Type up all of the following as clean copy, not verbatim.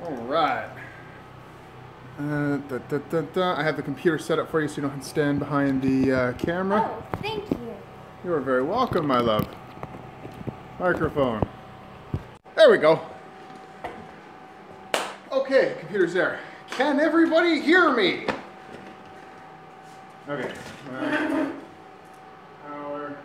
All right. I have the computer set up for you so you don't have to stand behind the camera. Oh, thank you. You are very welcome, my love. Microphone. There we go. Okay, computer's there. Can everybody hear me? Okay. Power.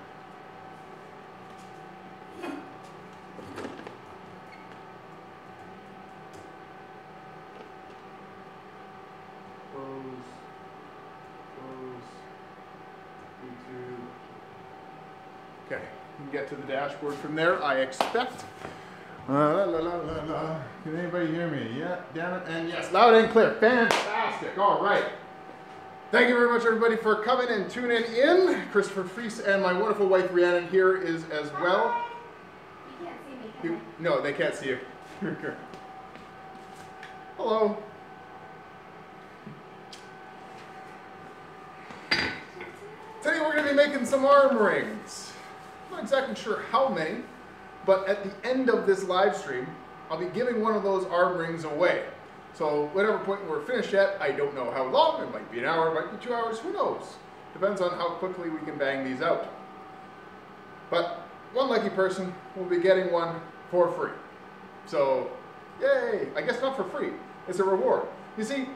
Close. YouTube. Okay, you can get to the dashboard from there, I expect. Can anybody hear me? Yeah, damn it, and yes, loud and clear. Fantastic. All right. Thank you very much, everybody, for coming and tuning in. Christopher Fries and my wonderful wife, Rhiannon, here is as well. You can't see me, can you? No, they can't see you. Hello. Today we're going to be making some arm rings. I'm not exactly sure how many, but at the end of this live stream, I'll be giving one of those arm rings away. So whatever point we're finished at, I don't know how long. It might be an hour, it might be 2 hours, who knows? Depends on how quickly we can bang these out. But one lucky person will be getting one for free. So, yay! I guess not for free, it's a reward. You see,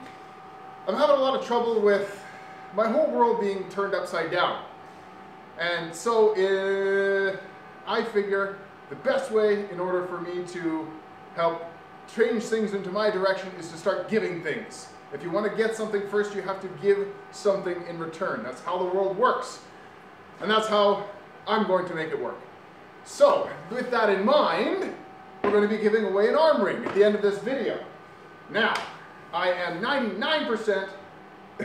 I'm having a lot of trouble with my whole world being turned upside down. And so I figure the best way in order for me to help change things into my direction is to start giving things. If you want to get something first, you have to give something in return. That's how the world works. And that's how I'm going to make it work. So, with that in mind, we're going to be giving away an arm ring at the end of this video. Now, I am 99%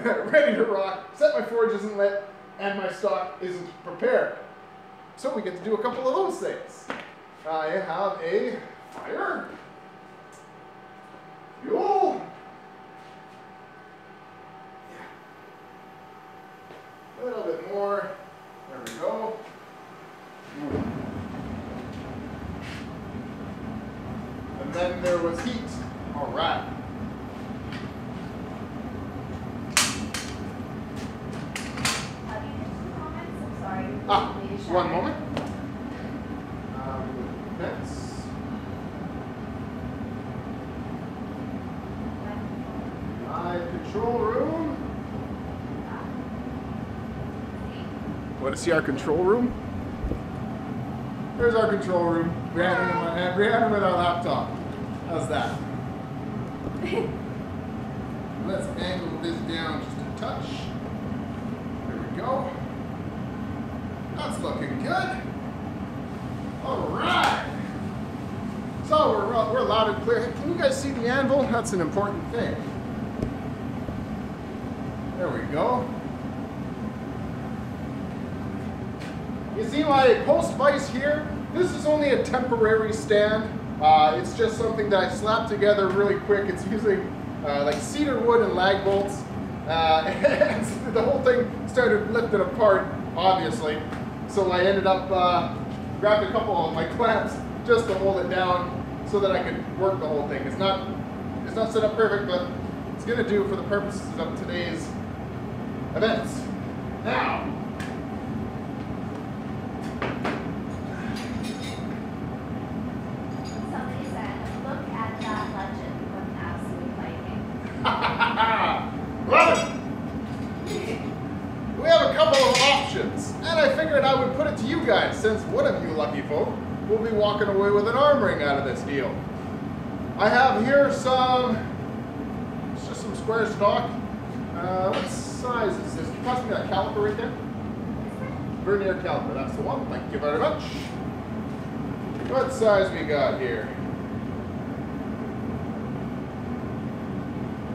ready to rock, except my forge isn't lit and my stock isn't prepared. So we get to do a couple of those things. I have a fire, fuel, a little bit more, there we go. And then there was heat, all right. One moment. That's my control room. Want to see our control room? There's our control room. Rhiannon in my hand. Rhiannon with our laptop. How's that? Let's angle this down just a touch. There we go. That's looking good. All right. So we're loud and clear. Can you guys see the anvil? That's an important thing. There we go. You see my post vise here? This is only a temporary stand. It's just something that I slapped together really quick. It's using like cedar wood and lag bolts. And the whole thing started lifting apart, obviously. So I ended up grabbing a couple of my clamps just to hold it down so that I could work the whole thing. It's not set up perfect, but it's gonna do for the purposes of today's events. Now, Somebody said, look at that legend from Absolute Viking. love it! We have a couple of options, and I figured I would put it to you guys, since one of you lucky folk will be walking away with an arm ring out of this deal. I have here it's just some square stock. What size is this? Can you pass me that caliper right there? Vernier caliper, that's the one. Thank you very much. What size we got here?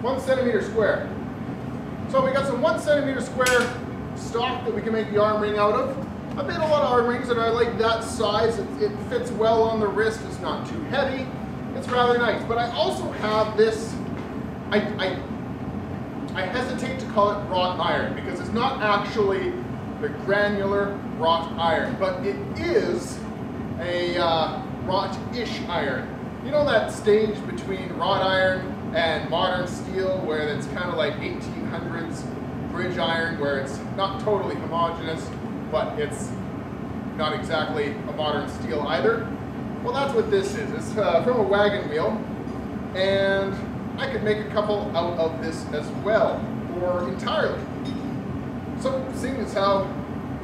1 centimeter square. So we got some 1 centimeter square stock that we can make the arm ring out of. I've made a lot of arm rings and I like that size. It fits well on the wrist. It's not too heavy. It's rather nice. But I also have this, I hesitate to call it wrought iron because it's not actually the granular wrought iron, but it is a wrought-ish iron. You know that stage between wrought iron and modern steel where it's kind of like 1800s bridge iron, where it's not totally homogeneous, but it's not exactly a modern steel either? Well, that's what this is. It's from a wagon wheel, and I could make a couple out of this as well, or entirely. So, seeing as how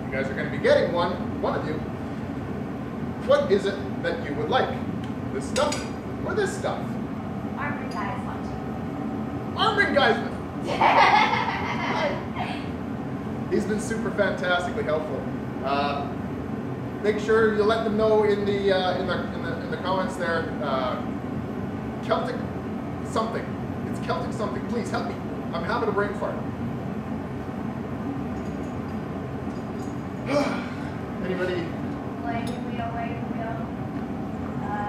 you guys are going to be getting one of you, what is it that you would like? This stuff or this stuff? Armored guys watching. Armored guys! He's been super fantastically helpful. Make sure you let them know in the comments there. Celtic something. It's Celtic something. Please help me. I'm having a brain fart. Anybody? Wagon wheel.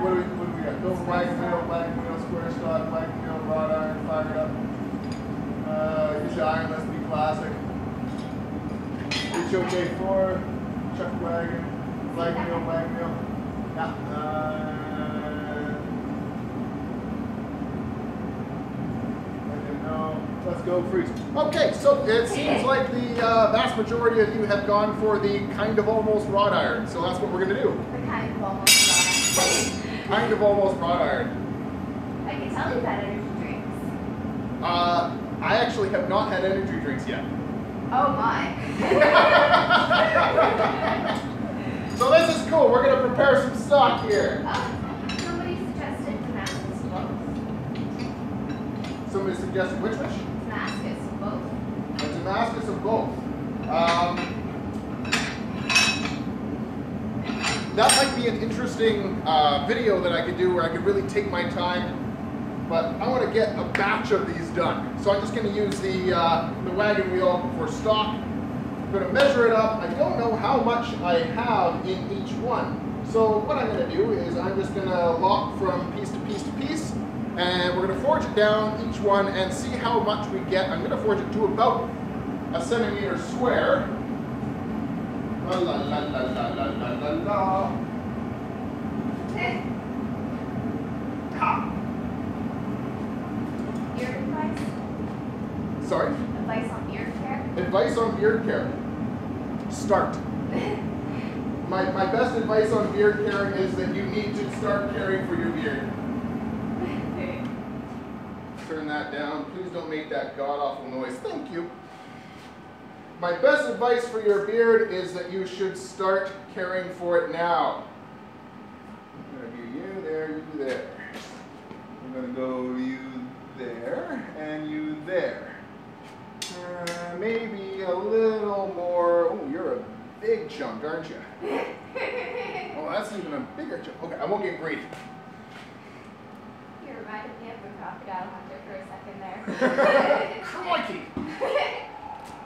What do we got? Go for wagon wheel, square stock, wagon wheel, wrought iron, fire it up. Use the iron, let's be classic. HOJ4, chuck wagon, wagon wheel. Yeah. Let's go freeze. Okay, so it seems like the vast majority of you have gone for the kind of almost wrought iron. So that's what we're going to do. The kind of almost wrought iron. Kind of almost wrought iron. I can tell you've had energy drinks. I actually have not had energy drinks yet. Oh my. So this is cool. We're going to prepare some stock here. Somebody suggested Damascus both. Somebody suggested which? Damascus both. A Damascus of both. That might be an interesting video that I could do where I could really take my time, but I want to get a batch of these done. So I'm just going to use the wagon wheel for stock. I'm going to measure it up. I don't know how much I have in each one. So what I'm going to do is I'm just going to lock from piece to piece to piece, and we're going to forge it down each one and see how much we get. I'm going to forge it to about a centimeter square. La la la la la la la la. Ha. Beard advice? Sorry? Advice on beard care? Advice on beard care. Start. My best advice on beard care is that you need to start caring for your beard. Turn that down. Please don't make that god-awful noise. Thank you. My best advice for your beard is that you should start caring for it now. I'm going to do you there, you there. I'm going to go you there, and you there. Maybe a little more. Oh, you're a big chunk, aren't you? Oh, that's even a bigger chunk. Okay, I won't get greedy. You reminded me of a crocodile hunter for a second there. Crikey!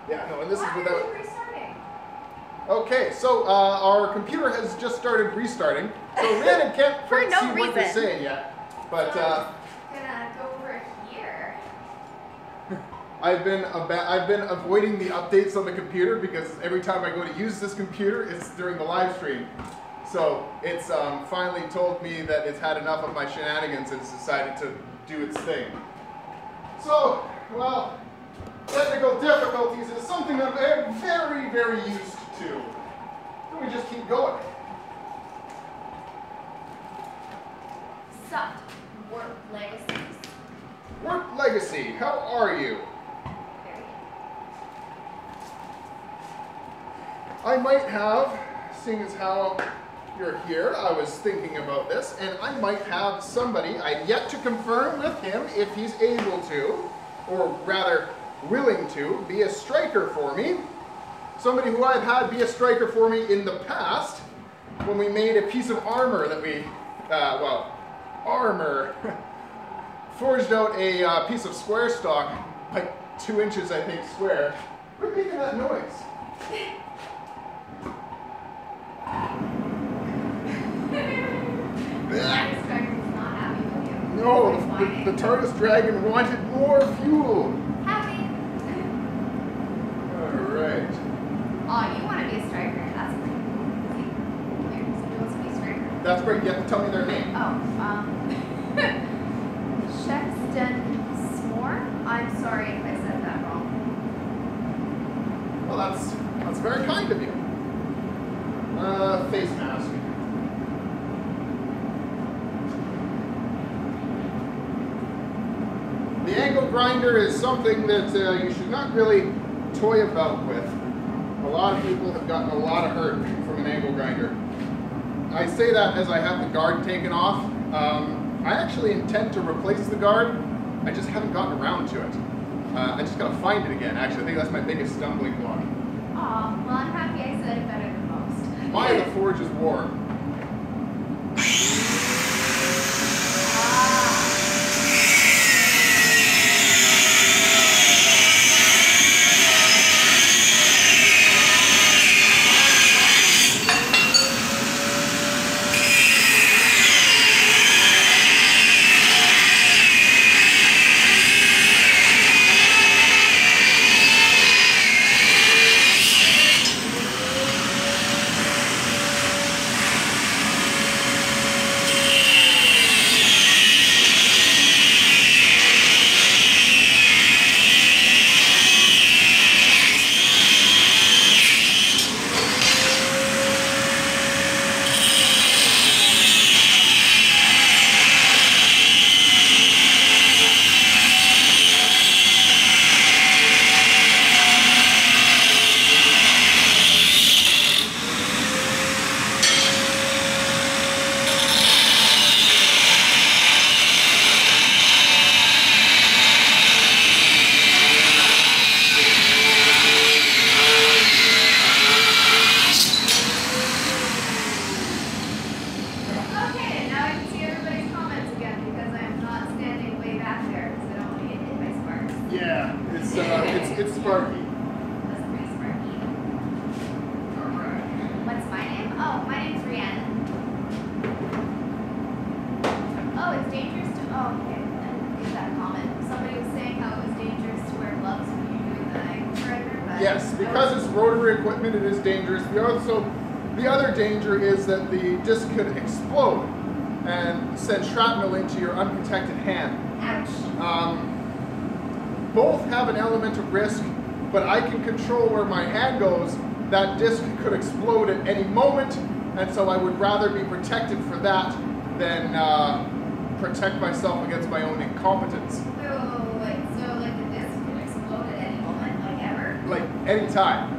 Yeah, no, and this is Why without. are you restarting? Okay, so our computer has just started restarting. So Rhiannon can't For quite no see what you're reason. saying yet. But So I'm just gonna go over here. I've been avoiding the updates on the computer because every time I go to use this computer, it's during the live stream. So it's finally told me that it's had enough of my shenanigans and it's decided to do its thing. So, well, technical difficulties is something I'm very, very used to. So we just keep going. Sucked. Warp legacies. Work Legacy, how are you? Very I might have, seeing as how you're here, I was thinking about this, and I might have somebody, I've yet to confirm with him if he's able to, or rather willing to, be a striker for me. Somebody who I've had be a striker for me in the past, when we made a piece of armor that we, forged out a piece of square stock, like 2 inches, I think, square. Quit making that noise. This dragon's not happy with you. No, It's whining. the TARDIS dragon wanted more fuel. Happy. Alright. Oh, you want to be a striker. That's great. See, somebody wants to be a striker. That's great. You have to tell me their name. Oh, Shexton S'more? I'm sorry if I said that wrong. Well, that's very kind of you. Face mask. The angle grinder is something that you should not really toy about with. A lot of people have gotten a lot of hurt from an angle grinder. I say that as I have the guard taken off. I actually intend to replace the guard. I just haven't gotten around to it. I just gotta find it again. Actually, I think that's my biggest stumbling block. Aw, well, I'm happy I said it better than most. Why the forge is warm. It's sparky. That's pretty sparky. Alright. What's my name? Oh, my name's Rhiannon. Oh, it's dangerous to. Oh, okay. I didn't get that comment. Somebody was saying how it was dangerous to wear gloves when you're doing the angle grinder, but. Yes, because it's rotary equipment, it is dangerous. The other danger is that the disc could explode and send shrapnel into your unprotected hand. Ouch. Both have an element of risk, but I can control where my hand goes. That disc could explode at any moment, and so I would rather be protected for that than protect myself against my own incompetence. Oh, wait, so like the disc could explode at any moment, like ever? Like any time.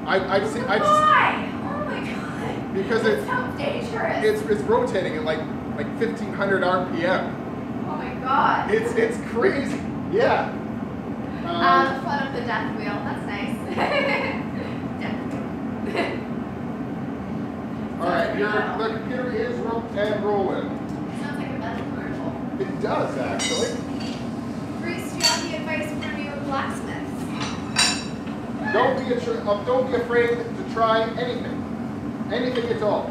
I've seen. Why? Oh my god. Because that sounds dangerous. It's rotating at like 1,500 RPM. Oh my god. It's crazy. Yeah. The fun of the death wheel. That's nice. Death wheel. All right, the computer is roped and rolling. Sounds like a metal commercial. It does actually. Bruce, do you have any advice for new blacksmiths? Don't be afraid to try anything at all.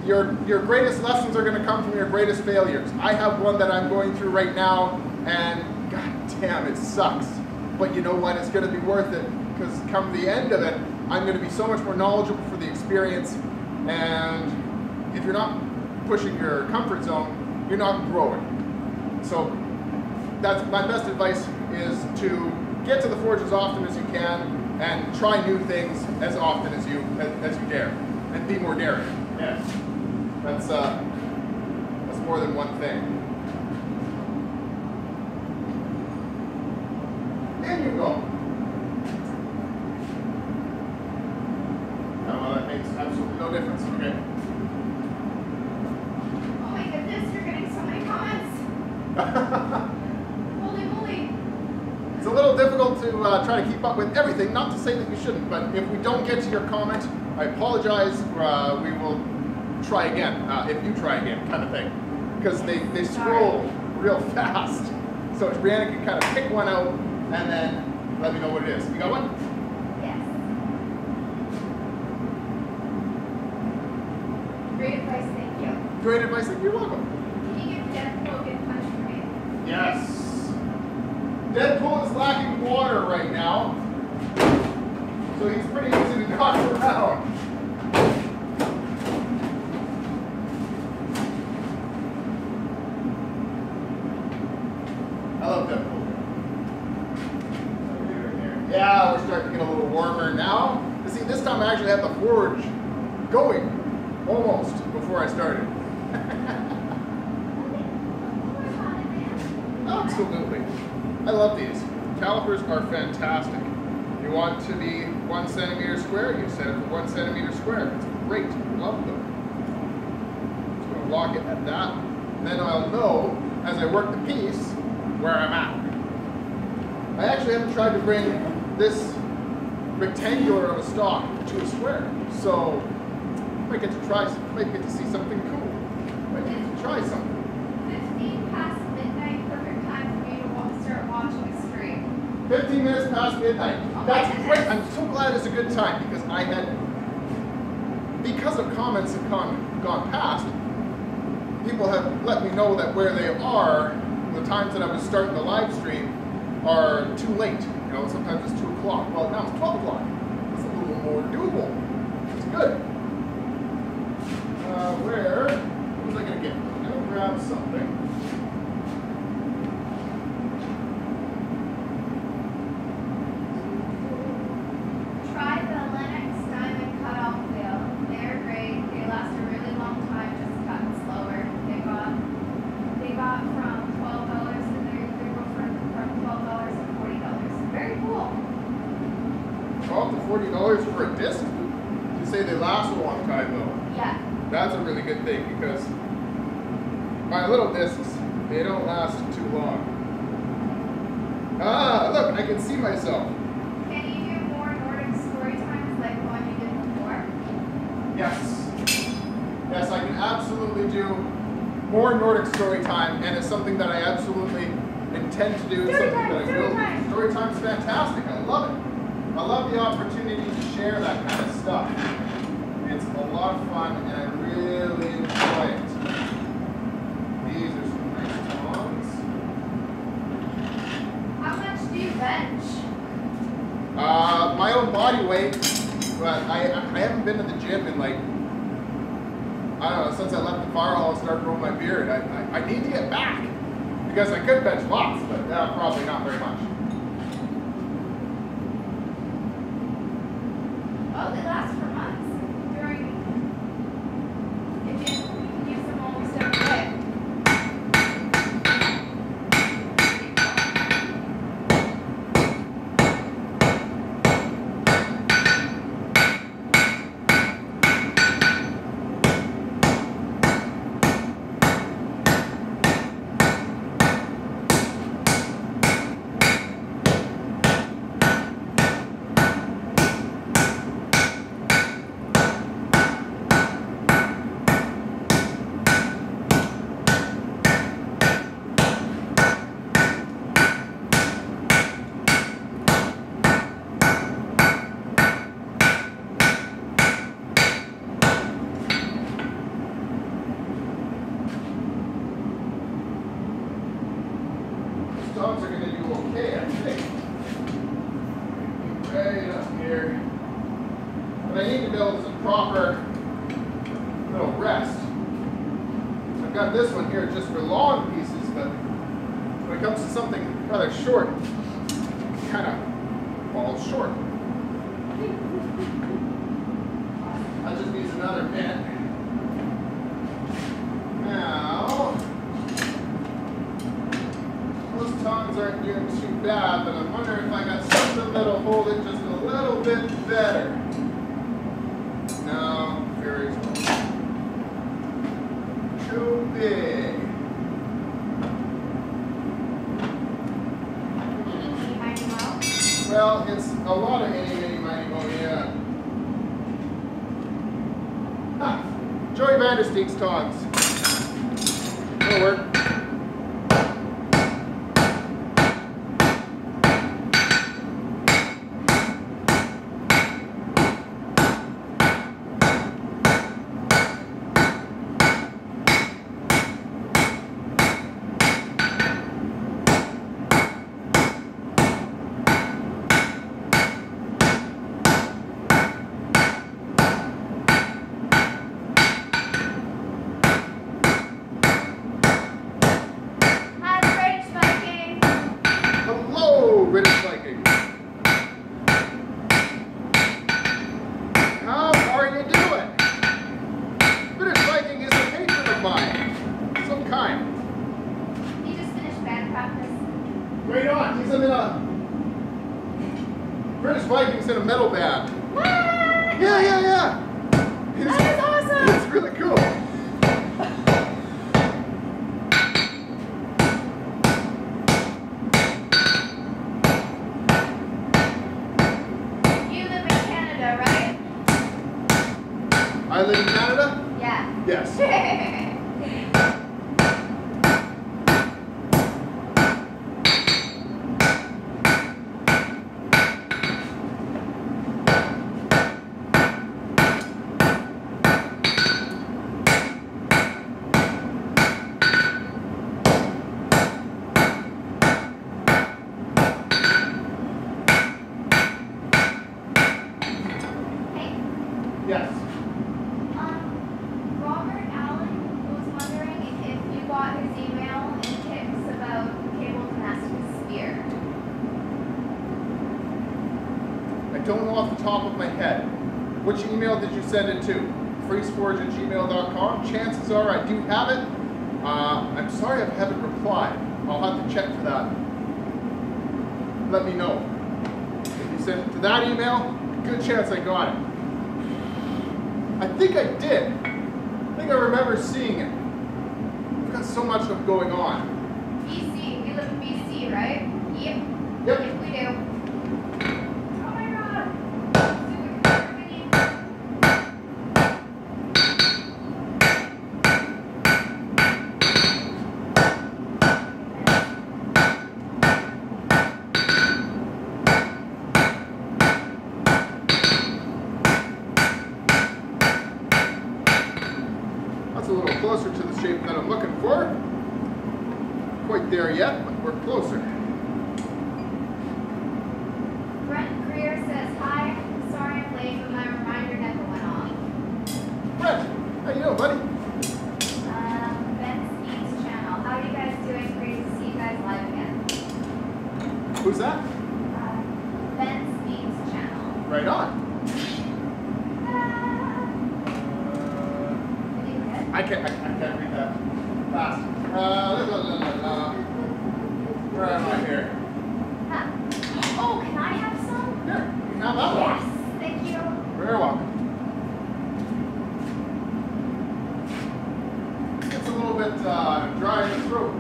Your greatest lessons are going to come from your greatest failures. I have one that I'm going through right now, and god damn, it sucks. But you know what? It's going to be worth it, because come the end of it, I'm going to be so much more knowledgeable for the experience. And if you're not pushing your comfort zone, you're not growing. So that's my best advice, is to get to the forge as often as you can and try new things as often as you dare, and be more daring. Yeah, that's more than one thing. In you go. Oh, well, that makes absolutely no difference. Okay. Oh my goodness, you're getting so many comments. Holy moly. It's a little difficult to try to keep up with everything, not to say that you shouldn't, but if we don't get to your comment, I apologize. We will try again, if you try again, kind of thing. Because they scroll real fast. So Brianna can kind of pick one out and then let me know what it is. You got one? Yes. Great advice, thank you. Great advice, you're welcome. Can you give Deadpool a good punch for me? Yes. Deadpool is lacking water right now, so he's pretty easy to knock around. I love that pool. Yeah, we're starting to get a little warmer now. You see, this time I actually had the forge going almost before I started. Absolutely. I love these. Calipers are fantastic. You want to be 1 centimeter square, you set it for 1 centimeter square. It's great. Love them. Just going to lock it at that. And then I'll know as I work the piece where I'm at. I actually haven't tried to bring this rectangular of a stock to a square. So I might get to try, might get to see something cool. Might get to try something. 15 past midnight, perfect time for me to start watching a stream. 15 minutes past midnight. That's great. I'm so glad it's a good time because I had, because of comments have gone past, people have let me know that where they are, the times that I was starting the live stream are too late. You know, sometimes it's 2 o'clock. Well, now it's 12 o'clock. It's a little more doable. It's good. Where was I going to get? I'm going to grab something. Try the Lennox Diamond cutoff wheel. They're great. They last a really long time, just cutting slower. They got from $12 and they go from $12 to $40. Very cool. $12 to $40 for a disc? You say they last a long time though. Yeah. That's a really good thing because my little discs, they don't last too long. Ah, look, I can see myself. Can you do more Nordic story times like the one you did before? Yes. Yes, I can absolutely do more Nordic story time, and it's something that I absolutely intend to do. Story time. Story time's fantastic. I love it. I love the opportunity to share that kind of stuff. It's a lot of fun, and I really enjoy it. These are some nice tongs. How much do you bench? My own body weight, but I haven't been to the gym in like, I don't know, since I left the fire hall and started growing my beard. I need to get back, because I could bench lots, but probably not very much. Oh, they last for months. If you can use them almost every day. Dogs are going to do okay, I think. Right up here. What I need to build is a proper little rest. I've got this one here just for long pieces, but when it comes to something rather short, it kind of falls short. That just needs another bit. Now, those tongs aren't doing too bad, but I'm wondering if I got something that'll hold it just a little bit better. No, very small. Too big. Well, it's a lot of itty miny mo, yeah. Ah, Joey Vandersteeg's tongs. That'll work. Viking. How are you doing? British Viking is a patron of mine. Some kind. He just finished band practice. Right on. He's in a British Viking's in a metal band. What? Yeah. That is awesome. It's really cool. You live in Canada, right? I live in Canada? Yeah. Yes. Yes. Robert Allen was wondering if you got his email and tips about cable Damascus spear. I don't know off the top of my head. Which email did you send it to? freezeforge@gmail.com. Chances are I do have it. I'm sorry I haven't replied. I'll have to check for that. Let me know. If you sent it to that email, good chance I got it. I think I did. I think I remember seeing it. I've got so much stuff going on. BC, we live in BC, right? Yep. Yep. Yes, we do. Oh my god. Stupid car thingy. That's a little closer to the shape that I'm looking for. Quite there yet, but we're closer. Brent Greer says, hi, sorry I'm late, but my reminder never went off. Brett, how you doing, buddy? Ben Speed's channel. How are you guys doing? Great to see you guys live again. Who's that? Ben Speed's channel. Right on. Did you get? I can't read that fast. Where am I here? Huh. Oh, can I have some? Here, you can have that one. Yes, thank you. Very welcome. It's a little bit dry in the throat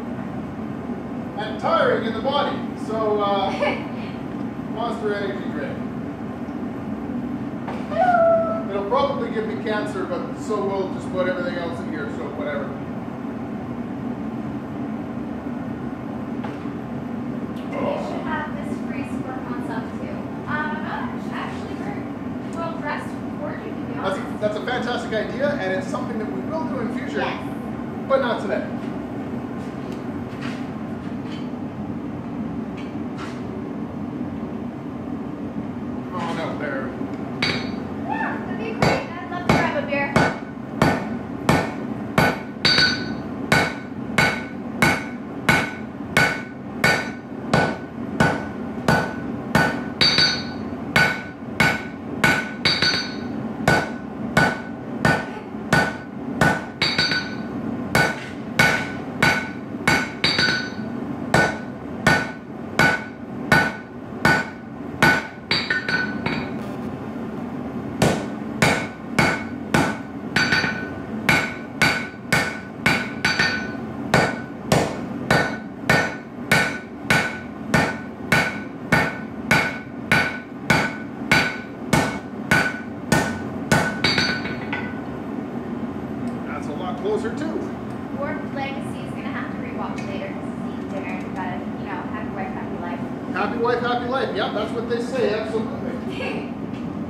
and tiring in the body, so Monster Energy drink. It'll probably give me cancer, but so will just about everything else in here, so whatever. You should have this freeze work on stuff too. I'm not actually very well dressed for you, to be honest. That's a fantastic idea, and it's something that we will do in future, Yes. but not today. Oh no, there. Yeah, that'd be great. I'd love to grab a beer. That's a lot closer too. Warp Legacy is gonna have to rewatch later because he's eating dinner and gotta, happy wife, happy life. Happy wife, happy life. Yep, that's what they say, absolutely.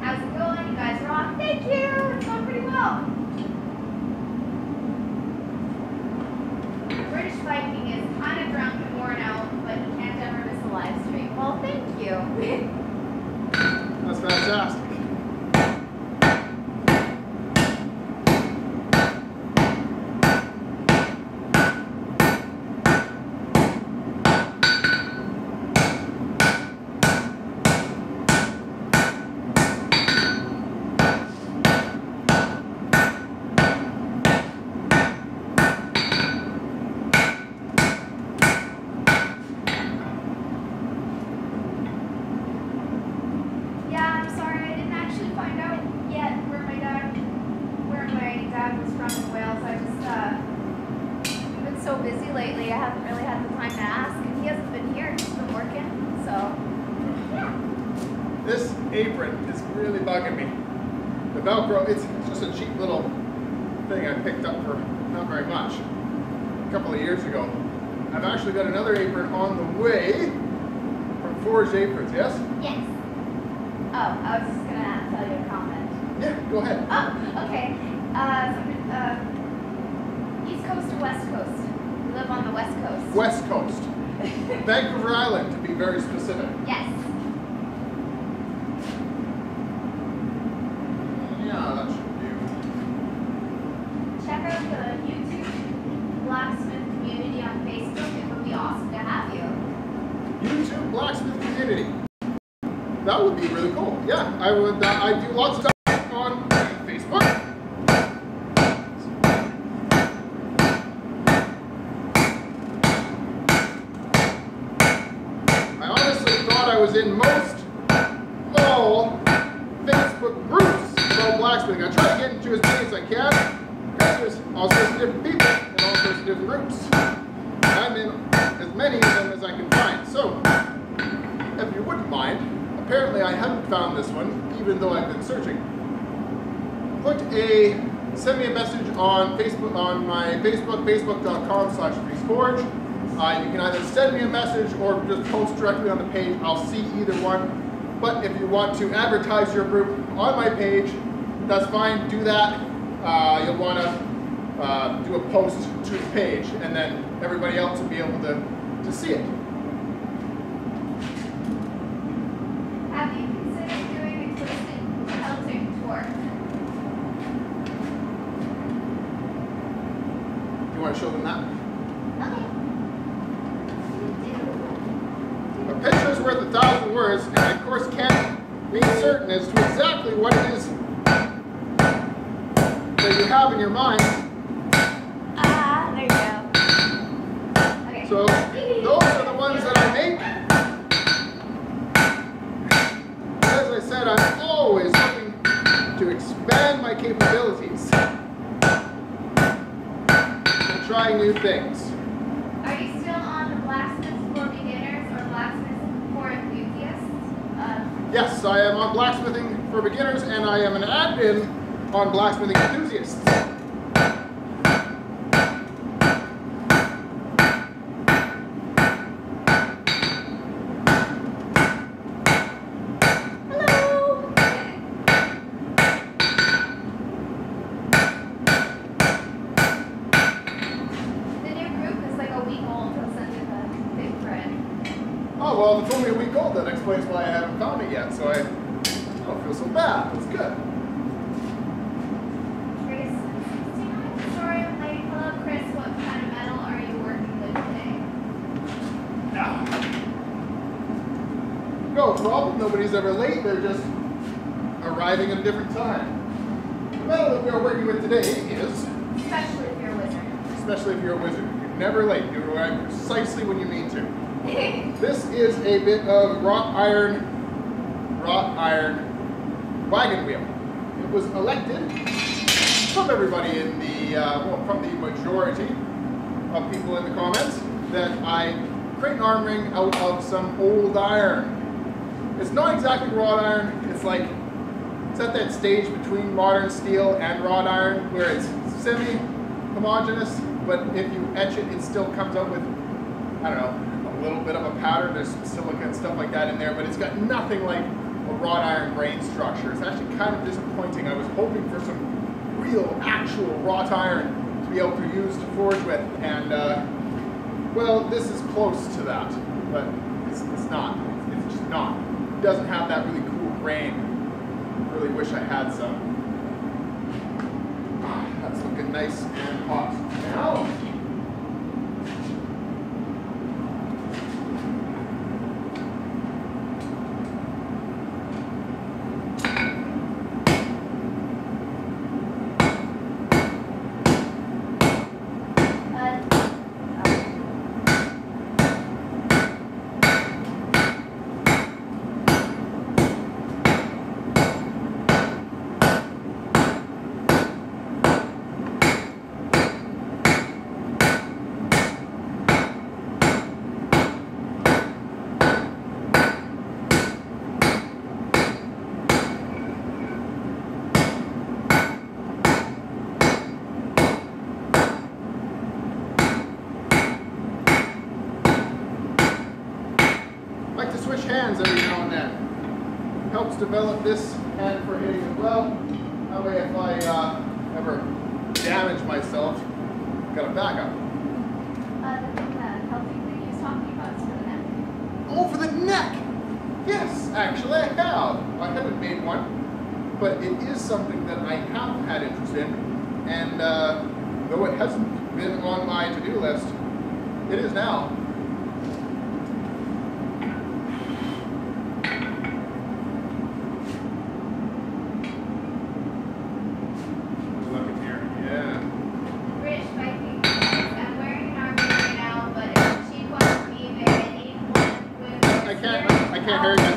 How's it going? You guys rock. Thank you. It's going pretty well. British Viking is kind of drunk and worn out, but he can't ever miss a live stream. Well, thank you. That's fantastic. really had the time to ask, and he hasn't been here. He's been working, so yeah. This apron is really bugging me. The Velcro, it's just a cheap little thing I picked up for not very much a couple of years ago. I've actually got another apron on the way from Forged Aprons, yes? Yes. Oh, I was just gonna tell you a comment. Yeah, go ahead. Oh, okay. East Coast or West Coast? We live on the West Coast. West Coast. Vancouver Island, to be very specific. Yes. Yeah, that should do. Check out the YouTube Blacksmith community on Facebook. It would be awesome to have you. YouTube Blacksmith community. That would be really cool. Yeah, I would. I do lots of stuff on Facebook. I honestly thought I was in most all Facebook groups about blacksmithing. I try to get into as many as I can because there's all sorts of different people in all sorts of different groups. I'm in as many of them as I can find. So, if you wouldn't mind, apparently I haven't found this one, even though I've been searching. Send me a message on Facebook, on my Facebook, facebook.com/freesforge. You can either send me a message or just post directly on the page. I'll see either one. But if you want to advertise your group on my page, that's fine, do that. You'll want to do a post to the page, and then everybody else will be able to see it. Have you considered doing a twisted pelting tour? You want to show them that? Okay. A picture is worth 1,000 words, and I of course can't be certain as to exactly what it is that you have in your mind. There you go. Okay. So those are the ones that I make. As I said, I'm always looking to expand my capabilities and try new things. Are you still on the Blacksmith for Beginners or Blacksmith for Enthusiasts? Yes, I am on Blacksmithing for Beginners, and I am an admin on Blacksmithing Enthusiasts. Oh, well, if it's only a week old, that explains why I haven't found it yet, so I don't feel so bad. That's good. Chris, 69 story of Lady Club. Chris, what kind of metal are you working with today? No problem. Nobody's ever late. They're just arriving at a different time. The metal that we are working with today is... Especially if you're a wizard. Especially if you're a wizard. You're never late. You arrive precisely when you mean to. This is a bit of wrought iron wagon wheel. It was elected from everybody in the, well, from the majority of people in the comments that I create an arm ring out of some old iron. It's not exactly wrought iron. It's like, it's at that stage between modern steel and wrought iron where it's semi-homogeneous, but if you etch it, it still comes out with, I don't know, a little bit of a pattern. There's some silica and stuff like that in there, but it's got nothing like a wrought iron grain structure. It's actually kind of disappointing. I was hoping for some real, actual wrought iron to be able to use to forge with, and well, this is close to that, but it's not. It's just not. It doesn't have that really cool grain. I really wish I had some. That's looking nice and hot now. switch hands every now and then. Helps develop this hand for hitting as well. That way if I ever damage myself, got a backup. The healthy thing he was talking about is for the neck. Oh, for the neck! Yes, actually I have. I haven't made one, but it is something that I have had interest in, and though it hasn't been on my to-do list, it is now. Look at here, yeah. British Viking. I'm wearing an armband right now, but it's a cheap one from eBay. I need one with I can't hear you.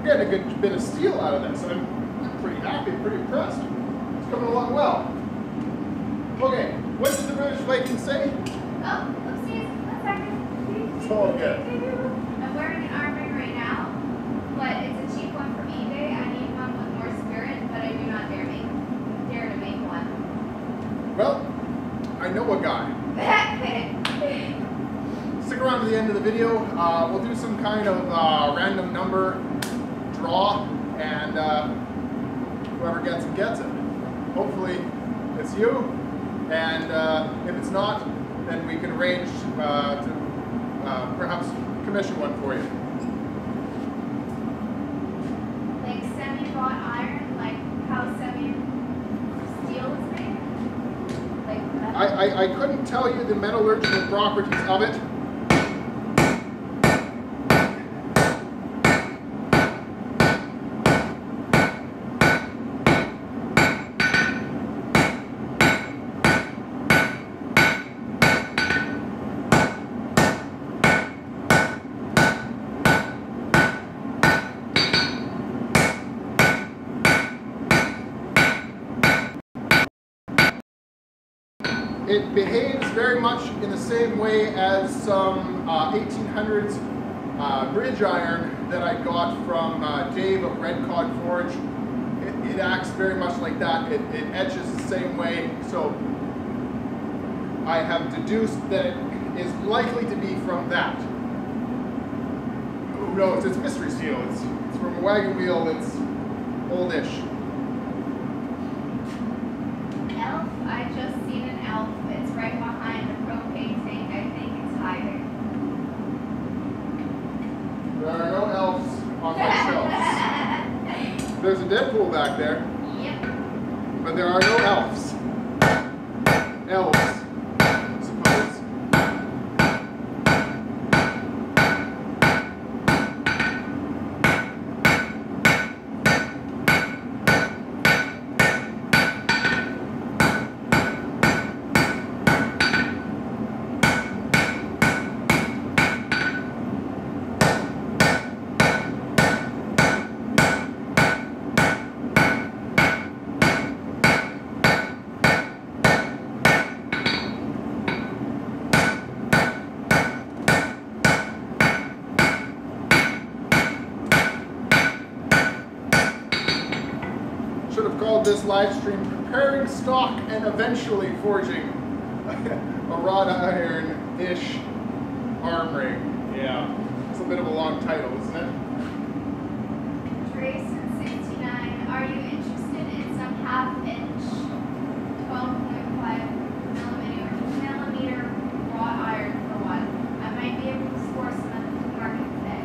Getting a good bit of steel out of this. I'm pretty happy, pretty impressed. It's coming along well. Okay, what did the British Viking say? Oh, oopsies. 1 second. It's all good. I'm wearing an arm ring right now, but it's a cheap one from eBay. I need one with more spirit, but I do not dare to make one. Well, I know a guy. Stick around to the end of the video. We'll do some kind of random number draw, and whoever gets it gets it. Hopefully it's you, and if it's not, then we can arrange to perhaps commission one for you. Like semi-wrought iron, like how semi-steel is made? Like metal? I couldn't tell you the metallurgical properties of it. It behaves very much in the same way as some 1800s bridge iron that I got from Dave of Red Cod Forge. It acts very much like that. It etches the same way, so I have deduced that it is likely to be from that. Oh, no, it's mystery steel. It's from a wagon wheel that's oldish. Elf? I just seen an elf. It's right behind the propane tank. I think it's hiding. There are no elves on my shelves. There's a Deadpool back there. Yep. But there are no elves. Elves, I suppose. Should have called this live stream Preparing Stock and Eventually Forging a Wrought Iron-ish Arm Ring. Yeah, it's a bit of a long title, isn't it? Grayson69, are you interested in some half-inch 12.5 millimeter wrought iron for one? I might be able to score some at the market today.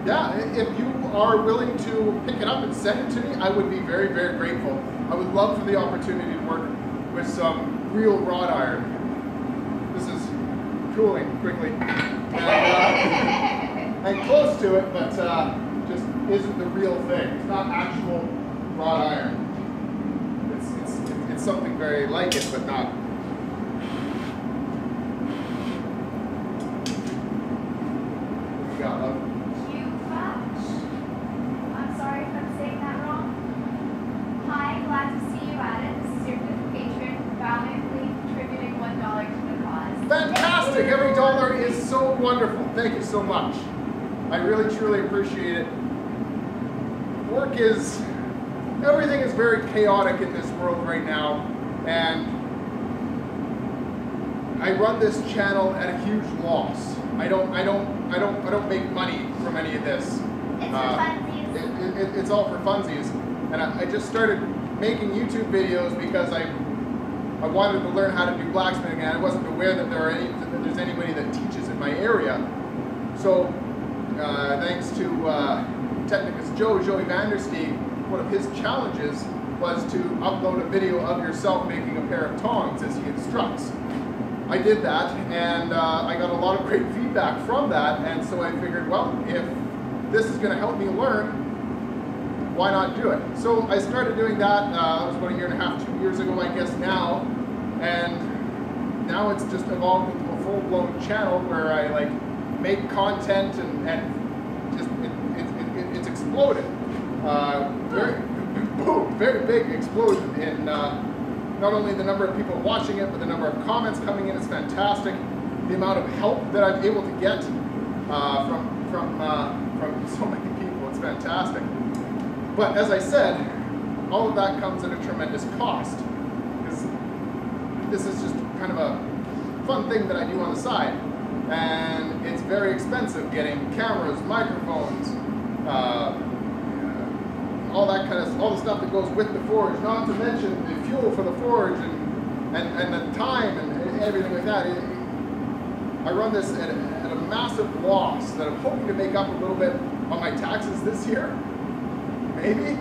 Yeah, if you are willing to pick it up and send it to me, I would be very, very grateful. I would love for the opportunity to work with some real wrought iron. This is cooling quickly. And close to it, but just isn't the real thing. It's not actual wrought iron. It's something very like it, but not. Fantastic! Every dollar is so wonderful. Thank you so much. I really, truly appreciate it. Work is, everything is very chaotic in this world right now, and I run this channel at a huge loss. I don't make money from any of this. It's for funsies. It's all for funsies, and I just started making YouTube videos because I wanted to learn how to do blacksmithing, and I wasn't aware that there's anybody that teaches in my area. So thanks to Technicus Joey Vandersteeg, one of his challenges was to upload a video of yourself making a pair of tongs as he instructs. I did that, and I got a lot of great feedback from that, and so I figured, well, if this is going to help me learn, why not do it? So I started doing that, that was about 1.5 to 2 years ago, I guess now, and now it's just evolved into a full-blown channel where I like make content and just it's exploded. Very big explosion in not only the number of people watching it, but the number of comments coming in is fantastic. The amount of help that I'm able to get from so many people, it's fantastic. But as I said, all of that comes at a tremendous cost, because this is just kind of a fun thing that I do on the side, and it's very expensive getting cameras, microphones, all that kind of, all the stuff that goes with the forge, not to mention the fuel for the forge and the time and everything like that. I run this at a massive loss that I'm hoping to make up a little bit on my taxes this year. Maybe? Maybe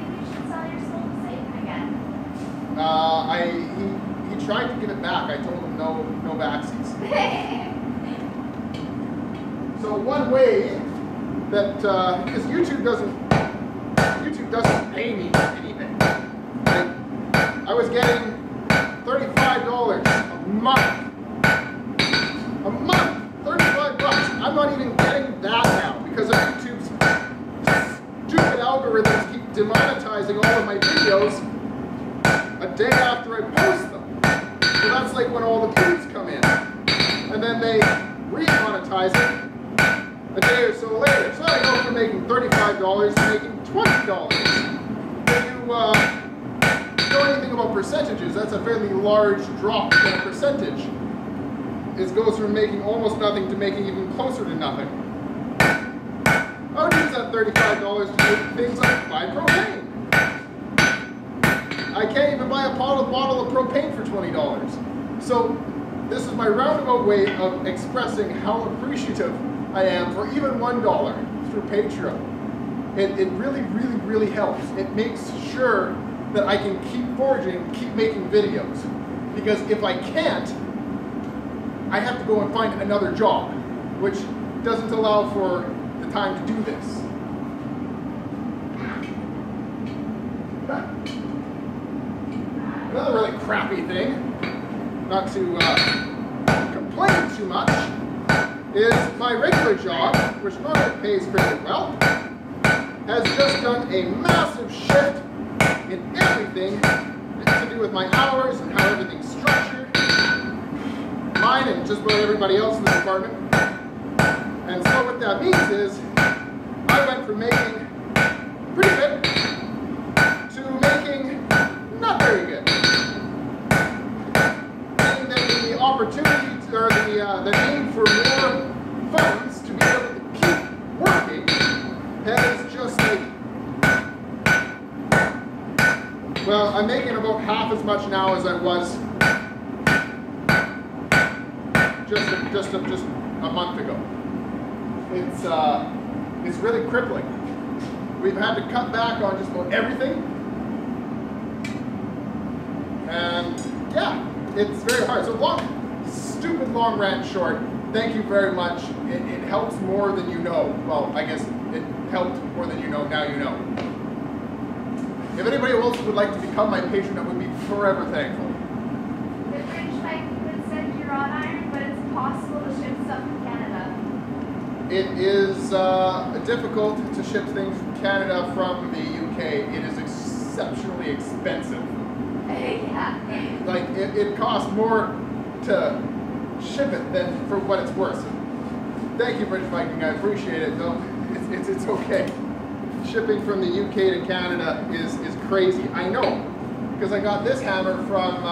you should sell your soul to Satan again. He tried to give it back. I told him no backsies. So one way that, because YouTube doesn't pay me anything. I was getting $35 a month. A month, 35 bucks. I'm not even getting that now because of YouTube's stupid algorithms keep demonetizing all of my videos a day after I post them. So that's like when all the views come in. And then they re-monetize it a day or so later. So I go from making $35 to making $20. If you know anything about percentages, that's a fairly large drop in a percentage. It goes from making almost nothing to making even closer to nothing. I would use that $35 to do things like buy propane. I can't even buy a bottle of propane for $20. So this is my roundabout way of expressing how appreciative I am for even $1 through Patreon. It really, really, really helps. It makes sure that I can keep forging, keep making videos. Because if I can't, I have to go and find another job, which doesn't allow for the time to do this. Another really crappy thing, not to complain too much, is my regular job, which normally pays fairly well, has just done a massive shift in everything to do with my hours and how everything's structured. Mine and just about everybody else in the department. And so what that means is I went from making pretty good to making not very good. Meaning that the opportunity or the need for more funds to be able to keep working has just like, well, I'm making about half as much now as I was just a month ago. It's really crippling. We've had to cut back on just about everything, and yeah, it's very hard. So stupid long rant short. Thank you very much. It helps more than you know. Well, I guess it helped more than you know. Now you know. If anybody else would like to become my patron, I would be forever thankful. The British Viking would send you wrought iron, but it's possible to ship stuff from Canada. It is difficult to ship things from Canada from the UK. It is exceptionally expensive. Yeah. Like, it costs more to ship it than for what it's worth. So, thank you, British Viking. I appreciate it. No, it's okay. Shipping from the UK to Canada is crazy. I know, because I got this hammer from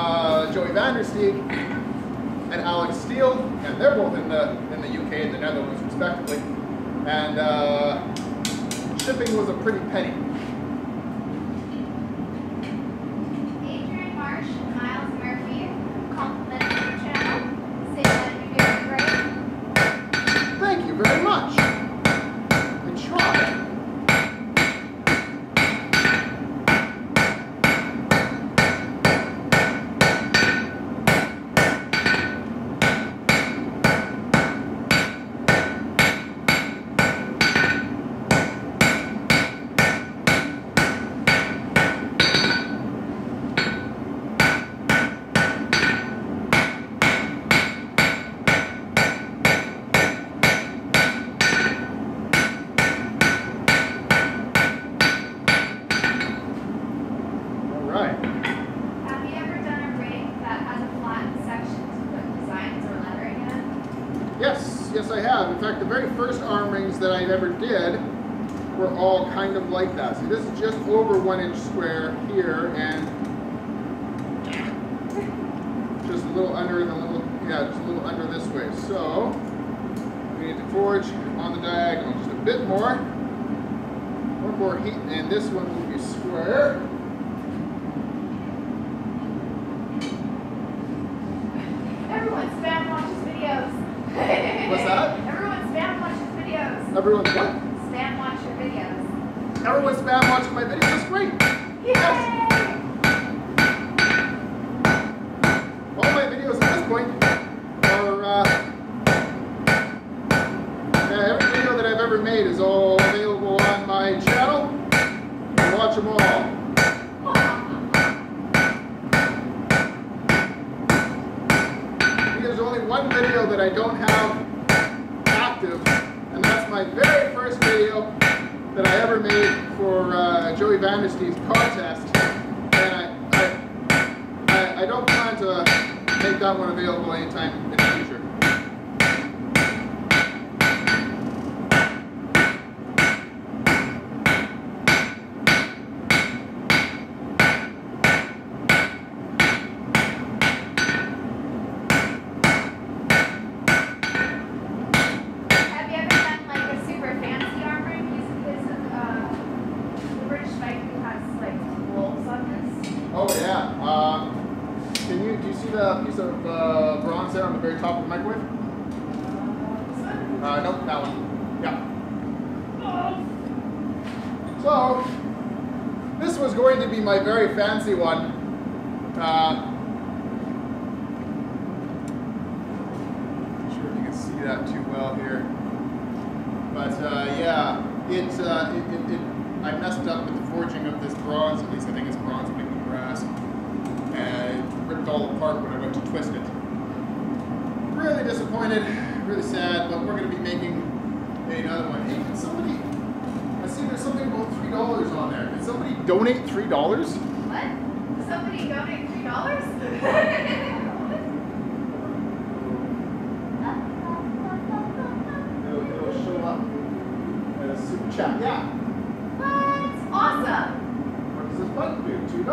Joey Vandersteeg and Alex Steele, and they're both in the UK and the Netherlands respectively. And shipping was a pretty penny. Adrian Marsh and Miles Murphy complimented your channel, saying that you're doing great. Thank you very much. I tried. Yes, I have. In fact, the very first arm rings that I ever did were all kind of like that. So this is just over 1 inch square here, and just a little under and a little, just a little under this way. So we need to forge on the diagonal just a bit more. One more heat, and this one will be square. Everyone spam watches videos. What's that? Everyone spam watches videos. Everyone's what? Spam watch your videos. Everyone's spam watching my videos. That's great. Yay! Yes. All my videos at this point are, every video that I've ever made is all available on my channel. You watch them all. There's only one video that I don't have active, and that's my very first video that I ever made for Joey Vandersteeg's contest, and I don't plan to make that one available anytime in the future. Oh yeah. Do you see the piece of bronze there on the very top of the microwave? Nope, that one. Yeah. So, this was going to be my very fancy one. Not sure if you can see that too well here. But yeah, I messed up with the forging of this bronze, at least I think it's bronze making brass, and it ripped all apart when I went to twist it. Really disappointed, really sad, but we're going to be making another one. Hey, can somebody, I see there's something about $3 on there. Can somebody donate $3? What? Somebody donate $3? It'll show up as a super chat. Yeah. Awesome! What does this button do? $2.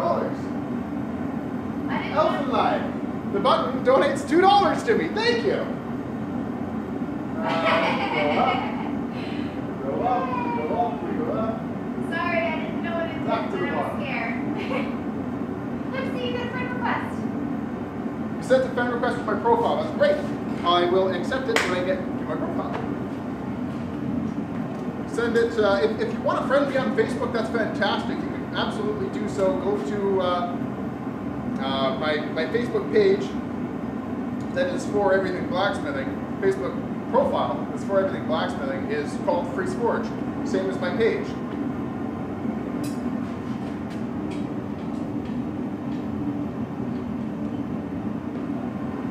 I didn't Elfin Live. The button donates $2 to me. Thank you. Go up, go up, go up. Sorry, I didn't know what it did, Back to and the I was bottom. scared. Let's see, you got a friend request. You sent a friend request to my profile. That's great. I will accept it when I get to my profile. Send it, if you want to friend me on Facebook, that's fantastic. You can absolutely do so. Go to my Facebook page that is for everything blacksmithing. Facebook profile that's for everything blacksmithing is called Freeze Forge, same as my page.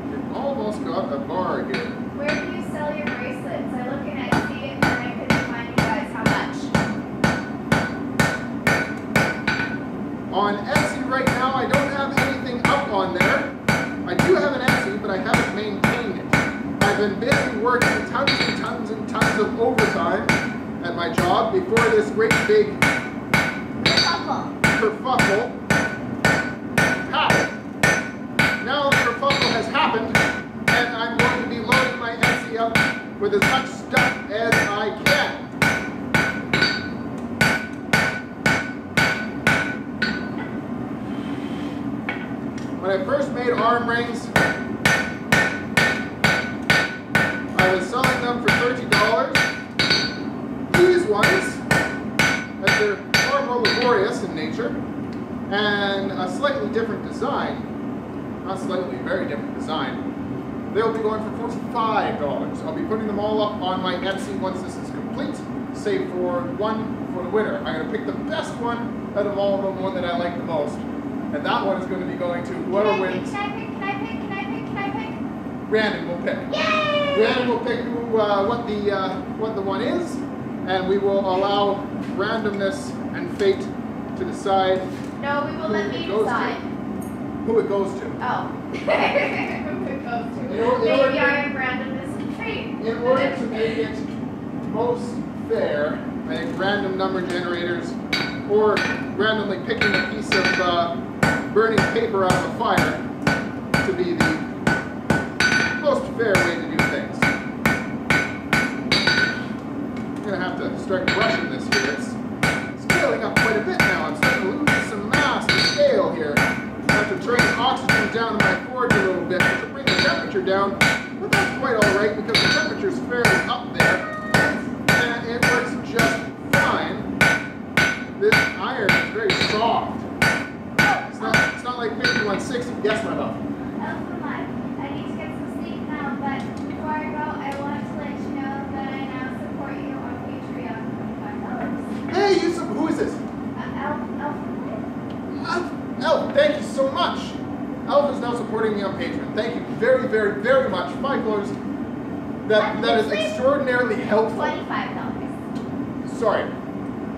We've almost got a bar here. Where do you sell your bracelets? I look at Etsy and I couldn't find you guys how much. On Etsy right now, I don't have anything up on there. I do have an Etsy, but I haven't maintained it. I've been busy working tons and tons and tons of overtime at my job before this great big kerfuffle happened. Now the kerfuffle has happened, and I'm going to be loading my Etsy up with as much stuff as I can. When I first made arm rings, I was selling them for $30. These ones, as they're far more laborious in nature, and a slightly different design, not slightly, very different design, they'll be going for $45. I'll be putting them all up on my Etsy once this is complete, save for one for the winner. I'm going to pick the best one out of all of them, one that I like the most. And that one is going to be going to whoever wins. Can I pick? Brandon will pick. Yay! Brandon will pick who, what the one is, and we will allow randomness and fate to decide. No, we will let me decide. Who it goes to. Oh. Who it goes to. Maybe I am randomness and fate. In order to make it most fair, I think random number generators, or randomly picking a piece of burning paper out of the fire, to be the most fair way to do things. I'm going to have to start brushing this here. It's scaling up quite a bit now. I'm starting to lose some mass and scale here. I have to turn the oxygen down in my forge a little bit to bring the temperature down, but that's quite alright because the temperature is fairly up there, and it works just fine. This iron is very soft. It's not like 5160. Yes, my love. I need to get some sleep now, but before I go, I want to let you know that I now support you on Patreon for $5. Hey, who is this? Elf, thank you so much. Elf is now supporting me on Patreon. Thank you very, very, very much. $5. That is extraordinarily helpful. $25. Sorry.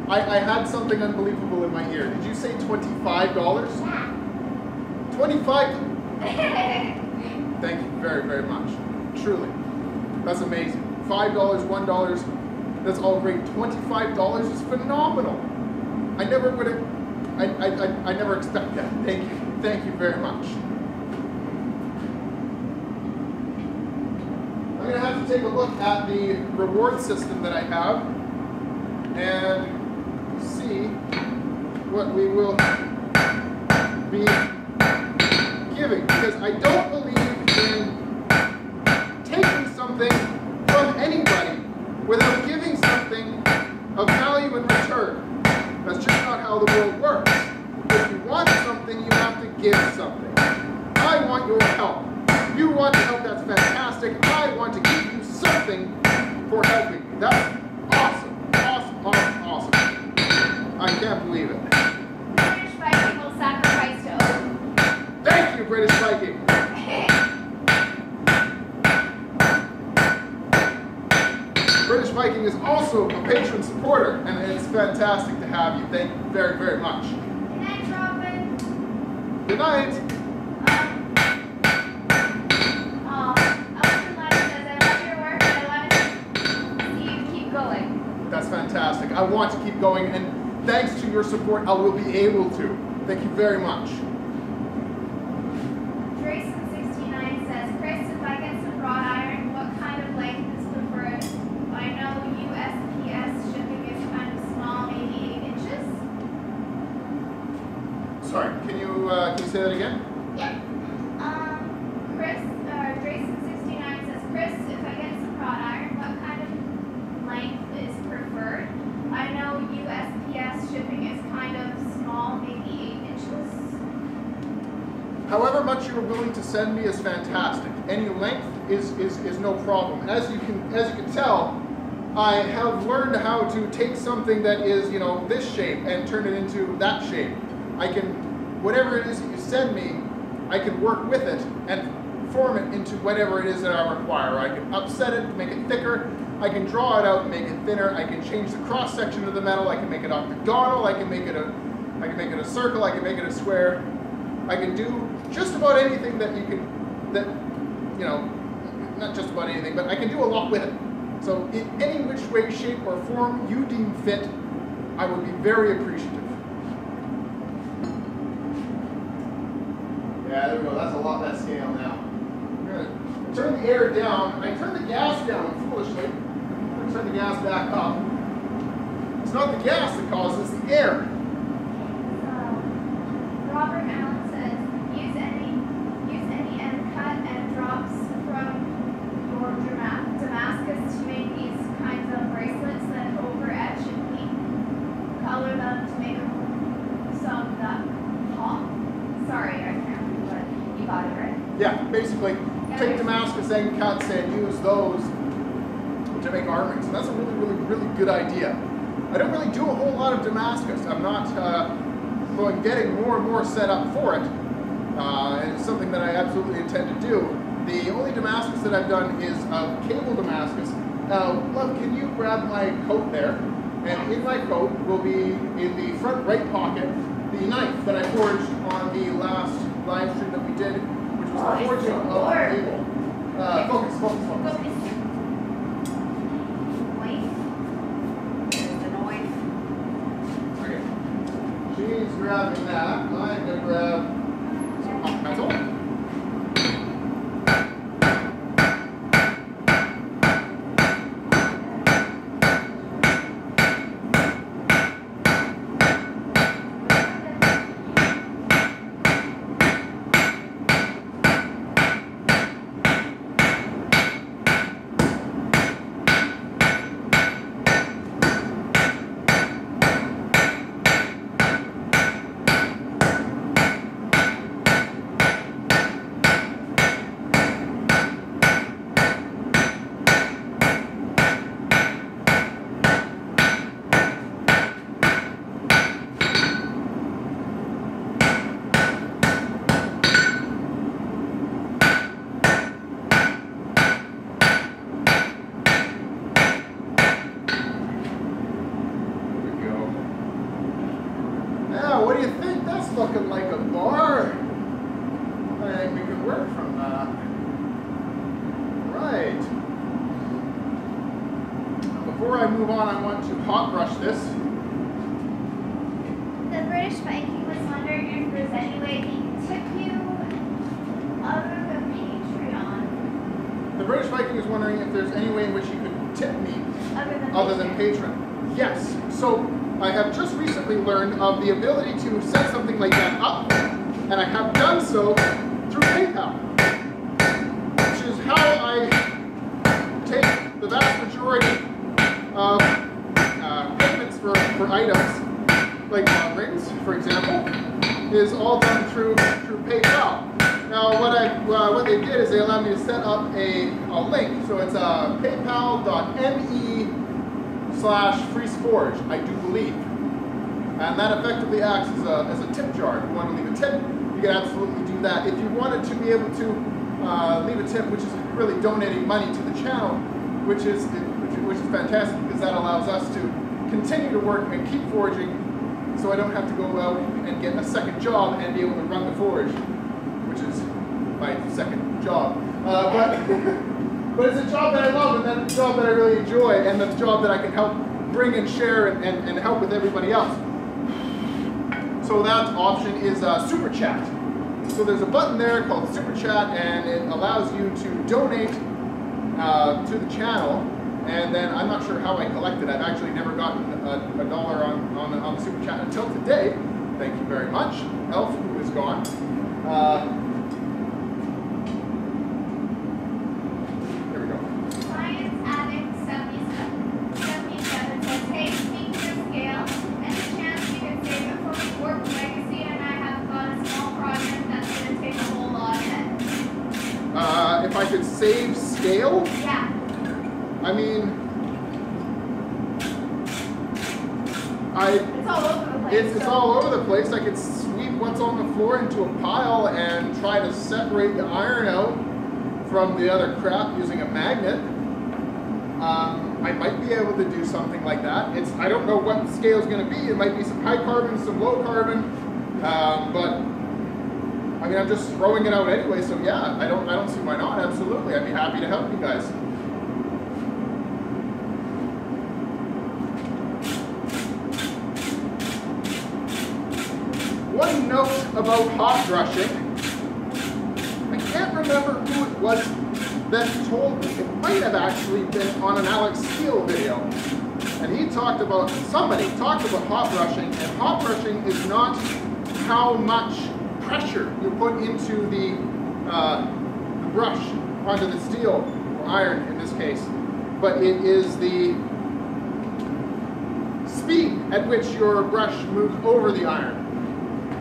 I had something unbelievable in my ear. Did you say $25? Yeah. 25? Thank you very, very much. Truly. That's amazing. $5, $1, that's all great. $25 is phenomenal. I never would have, I never expected that. Thank you. Thank you very much. I'm going to have to take a look at the reward system that I have and see what we will be giving, because I don't believe in taking something from anybody without giving something of value in return. That's just not how the world works. If you want something, you have to give something. I want your help. You want to help, that's fantastic. I want to give you something for helping me. That's awesome. Awesome, awesome, awesome. I can't believe it. British Viking will sacrifice to Odin. Thank you, British Viking. British Viking is also a patron supporter, and it's fantastic to have you. Thank you very, very much. Good night, Robin. Good night. Elton Light says, I love your work, and I want to see you keep going. That's fantastic. I want to keep going, and thanks to your support, I will be able to. Thank you very much. Drayson69 says, Chris, if I get some wrought iron, what kind of length is preferred? I know USPS shipping is kind of small, maybe 8 inches. Sorry, can you say that again? Yep. Drayson69 says, Chris, if I get some wrought iron, what kind of length is preferred? I know USPS shipping is kind of small, maybe 8 inches. However much you are willing to send me is fantastic. Any length is no problem. As you can tell, I have learned how to take something that is, this shape and turn it into that shape. I can, whatever it is that you send me, I can work with it and form it into whatever it is that I require. I can upset it, make it thicker. I can draw it out and make it thinner. I can change the cross section of the metal. I can make it octagonal. I can make it a circle. I can make it a square. I can do just about anything that you can, not just about anything, but I can do a lot with it. So in any which way, shape, or form you deem fit, I would be very appreciative. Yeah, there we go. That's a lot less scale now. I'm going to turn the air down. I turned the gas down foolishly. I'm going to turn the gas back up. It's not the gas that causes, it's the air. Robert Allen says, use any end cut and drops from your Damascus to make these kinds of bracelets, then over etch and heat color them to make some that pop. Sorry, I can't remember, but you got it right. Yeah, basically, take Damascus end cuts and use those to make armrings. And that's a really, really, really good idea. I don't really do a whole lot of Damascus. I'm not, so I'm getting more and more set up for it. And it's something that I absolutely intend to do. The only Damascus that I've done is cable Damascus. Love, can you grab my coat there? And in my coat will be, in the front right pocket, the knife that I forged on the last live stream that we did, which was the forging of the cable. Focus, focus, focus. She's grabbing that. I'm going to grab some hot pencil. What do you think? That's looking like a bar. I think we can work from that. Right. Before I move on, I want to hot brush this. The British Viking was wondering if there's any way he can tip you other than Patreon. The British Viking is wondering if there's any way in which he could tip me other than Patreon. Yes. So I have just recently learned of the ability to set something like that up, and I have done so through PayPal, which is how I take the vast majority of payments for items, like rings, for example, is all done through PayPal. Now, what they did is they allowed me to set up a link, so it's paypal.me/freesforge, I do believe. And that effectively acts as a tip jar. If you want to leave a tip, you can absolutely do that. If you wanted to be able to leave a tip, which is really donating money to the channel, which is fantastic, because that allows us to continue to work and keep forging, so I don't have to go out and get a second job and be able to run the forge, which is my second job. But it's a job that I love, and that's a job that I really enjoy, and the job that I can help bring and share and help with everybody else. So that option is Super Chat. So there's a button there called Super Chat, and it allows you to donate to the channel. And then I'm not sure how I collected. I've actually never gotten a dollar on the Super Chat until today. Thank you very much, Elf, who is gone. If I could save scale? Yeah. I mean, it's all over the place. It's all over the place. I could sweep what's on the floor into a pile and try to separate the iron out from the other crap using a magnet. I might be able to do something like that. I don't know what the scale is going to be. It might be some high carbon, some low carbon, but I mean, I'm just throwing it out anyway, so yeah, I don't see why not. Absolutely, I'd be happy to help you guys. One note about hot brushing. I can't remember who it was that told me. It might have actually been on an Alex Steele video. And he talked about, somebody talked about hot brushing, and hot brushing is not how much pressure you put into the brush, onto the steel, or iron in this case, but it is the speed at which your brush moves over the iron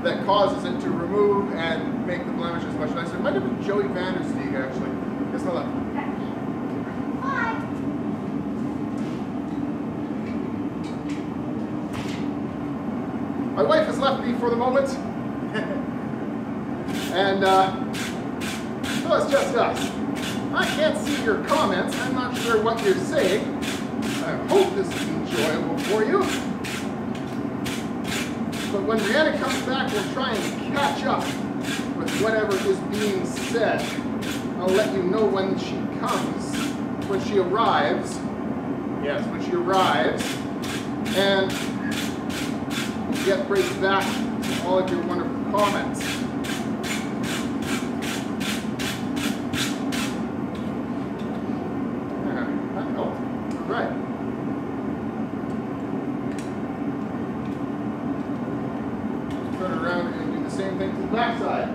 that causes it to remove and make the blemishes much nicer. It might have been Joey Vandersteeg actually. Guess not. Hi. My wife has left me for the moment, and so it's just us. I can't see your comments. I'm not sure what you're saying. I hope this is enjoyable for you. But when Brianna comes back, we'll try and catch up with whatever is being said. I'll let you know when she comes, when she arrives. Yes, when she arrives. And get right back to all of your wonderful comments. Yeah, that helped. All right. Turn around and do the same thing to the back side.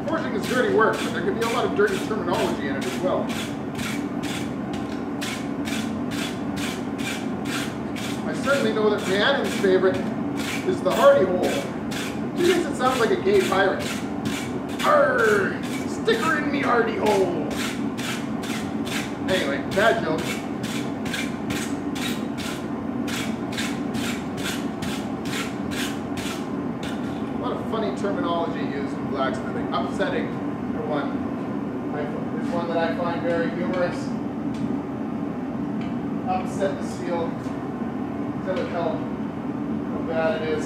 Forging is dirty work, but there can be a lot of dirty terminology in it as well. I certainly know that Rhiannon's favorite is the hardy hole. She thinks it sounds like a gay pirate. Arr! Stick her in me hardy hole! Anyway, bad joke. A lot of funny terminology used in blacksmithing. Upsetting, for one. There's one that I find very humorous. Upset the steel. Tell it how bad it is.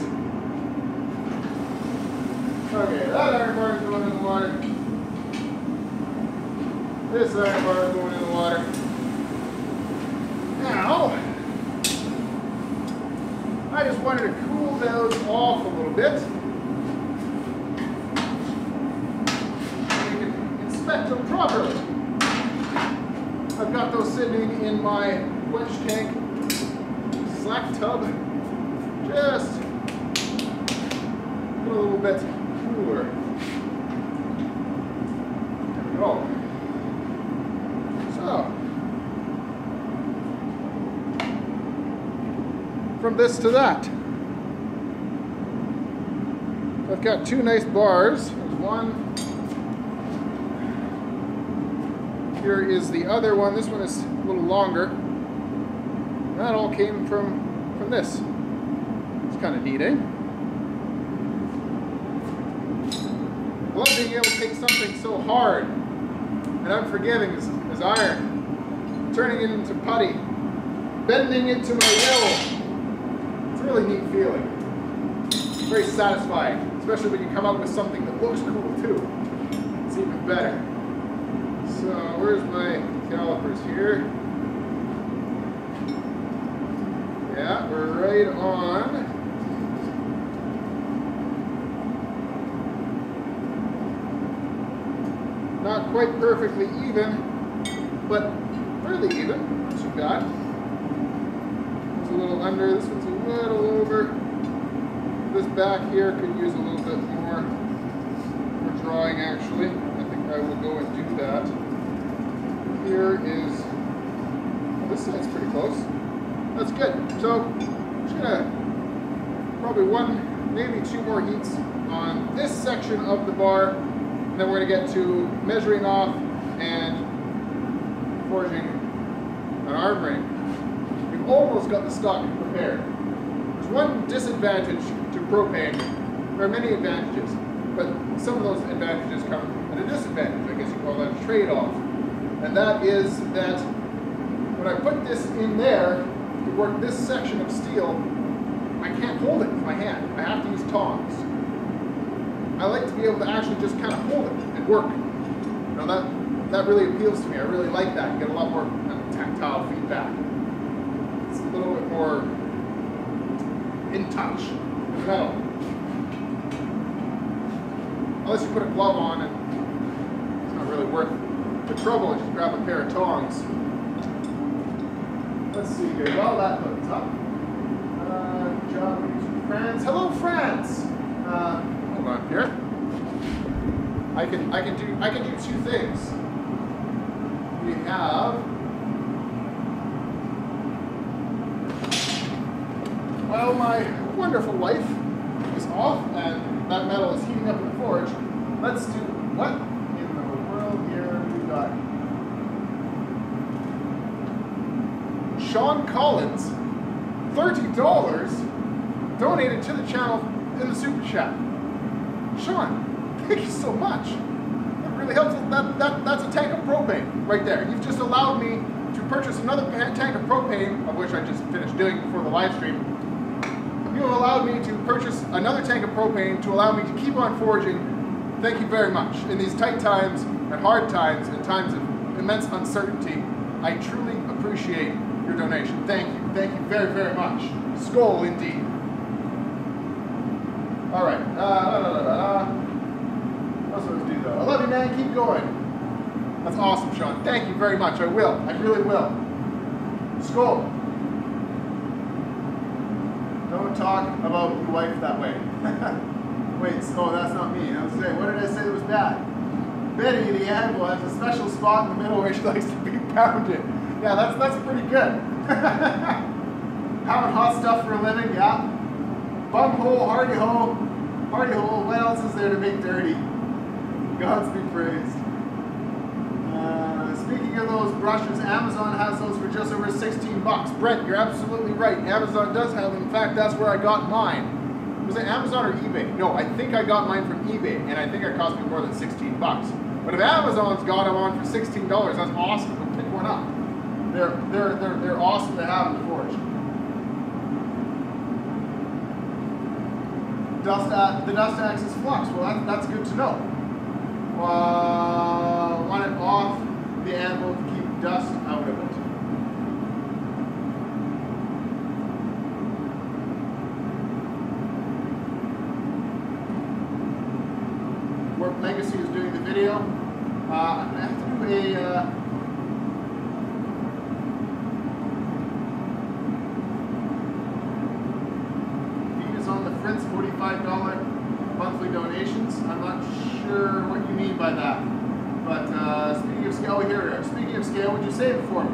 Okay, that iron bar is going in the water. This iron bar is going in the water. Now, I just wanted to cool those off a little bit. So you can inspect them properly. I've got those sitting in my quench tank slack tub, just a little bit cooler. There we go. So, from this to that, I've got two nice bars. There's one. Here is the other one. This one is a little longer. That all came from this. It's kind of neat, eh? I love being able to take something so hard and unforgiving as iron, turning it into putty, bending it to my will. It's a really neat feeling. It's very satisfying, especially when you come out with something that looks cool too. It's even better. So where's my calipers here? Yeah, we're right on. Not quite perfectly even, but fairly even. What you got? It's a little under, this one's a little over. This back here could use a little bit more drawing actually. I think I will go and do that. Here is, well, this side's pretty close. That's good. So I'm just gonna probably one, maybe two more heats on this section of the bar, and then we're gonna get to measuring off and forging an arm ring. We've almost got the stock prepared. There's one disadvantage to propane. There are many advantages, but some of those advantages come at a disadvantage. I guess you call that a trade-off. And that is that when I put this in there, to work this section of steel, I can't hold it with my hand. I have to use tongs. I like to be able to actually just kind of hold it and work. You know, that really appeals to me. I really like that. You get a lot more tactile feedback. It's a little bit more in touch with metal. Unless you put a glove on, and it's not really worth the trouble. Just grab a pair of tongs. Let's see here. Well, that hooked up. Good job, France. Hello, France. Hold on here. I can do two things. We have, well, my wonderful wife is off and that metal is heating up in the forge. Let's do, what in the world here we got? Sean Collins, $30 donated to the channel in the super chat. Sean, thank you so much. That really helps. That's a tank of propane right there. You've just allowed me to purchase another tank of propane, of which I just finished doing before the live stream. You have allowed me to purchase another tank of propane to allow me to keep on forging. Thank you very much. In these tight times and hard times and times of immense uncertainty, I truly appreciate your donation. Thank you. Thank you very, very much. Skål indeed. All right. What else supposed to do though? I love you, man. Keep going. That's awesome, Sean. Thank you very much. I will. I really will. Skål. Don't talk about your wife that way. Wait, oh, that's not me. I was saying, what did I say that was bad? Betty, the animal, has a special spot in the middle where she likes to be pounded. Yeah, that's pretty good. Having hot stuff for a living, yeah. Bum hole, hardy hole, what else is there to make dirty? Gods be praised. Speaking of those brushes, Amazon has those for just over 16 bucks. Brent, you're absolutely right. Amazon does have them. In fact, that's where I got mine. Was it Amazon or eBay? No, I think I got mine from eBay, and I think it cost me more than 16 bucks. But if Amazon's got them on for $16, that's awesome. Go pick one up. They're awesome to have in the forge. The dust axis flux. Well, that's good to know. Want it off the anvil to keep dust out of it. Warp Legacy is doing the video. I'm going to have to do a on the Fritz $45 monthly donations. I'm not sure what you mean by that. But speaking of scale, here we are. Speaking of scale, would you save it for me?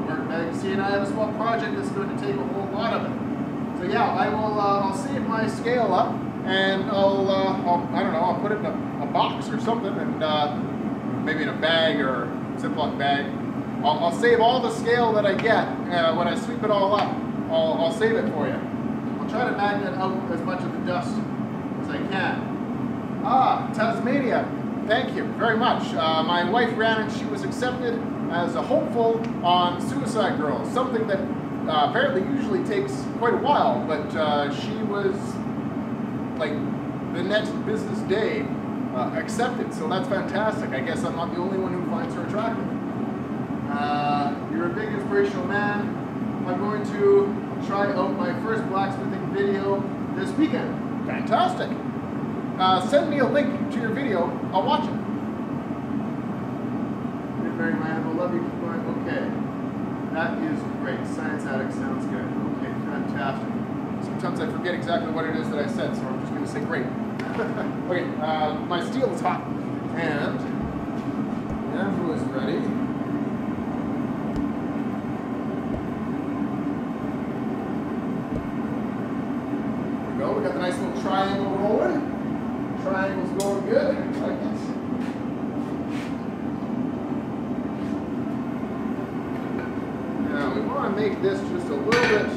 See, and I have a small project that's going to take a whole lot of it. So yeah, I will. I'll save my scale up, and I don't know. I'll put it in a box or something, and maybe in a bag or Ziploc bag. I'll save all the scale that I get when I sweep it all up. I'll save it for you. Try to magnet out as much of the dust as I can. Tasmania, thank you very much. My wife ran and she was accepted as a hopeful on Suicide Girls, something that apparently usually takes quite a while, but she was like the next business day accepted, so that's fantastic. I guess I'm not the only one who finds her attractive. You're a big inspirational man. I'm going to try out my first blacksmithing video this weekend. Fantastic. Send me a link to your video. I'll watch it. You're very man. I love you. Keep going. Okay. That is great. Science Addict sounds good. Okay, fantastic. Sometimes I forget exactly what it is that I said, so I'm just going to say great. Okay, my steel is hot. And the anvil is ready. We got the nice little triangle rolling. Triangle's going good. I like it. Now we want to make this just a little bit.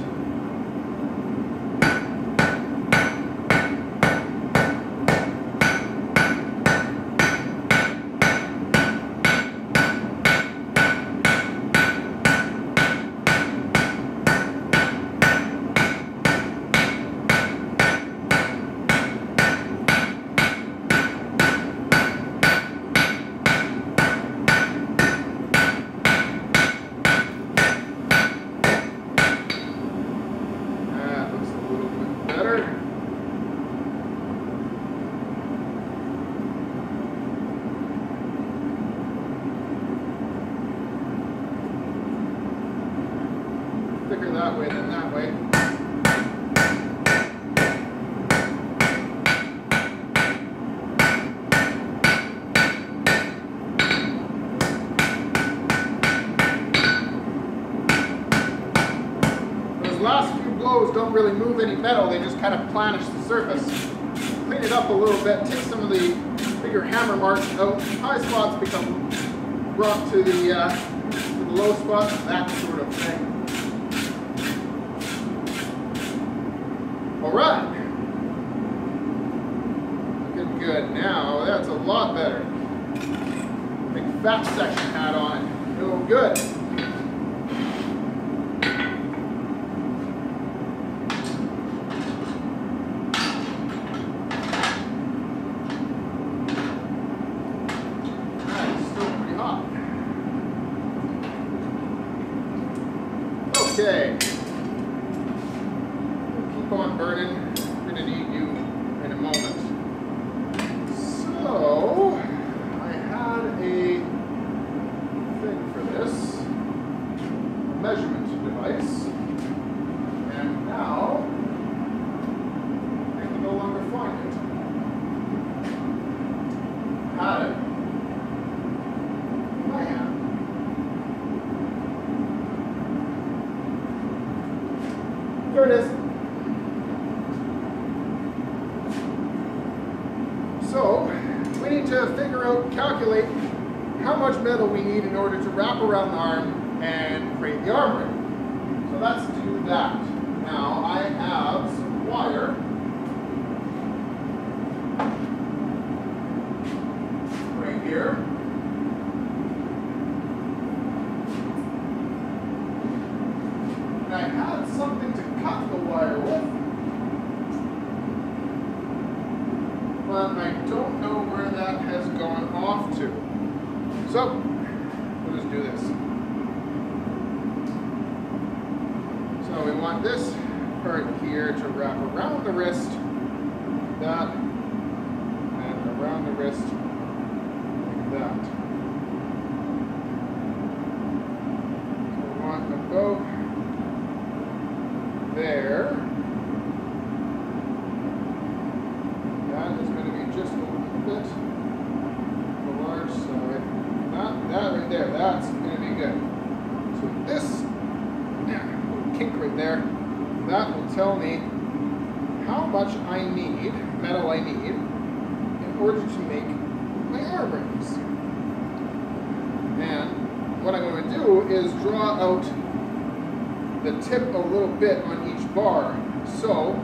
don't really move any metal, they just kind of planish the surface. Clean it up a little bit, take some of the bigger hammer marks out. High spots become brought to the low spots, that sort of thing. All right. Looking good. Now that's a lot better. Big fat section hat on it. Feel good. Okay, keep on burning. I'm going to need you in a moment. So, I had a thing for this, a measurement device, and now I can no longer find it. Had it. I have. There it is. So, we need to figure out, calculate how much metal we need in order to wrap around the arm and create the arm ring. So let's do that. Now, I have some wire. Right here. And I had something to cut the wire with, but I don't know where that has gone off to. So, we'll just do this. So we want this part here to wrap around the wrist, that, and around the wrist, like that. So we want about there. That is going to be just a little bit on the large side. Not that right there. That's going to be good. So this little kink right there, that will tell me how much I need, metal I need, in order to make my arm rings. And what I'm going to do is draw out the tip a little bit on each bar. So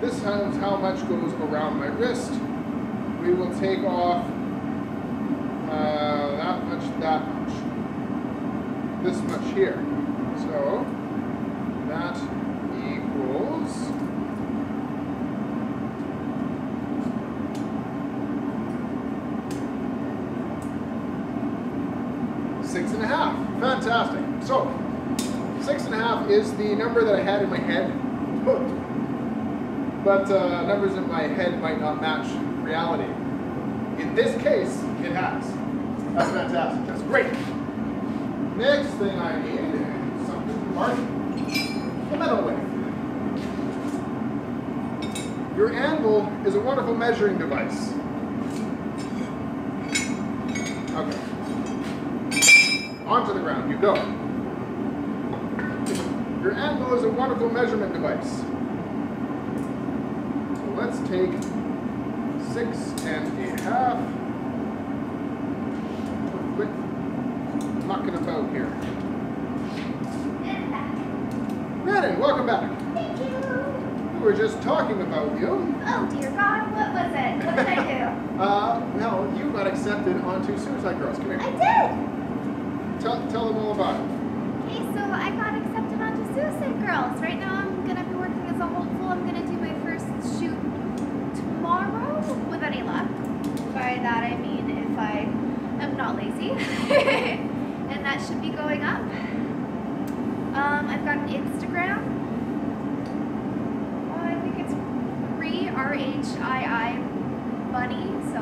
this is how much goes around my wrist. We will take off that much, this much here. So that equals 6.5. Fantastic. So 6.5 is the number that I had in my head, but numbers in my head might not match reality. In this case, it has. That's fantastic. That's great. Next thing I need is something to mark the metal with. Your anvil is a wonderful measuring device. Okay. Onto the ground you go. Your anvil is a wonderful measurement device. So let's take 6.5. Quit mucking about here. Madden, welcome back. Thank you. We were just talking about you. Oh dear God, what was it? What did I do? Well, you got accepted onto Suicide Girls. Come here. I did. Tell them all about it. Okay, so I got accepted onto Suicide Girls. Right now I'm going to be working as a hopeful. I'm going to do my first shoot tomorrow with any luck. By that I mean if I am not lazy. And that should be going up. I've got an Instagram. I think it's RHII Bunny. So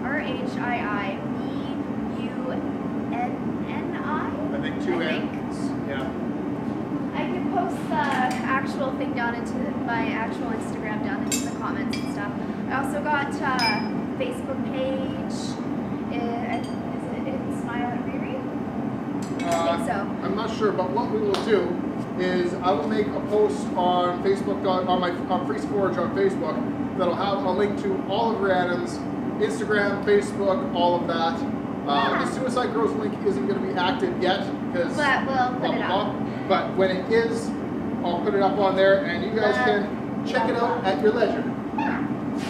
RHIIBUNNI. I think two N's. Yeah. I can post the actual thing down into my actual Instagram down into the comments and stuff. I also got a Facebook page. Is it Smile at Riri? I think so. I'm not sure, but what we will do is I will make a post on Facebook, on Free Forge on Facebook, that'll have a link to all of Rhiannon's Instagram, Facebook, all of that. The Suicide Girls link isn't going to be active yet because but we'll put it up. But when it is, I'll put it up on there, and you guys can check it out at your leisure. Yeah.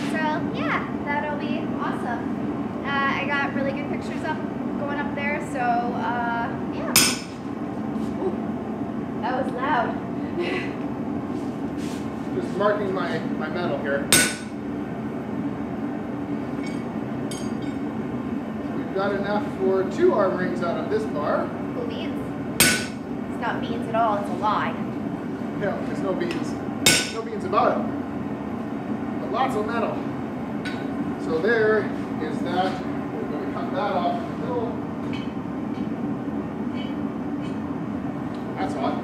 So yeah, that'll be awesome. I got really good pictures up going up there. So yeah. Ooh, that was loud. Just marking my metal here. Got enough for 2 arm rings out of this bar. Cool beans. It's not beans at all, it's a lie. Yeah, there's no beans. No beans about it. But lots of metal. So there is that. We're going to cut that off in the middle. That's hot.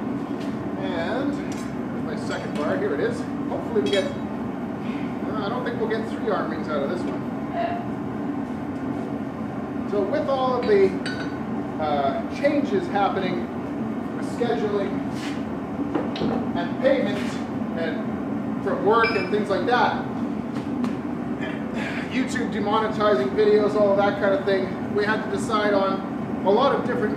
And there's my second bar. Here it is. Hopefully we get, I don't think we'll get 3 arm rings out of this one. So with all of the changes happening with scheduling and payment and from work and things like that, YouTube demonetizing videos, all of that kind of thing, we had to decide on a lot of different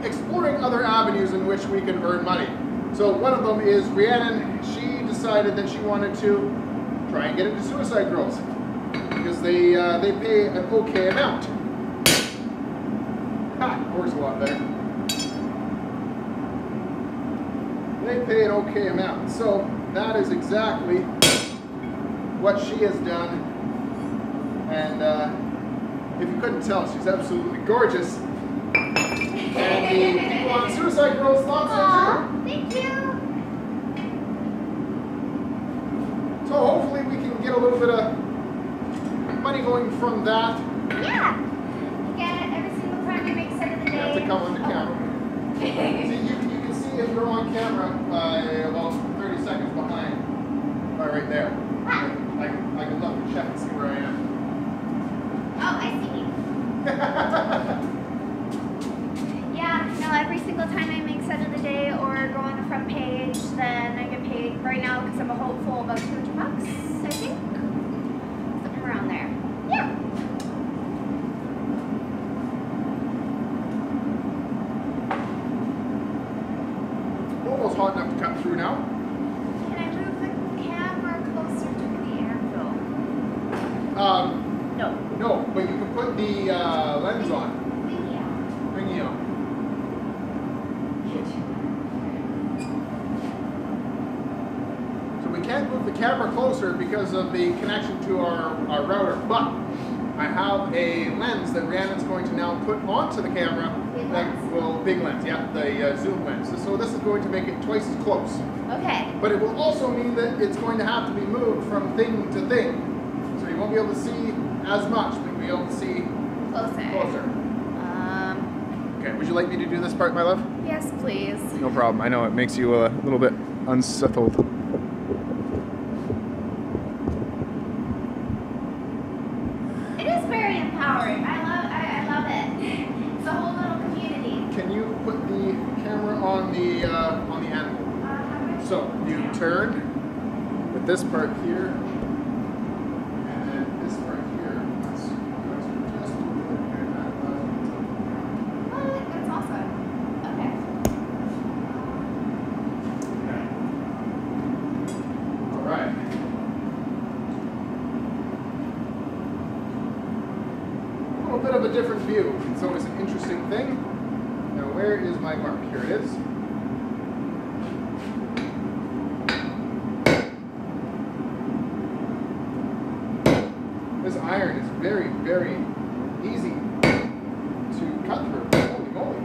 exploring other avenues in which we can earn money. So one of them is Rhiannon. She decided that she wanted to try and get into Suicide Girls because they pay an okay amount. Works a lot better. They pay an okay amount. So that is exactly what she has done. And if you couldn't tell, she's absolutely gorgeous. And the people on Suicide Girls thought so too. Thank you. So hopefully we can get a little bit of money going from that. Yeah. You have to come on the camera. See, you can see if you're on camera about 30 seconds behind. Right there. I can look and check and see where I am. Oh, I see. Yeah, no, every single time I make set of the day or go on the front page, then I get paid right now because I'm a hopeful about $200, I think. Something around there. Yeah. Almost hot enough to cut through now. Can I move the camera closer to the anvil? No. No, but you can put the lens on. Thingy on. So we can't move the camera closer because of the connection to our router, but I have a lens that Rhiannon's going to now put onto the camera. Big lens, yeah, the zoom lens. So this is going to make it twice as close. Okay. But it will also mean that it's going to have to be moved from thing to thing. So you won't be able to see as much, but you'll be able to see closer. Okay, would you like me to do this part, my love? Yes, please. No problem. I know it makes you a little bit unsettled. It is very empowering. I love it. It's a whole little community. Can you put the camera on the animal? So you turn with this part here, and then this part here. That's just What? That's awesome. Okay. All right. A little bit of a different view. It's always an interesting thing. Now, where is my mark? Here it is. This iron is very, very easy to cut through. Holy moly.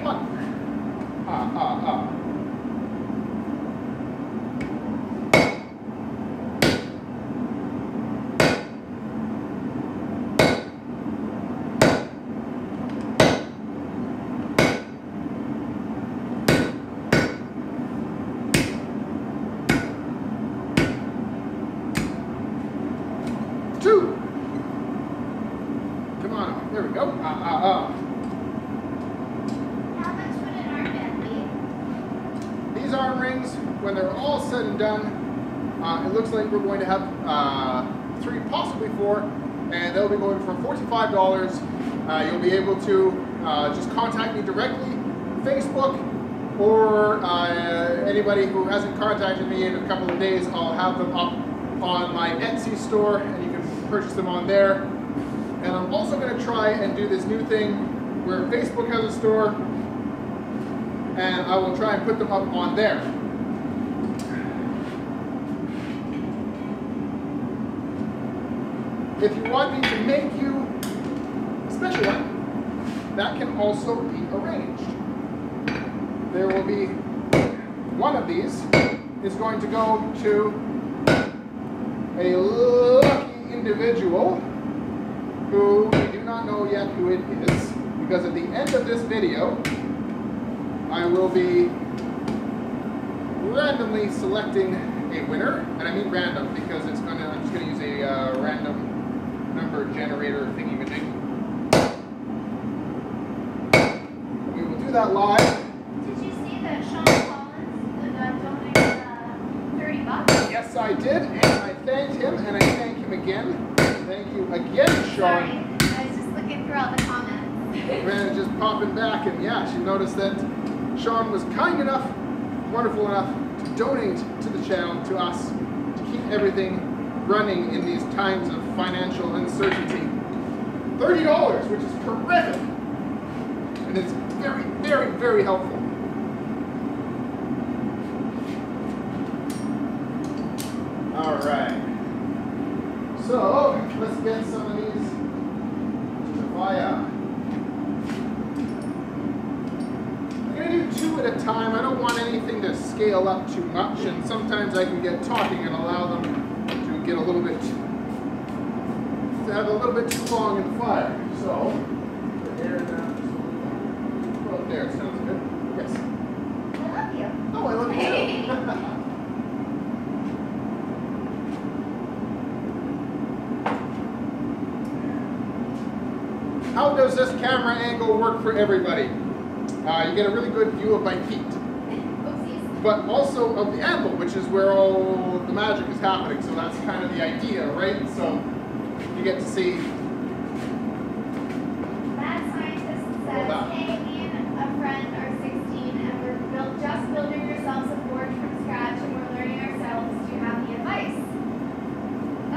What? on. There we go. How much would an armband be? These arm rings, when they're all said and done, it looks like we're going to have 3, possibly 4, and they'll be going for $45. You'll be able to just contact me directly, Facebook, or anybody who hasn't contacted me in a couple of days, I'll have them up on my Etsy store, and you can purchase them on there. And I'm also going to try and do this new thing where Facebook has a store, and I will try and put them up on there. If you want me to make you a special one, that can also be arranged. There will be one of these is going to go to a lucky individual who we do not know yet who it is, because at the end of this video I will be randomly selecting a winner, and I mean random because it's I'm just going to use a random number generator thingy-majig. We will do that live. Did you see that Sean Collins donated $30? Yes, I did, and I thanked him, and I thank him again. Thank you again, Sean. Sorry, I was just looking through all the comments. Man, just popping back, and yeah, she noticed that Sean was kind enough, wonderful enough to donate to the channel, to us, to keep everything running in these times of financial uncertainty. $30, which is terrific, and it's very, very, very helpful. All right, so let's get some of these to fire. I'm going to do 2 at a time. I don't want anything to scale up too much, and sometimes I can get talking and allow them to get a little bit, to have a little bit too long in the fire. So, the air now, well, there, sounds good. Yes. I love you. Oh, I love you too. How does this camera angle work for everybody? You get a really good view of my feet, but also of the anvil, which is where all the magic is happening. So that's kind of the idea, right? So you get to see. Mad Scientist says, hey, me and a friend are 16 and we're just building ourselves a forge from scratch and we're learning ourselves. Do you have any advice?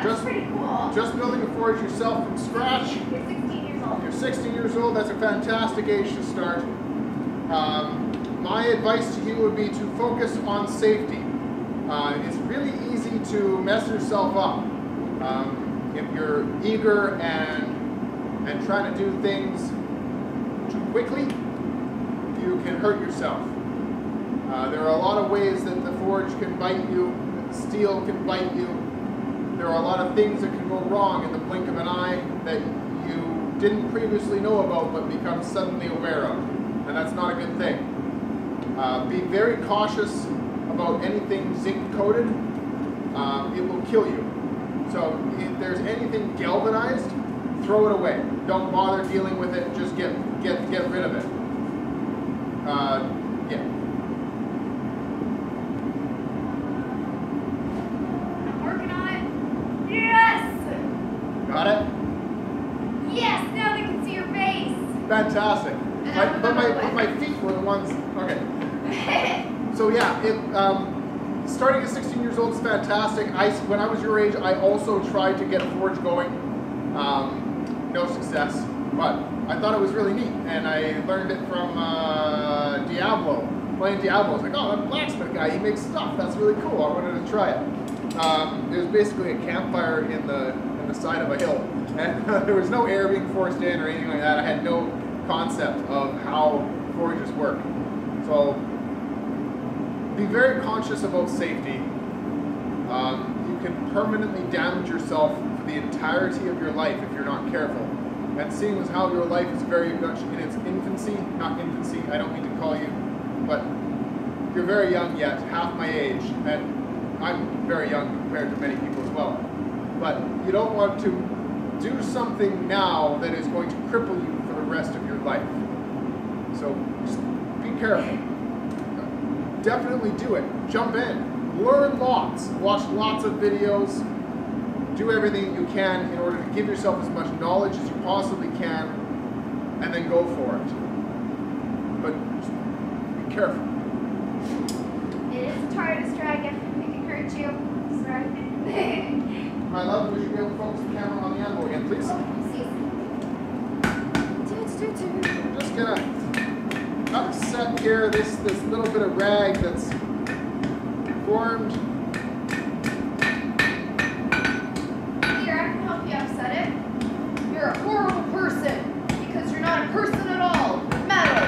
That's pretty cool. Just building a forge yourself from scratch. You're 16 years old. You're 16 years old. That's a fantastic age to start. My advice to you would be to focus on safety. It's really easy to mess yourself up if you're eager and trying to do things too quickly. You can hurt yourself. There are a lot of ways that the forge can bite you, that the steel can bite you. There are a lot of things that can go wrong in the blink of an eye that you didn't previously know about but become suddenly aware of, and that's not a good thing. Be very cautious about anything zinc coated. It will kill you. So if there's anything galvanized, throw it away. Don't bother dealing with it. Just get rid of it. Yeah. I'm working on it. Yes! Got it? Yes, now they can see your face. Fantastic. But my feet were the ones. Okay. So yeah, starting at 16 years old is fantastic. When I was your age, I also tried to get a forge going. No success, but I thought it was really neat, and I learned it from Diablo. Playing Diablo, I was like, oh, that blacksmith guy, he makes stuff. That's really cool. I wanted to try it. There's basically a campfire in the side of a hill, and there was no air being forced in or anything like that. I had no concept of how forges work. So be very conscious about safety. You can permanently damage yourself for the entirety of your life if you're not careful. And seeing as how your life is very much in its infancy, not infancy, I don't mean to call you, but you're very young yet, half my age, and I'm very young compared to many people as well. But you don't want to do something now that is going to cripple you for the rest of your life. So just be careful. Definitely do it. Jump in. Learn lots. Watch lots of videos. Do everything you can in order to give yourself as much knowledge as you possibly can, and then go for it. But just be careful. It is the hardest dragon. It can hurt you. Sorry. My love, would you be able to focus the camera on the animal again, please? I'm just gonna upset here this little bit of rag that's formed. Here, I can help you upset it. You're a horrible person because you're not a person at all. You're metal,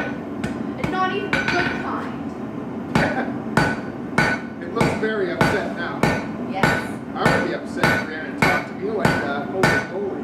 and not even the good kind. It looks very upset now. Yes. I would be upset if you ran and talked to me like that. Holy moly.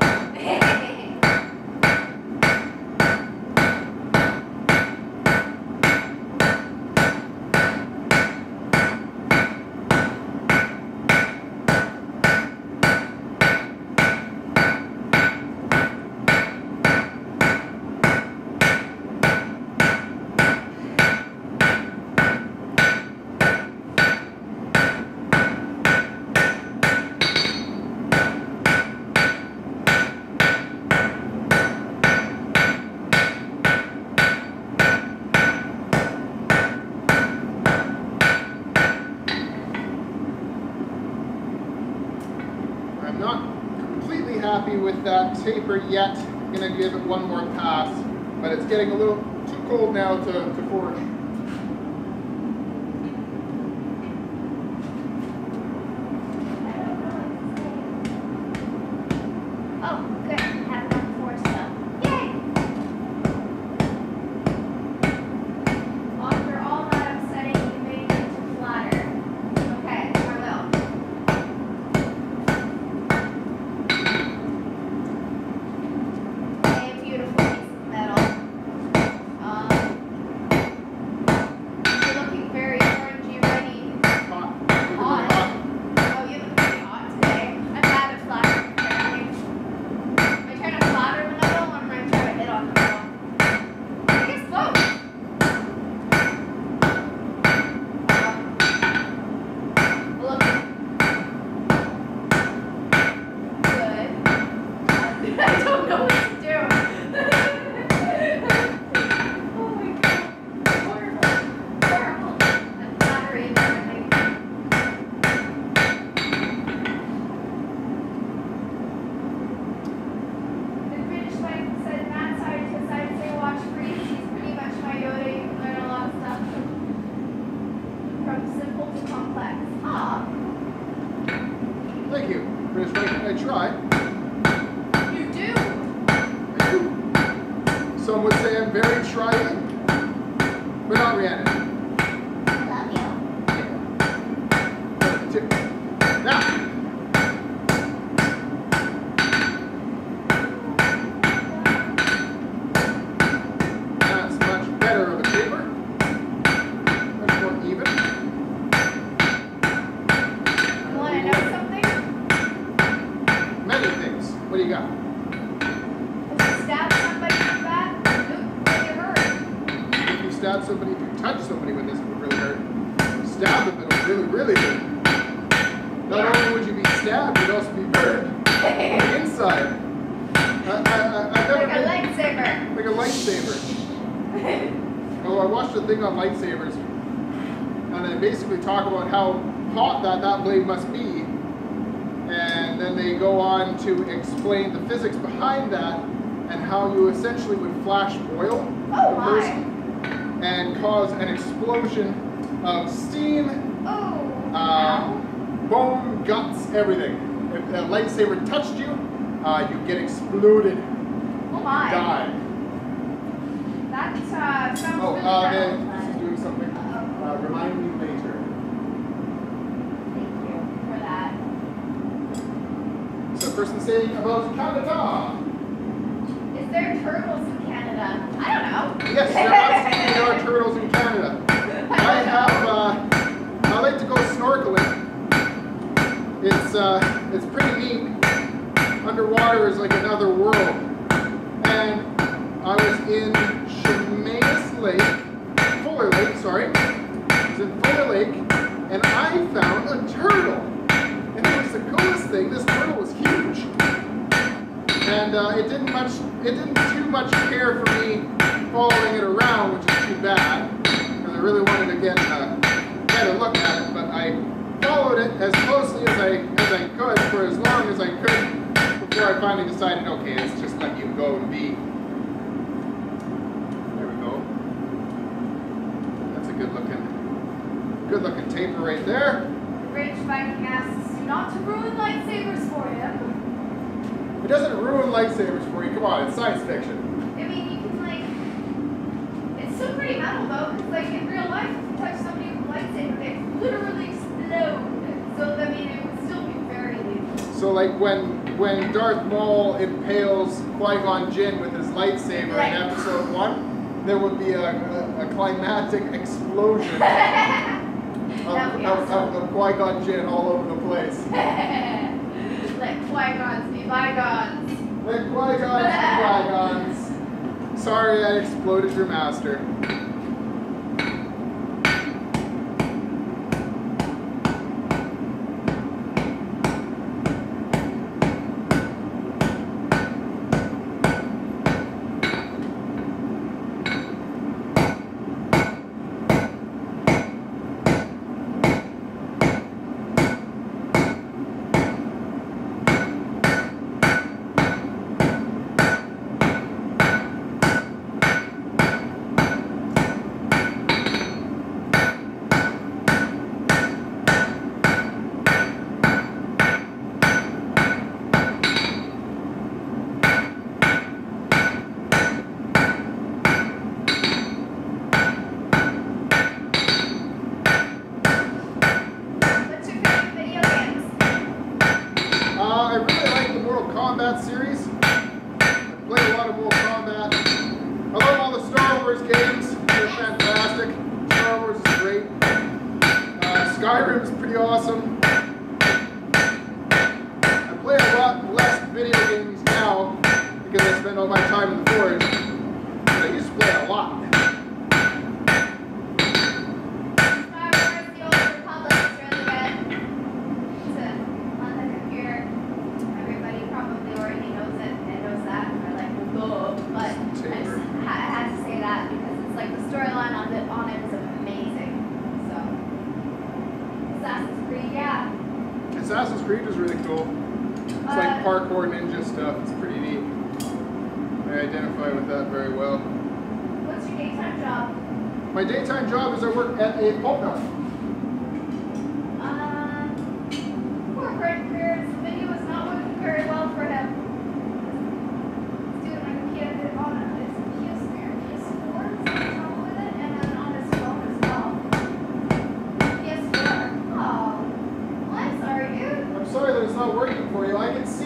I'm not completely happy with that taper yet. I'm going to give it one more pass, but it's getting a little too cold now to forge. Oh, good. Have it on force though. Yay! After all that upsetting, you made it to flatter. Okay, I will. A beautiful piece of metal. You're looking very orangey ready. Hot. Hot. Oh, you look pretty hot today. I'm bad at flattering. Am I trying to flatter the metal or am I trying to hit on the metal? I guess both. Look. Good. I don't know what to do. Oh my god. Horrible. Horrible. I'm flattering everything. The British Viking said, mad scientist, I'd say watch Freeze. He's pretty much my Yoda. You can learn a lot of stuff from simple to complex. Ah, Thank you, British Viking. I try. you do. I do. Some would say I'm very trying, but not Rhiannon. Love you. Now, that's much better of a taper. Much more even. You want to know something? Many things. What do you got? If you stab somebody with that, they get hurt. If you stab somebody, if you touch somebody with this, it would really hurt. Stab them, it would really, really hurt. Not only would you be stabbed, you'd also be burned on the inside. I've never Like a lightsaber. like a lightsaber. Although I watched a thing on lightsabers, and they basically talk about how hot that blade must be, and then they go on to explain the physics behind that and how you essentially would flash oil Oh a my. person and cause an explosion of steam, Oh. Ow. bone, guts, everything. If a lightsaber touched you, you get exploded, Oh my. die. That sounds Oh, really then bad. this is doing something. Remind me later. Thank you for that. So, person saying about Canada. Is there turtles in Canada? I don't know. Yes, there absolutely are turtles in Canada. I have. I like to go snorkeling. It's pretty neat. Underwater is like another world, and in Fuller Lake, sorry. I was in Fuller Lake, and I found a turtle. And it was the coolest thing. This turtle was huge. And it didn't too much care for me following it around, which is too bad, because I really wanted to get a better look at it. But I followed it as closely as I could for as long as I could before I finally decided, okay, let's just let you go and be. There we go. That's a good looking taper right there. Rich Viking asks not to ruin lightsabers for him. It doesn't ruin lightsabers for you. Come on, it's science fiction. I mean, you can like, it's still pretty metal though, because like in real life, if you touch somebody with a lightsaber, they literally explode. So I mean, it would still be very lethal. So like when Darth Maul impales Qui-Gon Jinn with his lightsaber in Episode 1, there would be a climactic explosion of Qui-Gon Jinn all over the place. Let Qui-Gons be bygones. Let Qui-Gons be bygones. Sorry I exploded your master. Series. I play a lot of Mortal Kombat. I love all the Star Wars games. They're fantastic. Star Wars is great. Skyrim is pretty awesome. I play a lot less video games now because I spend all my time in the forge. But I used to play a lot. Assassin's Creed was really cool. It's like parkour ninja stuff. It's pretty neat. I identify with that very well. What's your daytime job? My daytime job is I work at a pulp mill. Poor Greg Careers. The video is not working very well for him. He's doing like a kid on his PS4, something wrong with it, and then on his phone as well. PS4. Oh. I'm sorry, dude. I'm sorry that it's not working for you. I can see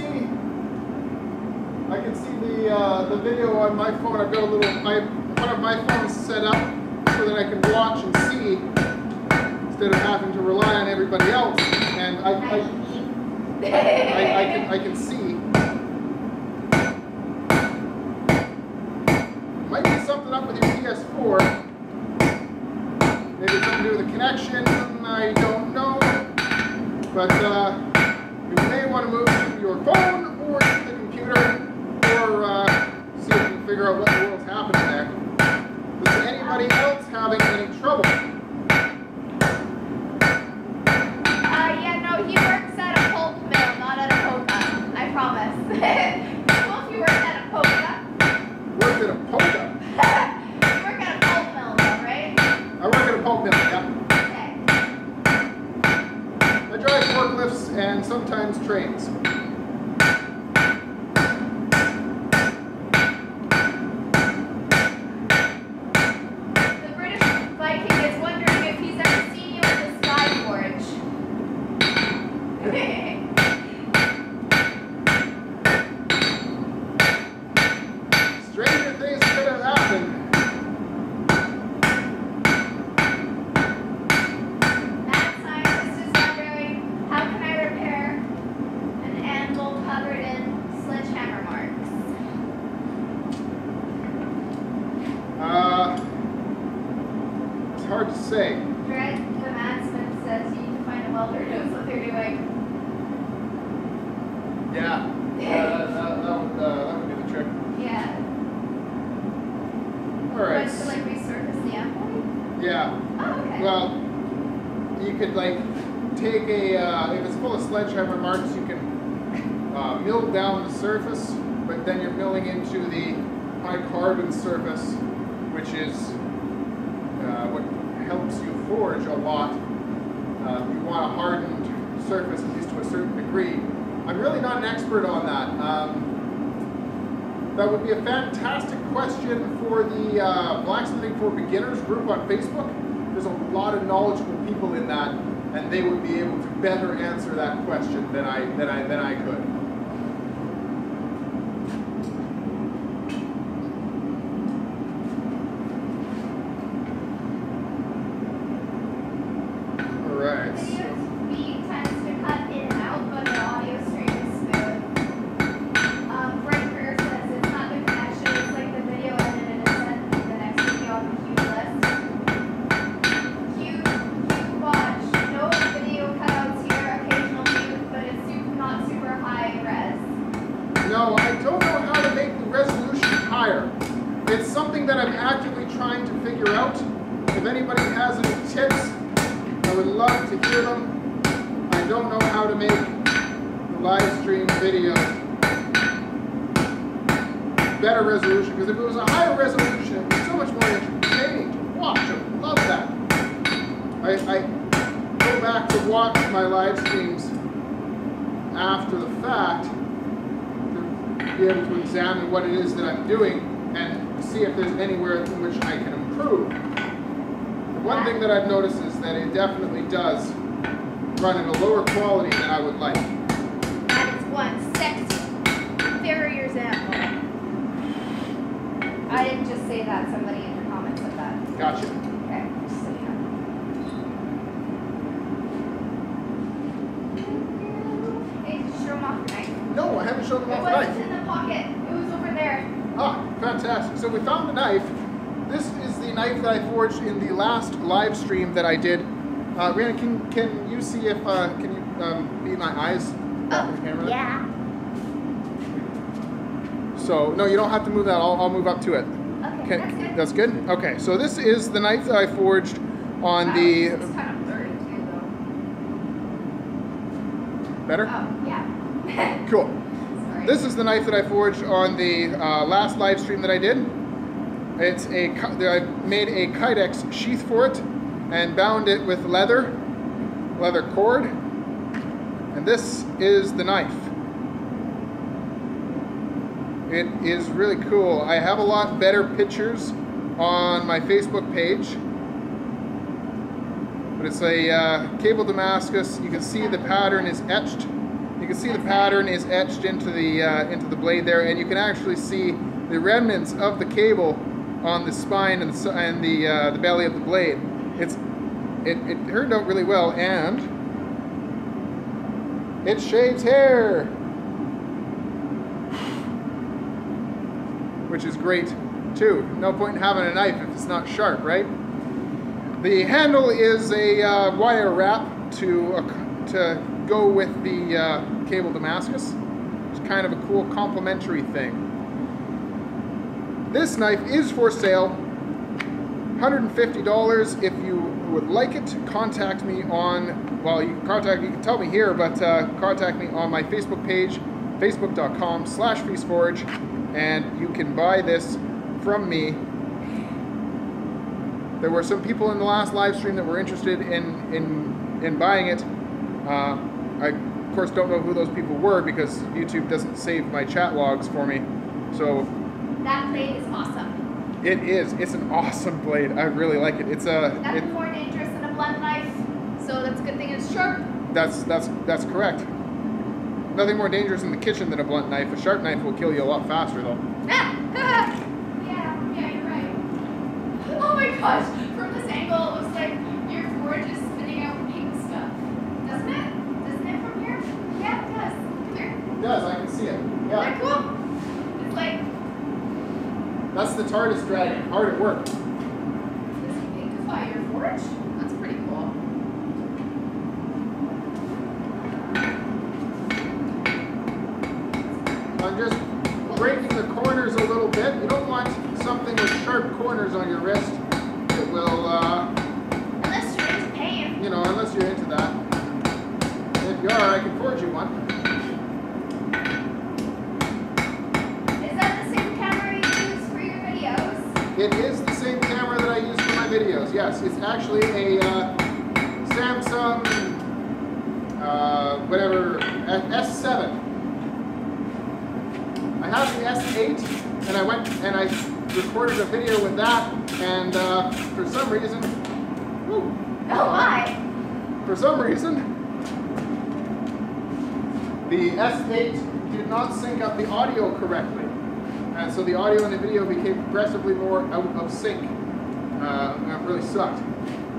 the video on my phone. I've got one of my phones set up so that I can watch and see instead of having to rely on everybody else. And I can see. Might be something up with your PS4. Maybe it's something to do with the connection. I don't know. But you may want to move to your phone or to the computer or see if you can figure out what the world's happening there. Is anybody else having any trouble? Yeah, no, he works at a pulp mill, not at a polka. I promise. Well, if you work at a polka. Worked at a polka? You work at a pulp mill, though, right? I work at a pulp mill, yeah. I drive forklifts and sometimes trains. The British Viking is wondering if he's ever seen you at the Sky Forge. Stranger things could have happened. say. Greg, the mansman, says you need to find a welder who knows what they're doing. Yeah, that would be the trick. Yeah. All right. What, to like resurface the employee? Yeah. Oh, okay. Well, you could like take a, if it's full of sledgehammer marks, you can mill down the surface, but then you're milling into the high carbon surface, which is what helps you forge a lot. You want a hardened surface, at least to a certain degree. I'm really not an expert on that. That would be a fantastic question for the Blacksmithing for Beginners group on Facebook. There's a lot of knowledgeable people in that, and they would be able to better answer that question than I could. All right. Video speed tends to cut in and out, but the audio stream is smooth. Frank Greer says it's not the connection, it's like the video edited and sent the next video on the queue list. Queue watch, no video cutouts here, occasional mute, but it's not super high res. No, I don't know how to make the resolution higher. It's something that I'm actively trying to figure out. If anybody has any tips, I would love to hear them. I don't know how to make the live stream video better resolution, because if it was a higher resolution, it would be so much more entertaining to watch. I would love that. I go back to watch my live streams after the fact to be able to examine what it is that I'm doing and see if there's anywhere in which I can improve. The one thing that I've noticed is that it definitely does run at a lower quality than I would like. That is one sexy farrier's apple. I didn't just say that, somebody in your comments said that. Gotcha. Okay, just so you know. Hey, did you show them off your knife? No, I haven't shown them It off the wasn't knife. in the pocket. It was over there. Ah, fantastic. So we found the knife. This is the knife that I forged in the last live stream that I did. Rihanna, can you see if, can you be my eyes off the camera? Yeah. So, no, you don't have to move that. I'll move up to it. Okay, that's good. That's good? Okay, so this is the knife that I forged on Wow, the... It's kind of blurry too, though. Better? Oh, yeah. Cool. Sorry. This is the knife that I forged on the last live stream that I did. It's I made a Kydex sheath for it and bound it with leather cord, and this is the knife. It is really cool. I have a lot better pictures on my Facebook page, but it's a cable Damascus. You can see the pattern is etched. You can see the pattern is etched into the blade there, and you can actually see the remnants of the cable on the spine and the belly of the blade. It turned out really well, and it shaves hair, which is great too. No point in having a knife if it's not sharp, right? The handle is a wire wrap to go with the cable Damascus. It's kind of a cool complementary thing. This knife is for sale, $150. If you would like it, contact me on, well, you can tell me here, but contact me on my Facebook page, facebook.com/feastforge, and you can buy this from me. There were some people in the last live stream that were interested in buying it. I, of course, don't know who those people were because YouTube doesn't save my chat logs for me. So that blade is awesome. It is. It's an awesome blade. I really like it. It's Nothing more dangerous than a blunt knife. So that's a good thing it's sharp. That's correct. Nothing more dangerous in the kitchen than a blunt knife. A sharp knife will kill you a lot faster, though. yeah, you're right. Oh my gosh! From this angle, it looks like your forge is spitting out pink stuff. Doesn't it? Doesn't it from here? Yeah, it does. Come here. It does. I can see it. Yeah. Isn't that cool? It's like that's the TARDIS dragon. Hard at work. does he pinkify your forge? porch? That's pretty cool. I'm just breaking the corners a little bit. You don't want something with sharp corners on your wrist. It will, unless you're into pain. you know, unless you're into that. If you are, I can forge you one. Is that the same camera you use for your videos? It is the same camera that I use for my videos, yes. It's actually a Samsung, whatever, S7. I have the S8, and I went and I recorded a video with that, and for some reason, whoo, Oh my! for some reason, the S8 did not sync up the audio correctly. And so the audio and the video became progressively more out of sync. That really sucked.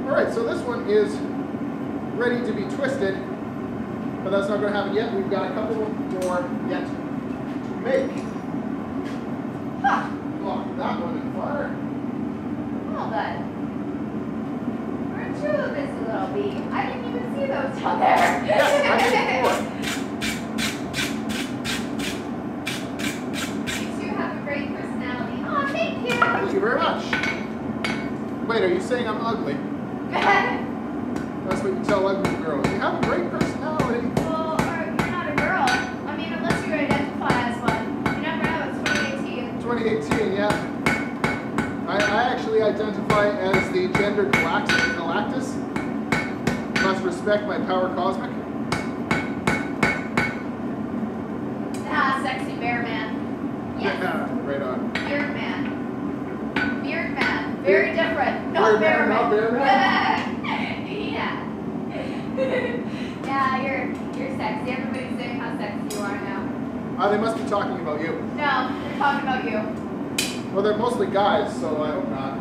Alright, so this one is ready to be twisted, but that's not going to happen yet. We've got a couple more yet to make. Huh. Lock that one in fire. Well done. Aren't you a busy little bee? I didn't even see those down there. Yes, I did four. You two have a great personality. Oh, thank you. Thank you very much. Wait, are you saying I'm ugly? That's what you tell ugly girls. You have a great personality. Well, or you're not a girl. I mean, unless you identify as one. You never know, it's 2018. 2018, yeah. I actually identify as the gender Galactus. Must respect my power cosmic. Ah, sexy bear man. Yes. Right on. Beard man. Beard man. Very different. Not Beard bear man, man. not bear man. Yeah. Yeah, you're sexy. Everybody's saying how sexy you are now. They must be talking about you. No, they're talking about you. Well, they're mostly guys, so I hope not.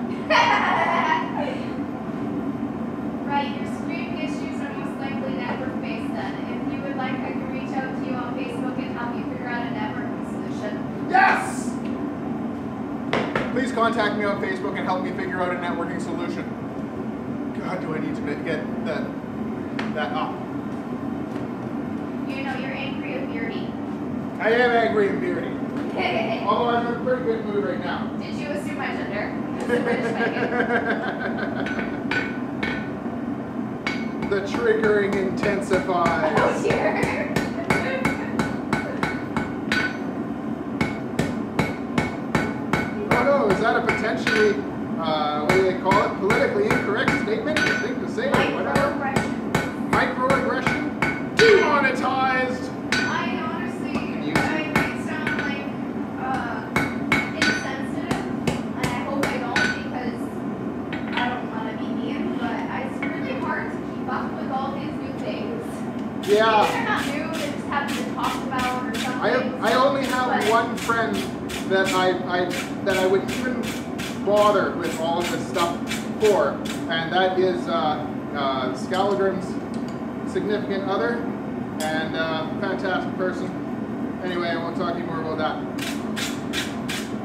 Right, your streaming issues are most likely network-based then. If you would like, I can reach out to you on Facebook and help you figure out a networking solution. Yes! Please contact me on Facebook and help me figure out a networking solution. God, do I need to get that up. You know, you're angry and beardy. I am angry and beardy. Although I'm in a pretty good mood right now. Did you assume my gender? It's a British Viking. The triggering intensifies. Oh dear. Oh no, is that a potentially, what do they call it, politically incorrect statement? A thing to say or whatever? Microaggression? Demonetized! I honestly, I might sound like insensitive, and I hope I don't because I don't want to be mean, but it's really hard to keep up with all these new things. Yeah. Maybe they're not new, they just haven't been talked about or something. I only have one friend that I would even bother with all of this stuff for, and that is Scalagrim's significant other, and fantastic person. Anyway, I won't talk anymore about that.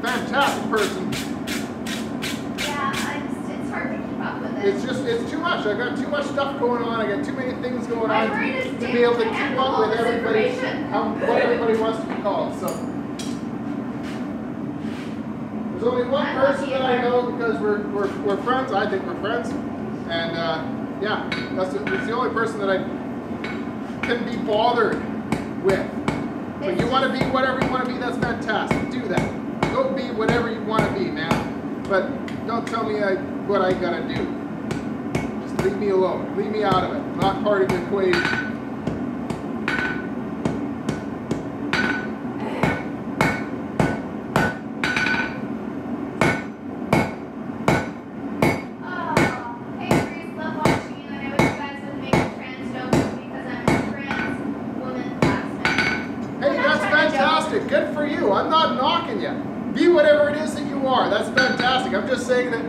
Fantastic person. Yeah, it's hard to keep up with it. It's too much. I've got too much stuff going on. I got too many things going My on brain is to be able to damaged. I keep handle up all with this everybody, information. what everybody wants to be called. So there's only one I'm person lucky that I know because we're friends. I think we're friends, and yeah, it's the only person that I can be bothered with. So you want to be whatever you want to be, that's fantastic. Do that. Go be whatever you want to be, man. But don't tell me what I gotta do. Just leave me alone. Leave me out of it. I'm not part of the equation. Good for you. I'm not knocking you. Be whatever it is that you are. That's fantastic. I'm just saying that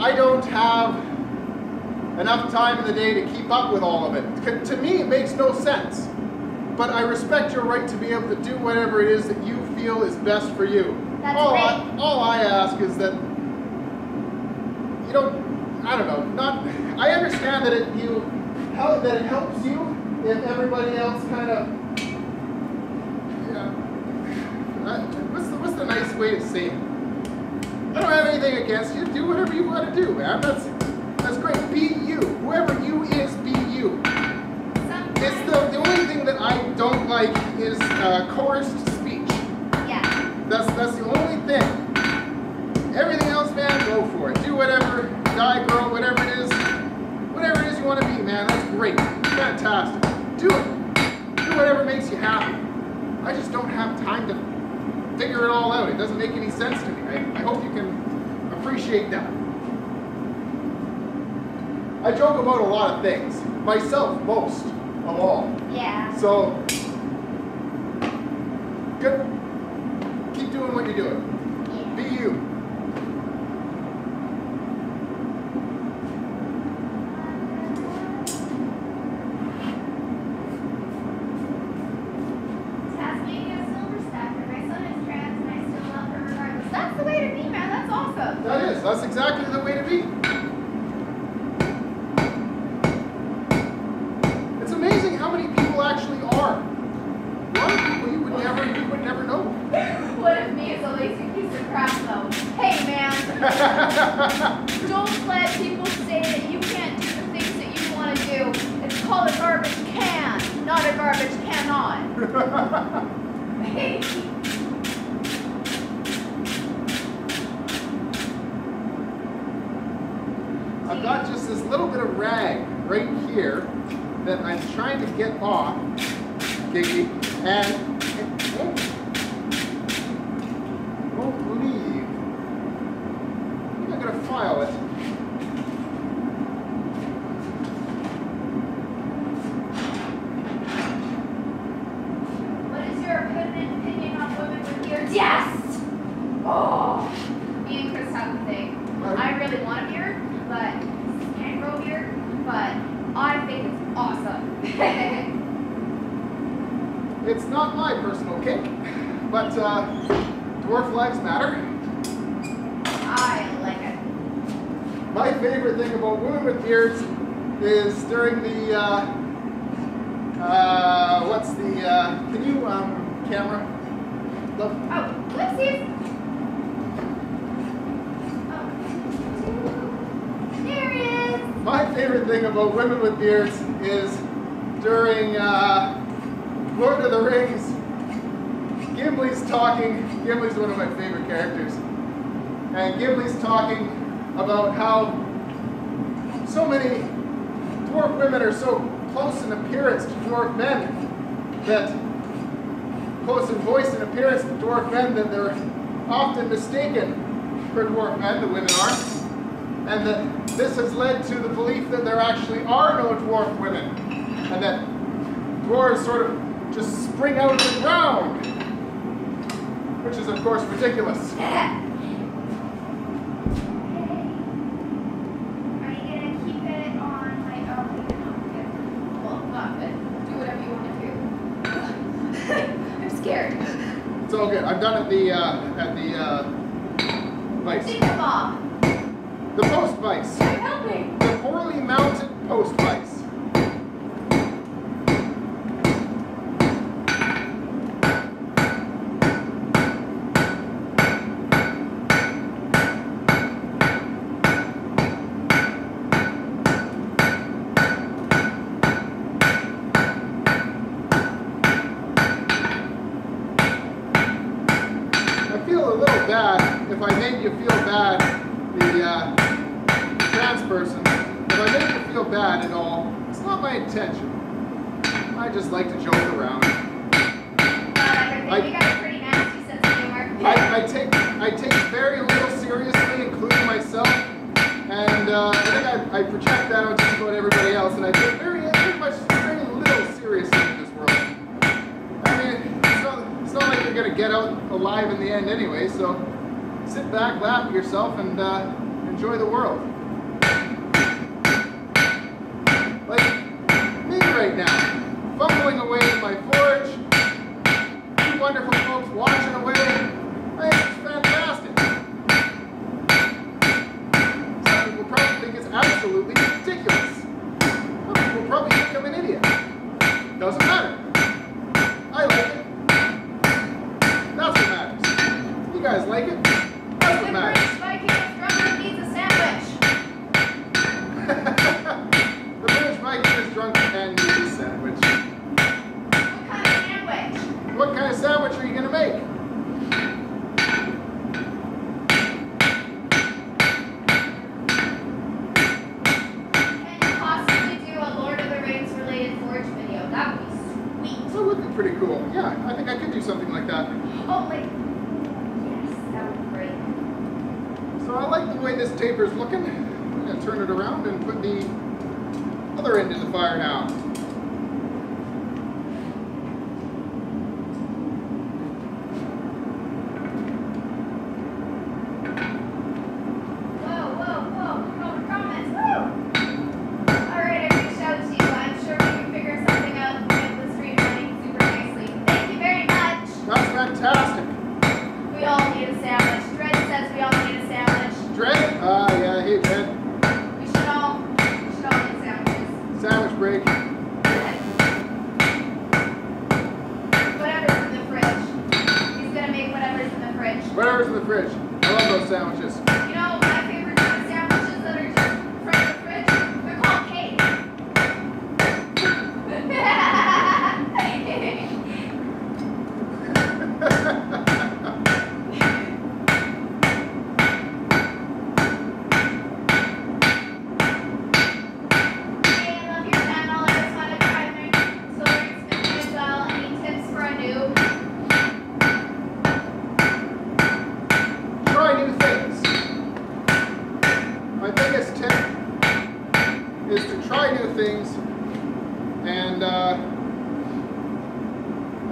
I don't have enough time in the day to keep up with all of it. To me, it makes no sense. But I respect your right to be able to do whatever it is that you feel is best for you. That's all great. all I ask is that you don't. I don't know, I understand that it helps you if everybody else kind of, what's the nice way to say it? I don't have anything against you. Do whatever you want to do, man. That's great. Be you. Whoever you is, be you. It's the only thing that I don't like is coerced speech. Yeah. That's the only thing. Everything else, man, go for it. Do whatever, guy, girl, whatever it is you want to be, man. That's great. Fantastic. Do it. Do whatever makes you happy. I just don't have time to figure it all out. It doesn't make any sense to me. I hope you can appreciate that. I joke about a lot of things. Myself, most of all. Yeah. So, good. Keep doing what you're doing. Yeah. Be you. That's exactly the way to be. It's amazing how many people actually are. A lot of people you would never know. What if me is a lazy piece of crap though? Hey man, don't let people say that you can't do the things that you want to do. It's called a garbage can, not a garbage cannot. Hey. I've got just this little bit of rag right here that I'm trying to get off, Giggy, and it won't leave. I think I'm gonna file it. What is your opinion on women with beards? Yes! Oh! Me and Chris have a thing. I really want a beard, but can't grow a beard, but I think it's awesome. It's not my personal kink, but dwarf lives matter. I like it. My favorite thing about women with beards is during the, can you, camera? Love. Oh, whoopsies! My favorite thing about women with beards is during Lord of the Rings, Gimli's talking. Gimli's one of my favorite characters. And Gimli's talking about how so many dwarf women are so close in appearance to dwarf men, that close in voice and appearance to dwarf men, that they're often mistaken for dwarf men, the women are. And that this has led to the belief that there actually are no dwarf women, and that dwarves sort of just spring out of the ground, which is of course ridiculous. Are you gonna keep it on like, oh, well, not good. Do whatever you want to do. I'm scared. It's all good. I'm done at the vice. Think of Bob. The post vice. I'm helping. The poorly mounted post vice. I feel a little bad if I made you feel bad, the trans person. If I make you feel bad at all, it's not my intention. I just like to joke around. You got a pretty nasty sense of humor. I take very little seriously, including myself, and I think I project that on just about everybody else, and I take very little seriously in this world. I mean, it's not like you're going to get out alive in the end anyway, so sit back, laugh at yourself, and enjoy the world. Like me right now, fumbling away in my forge, two wonderful folks watching away. I think it's fantastic. Some people probably think it's absolutely So I like the way this taper is looking. I'm going to turn it around and put the other end in the fire now. Fantastic. We all need a sandwich. Dred says we all need a sandwich. Dred? Yeah, hey Dred. We should all need sandwiches. Sandwich break. Whatever's in the fridge. He's gonna make whatever's in the fridge. Whatever's in the fridge. I love those sandwiches. You know my favorite kind of sandwiches that are just from the fridge? They're called cake. Is to try new things, and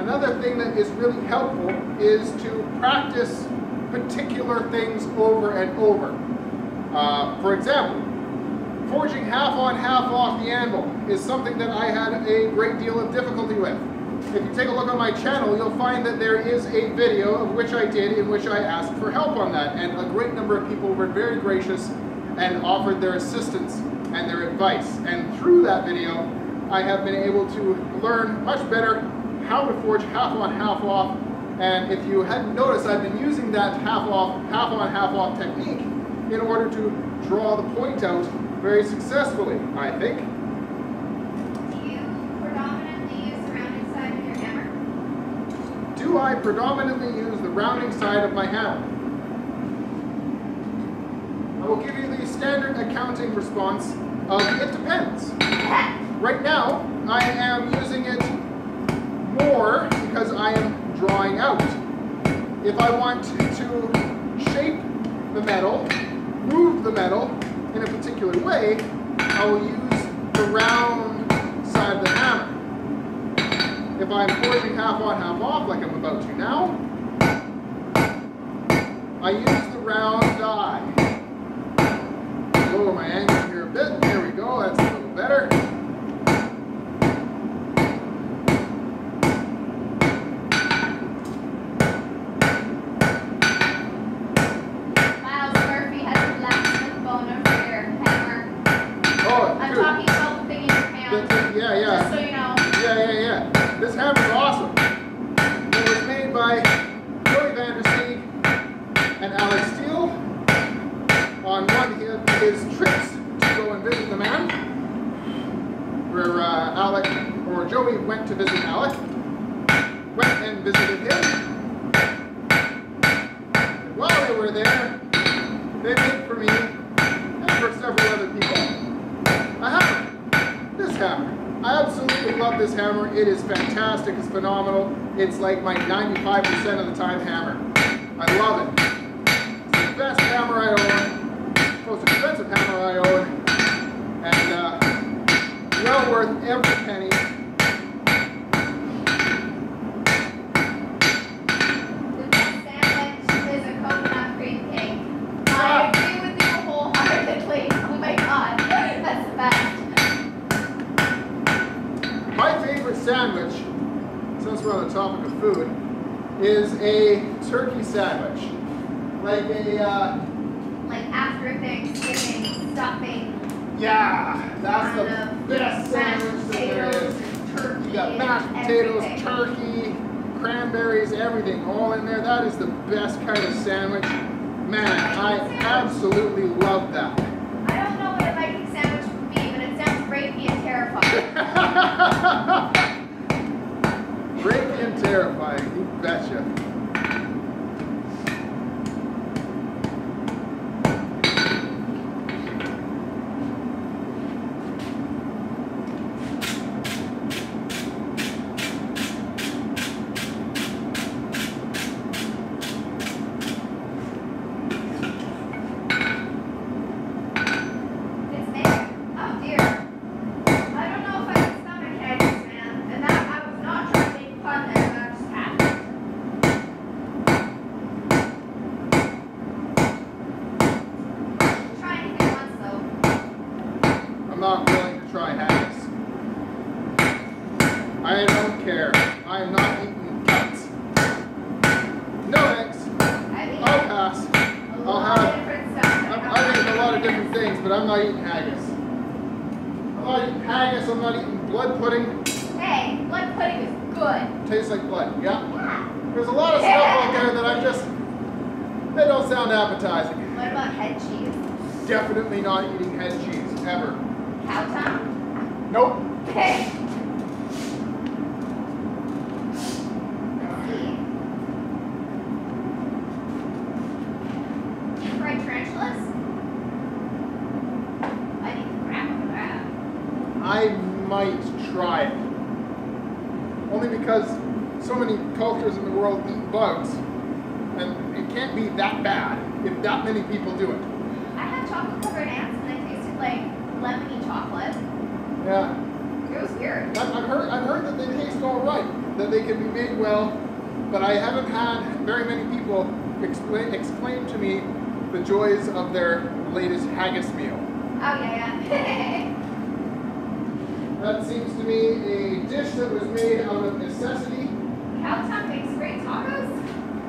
another thing that is really helpful is to practice particular things over and over. For example, forging half on half off the anvil is something that I had a great deal of difficulty with. If you take a look on my channel, you'll find that there is a video of which I did in which I asked for help on that, and a great number of people were very gracious and offered their assistance and their advice. And through that video, I have been able to learn much better how to forge half on half off. And if you hadn't noticed, I've been using that half on half off technique in order to draw the point out very successfully, I think. Do you predominantly use the rounding side of your hammer? Do I predominantly use the rounding side of my hammer? I will give you the standard accounting response of it depends. Right now, I am using it more because I am drawing out. If I want to shape the metal, move the metal in a particular way, I will use the round side of the hammer. If I'm forging half on half off like I'm about to now, I use the round die. Lower my angle here a bit. There we go. That's a little better. Miles Murphy has a blacksmith boner for your hammer. Oh, I'm dude. talking about the thing in your hand. Yeah. Just so you know. Yeah. This hammer's awesome. It was made by Joey Vandersteeg and Alex Steele on one of his trips to go and visit the man, where Joey went to visit Alec, went and visited him, and while they were there, they made for me, and for several other people, a hammer. This hammer. I absolutely love this hammer. It is fantastic, it's phenomenal. It's like my 95% of the time hammer. I love it. It's the best hammer I own. Most expensive hammer I own, and well worth every penny. The best sandwich is a coconut cream cake. I agree with you wholeheartedly. Oh my god, that's the best. My favorite sandwich, since we're on the topic of food, is a turkey sandwich. Like after Thanksgiving, stuffing. Yeah, that's the best sandwich that there is. You got mashed potatoes, turkey, cranberries, everything all in there. That is the best kind of sandwich. Man, I absolutely love that. I don't know what a Viking sandwich would be, but it sounds rapey and terrifying. Rapey and terrifying, you betcha. I don't care. I am not eating cuts. No thanks. I'll pass. I'll eat a lot of different things, but I'm not eating haggis. I'm not eating haggis. I'm not eating blood pudding. Hey, blood pudding is good. Tastes like blood. Yeah. There's a lot of stuff out there that they don't sound appetizing. What about head cheese? Definitely not eating head cheese ever. Cow tongue? Nope. Okay. Fried tarantulas? I need to crap over that. I might try it. Only because so many cultures in the world eat bugs, and it can't be that bad if that many people do it. I had chocolate covered ants and they tasted like lemony chocolate. Yeah. It was weird. I've heard that they taste all right, that they can be made well, but I haven't had very many people explain to me the joys of their latest haggis meal. Oh yeah. That seems to me a dish that was made out of necessity. Cow tongue makes great tacos?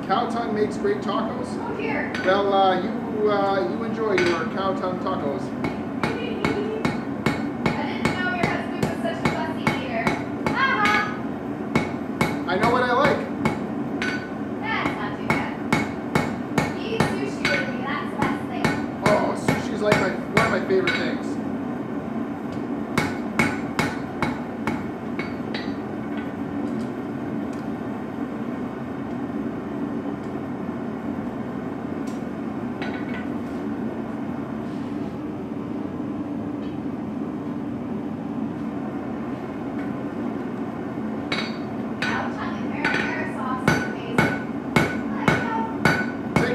Cow tongue makes great tacos. Oh here. Well, you enjoy your cow tongue tacos. I didn't know your husband was such a fussy eater. Haha. I know what I like. That's not too bad. You eat sushi with me, that's the best thing. Oh, sushi's like one of my favorite things.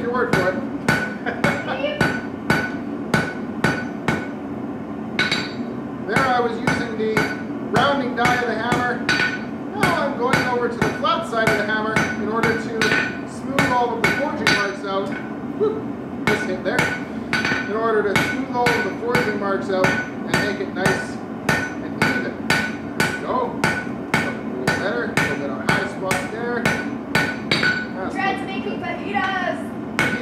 Word for it. There I was using the rounding die of the hammer. Now I'm going over to the flat side of the hammer in order to smooth all of the forging marks out. Whoop, just hit there. In order to smooth all of the forging marks out and make it nice and even. There we go. A little better. A little bit on high spot there. Tred's making fajitas!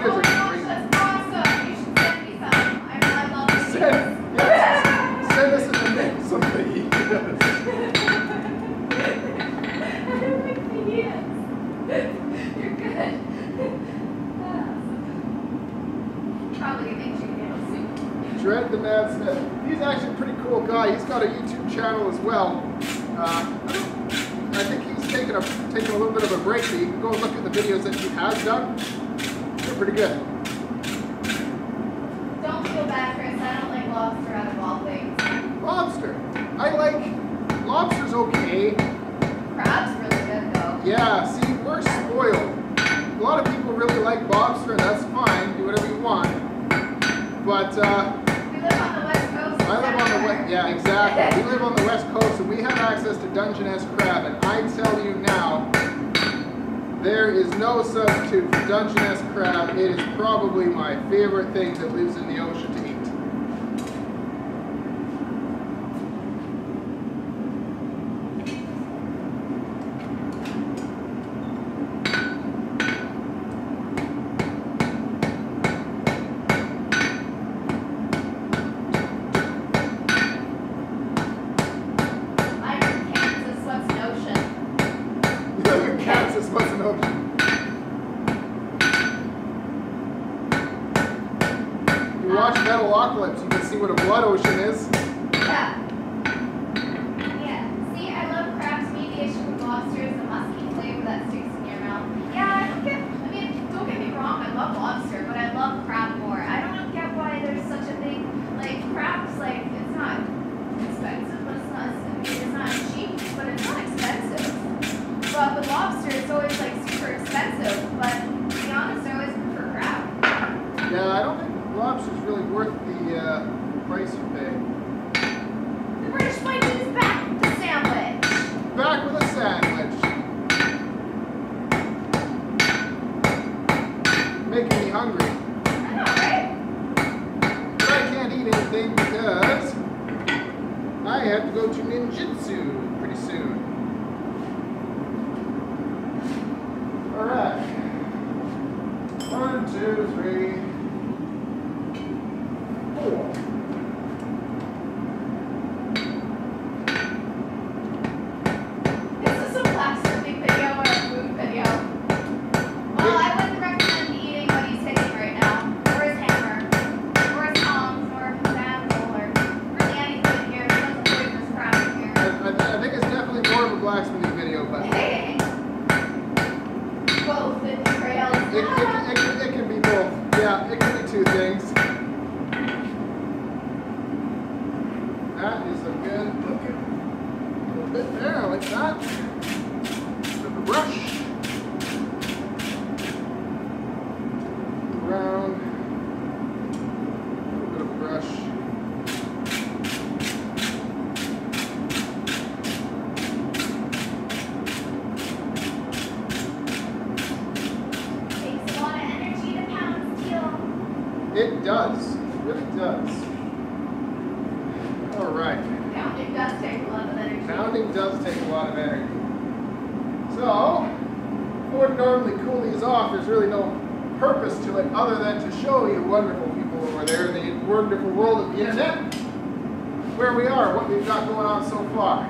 Oh my gosh, that's awesome! You should send me some. I love fajitas. Send us in the mix some fajitas. I like fajitas. You're good. Probably gonna make chicken noodle soup. Dred the Mad Smith. He's actually a pretty cool guy. He's got a YouTube channel as well. I think he's taking a little bit of a break, so you can go and look at the videos that he has done. They're pretty good. Don't feel bad, Chris. I don't like lobster out of all things. Lobster. Lobster's okay. Crab's really good though. Yeah, see, we're spoiled. A lot of people really like lobster, and that's fine. Do whatever you want. But, we live on the West Coast. I live on the West, yeah, exactly. We live on the West Coast, and we have access to Dungeness crab, and I tell you now, there is no substitute for Dungeness crab. It is probably my favorite thing that lives in the ocean to eat. Watch Metalocalypse, you can see what a blood ocean is. Yeah. Yeah. See, I love crab's mediation with lobsters, the musky flavor that sticks in your mouth. Yeah, don't get me wrong, I love lobster, but I love crab more. I don't get why there's such a big, like, crab's, like, it's not expensive, but it's not cheap, but it's not expensive. But with lobster, it's always, like, super expensive, but to be honest, I always prefer crab. Yeah, I don't think lobster's really worth the price you pay. The British Viking is back with the sandwich. Back with a sandwich. Making me hungry. I know, right? But I can't eat anything because I have to go to ninjutsu pretty soon. 2, 3, 4. This is a blacksmithing video or a food video. Well, I wouldn't recommend eating what he's hitting right now, or his hammer, or his tongs, or his anvil, or really anything here. There's no poisonous crap in here. I think it's definitely more of a blacksmithing video, but Hey! Both in trails. it can be both. Yeah, it can be two things. That is a good little bit there, I like that. With the brush. Around. A little bit of a brush. Takes a lot of energy to pound steel. It does. It really does. All right. Pounding does take a lot of energy. Pounding does take a lot of energy. So, I would normally cool these off. There's really no purpose to it other than to show you wonderful people over there in the wonderful world of the internet where we are, what we've got going on so far.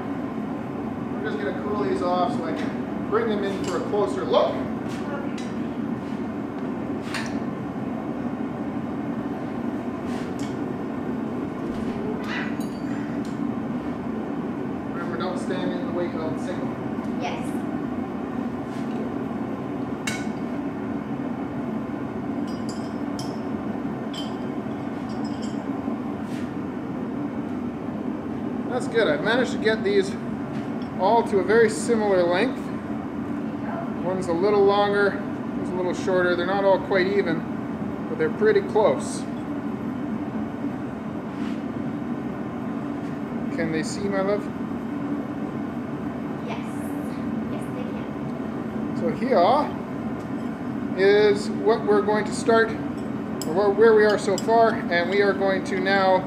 We're just going to cool these off so I can bring them in for a closer look. Remember, don't stand in the way of the signal. Yes. That's good. I've managed to get these all to a very similar length. One's a little longer, one's a little shorter. They're not all quite even, but they're pretty close. Can they see, my love? Yes. Yes, they can. So here is what we're going to start, or where we are so far, and we are going to now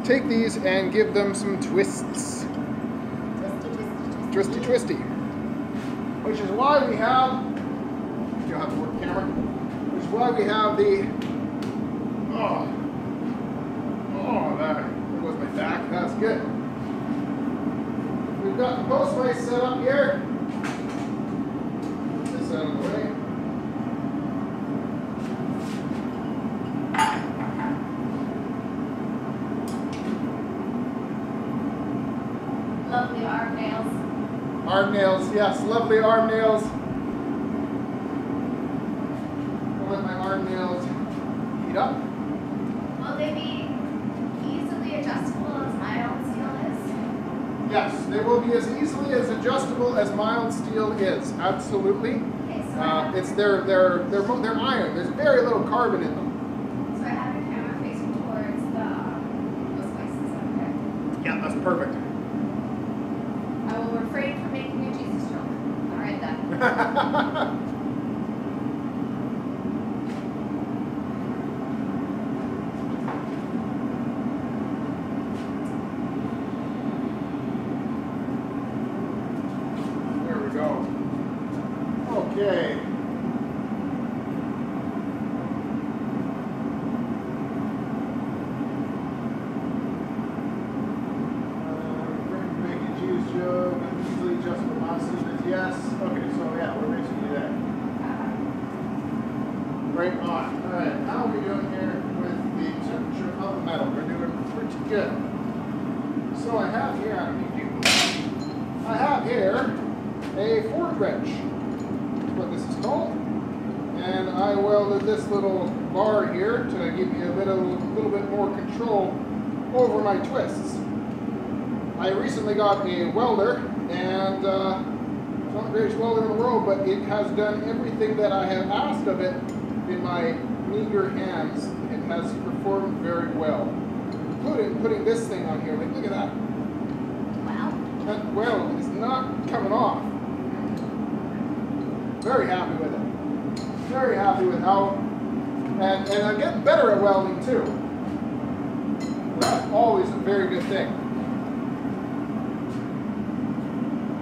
take these and give them some twists. Twisty, twisty, twisty. Twisty, twisty. Which is why we have, you'll have to work camera, which is why we have the, there goes my back, that's good. We've got the post vise set up here. Put this out of the way. Lovely arm nails. Arm nails, yes, lovely arm nails. I'll let my arm nails heat up. Will they be easily adjustable as mild steel is? Yes, they will be as easily as adjustable as mild steel is. Absolutely. Okay, so It's they're iron. There's very little carbon in them. so I have your camera facing towards those places, okay? Yeah, that's perfect. I will refrain from making you Jesus joke. All right then. There we go. Okay. Make a juice jug and easily adjustable monsters. Yes. Okay, so yeah, we're basically there. Right on. All right, how are we doing here with the temperature of the metal? We're doing pretty good. So I have here, I have here a forge wrench. That's what this is called. And I welded this little bar here to give you a little bit more control over my twists. I recently got a welder, and it's not the greatest welder in the world, but it has done everything that I have asked of it in my meager hands. It has performed very well. Including putting this thing on here. Like, look at that. Wow. That weld is not coming off. Very happy with it. Very happy with how, and I'm getting better at welding too. That's always a very good thing.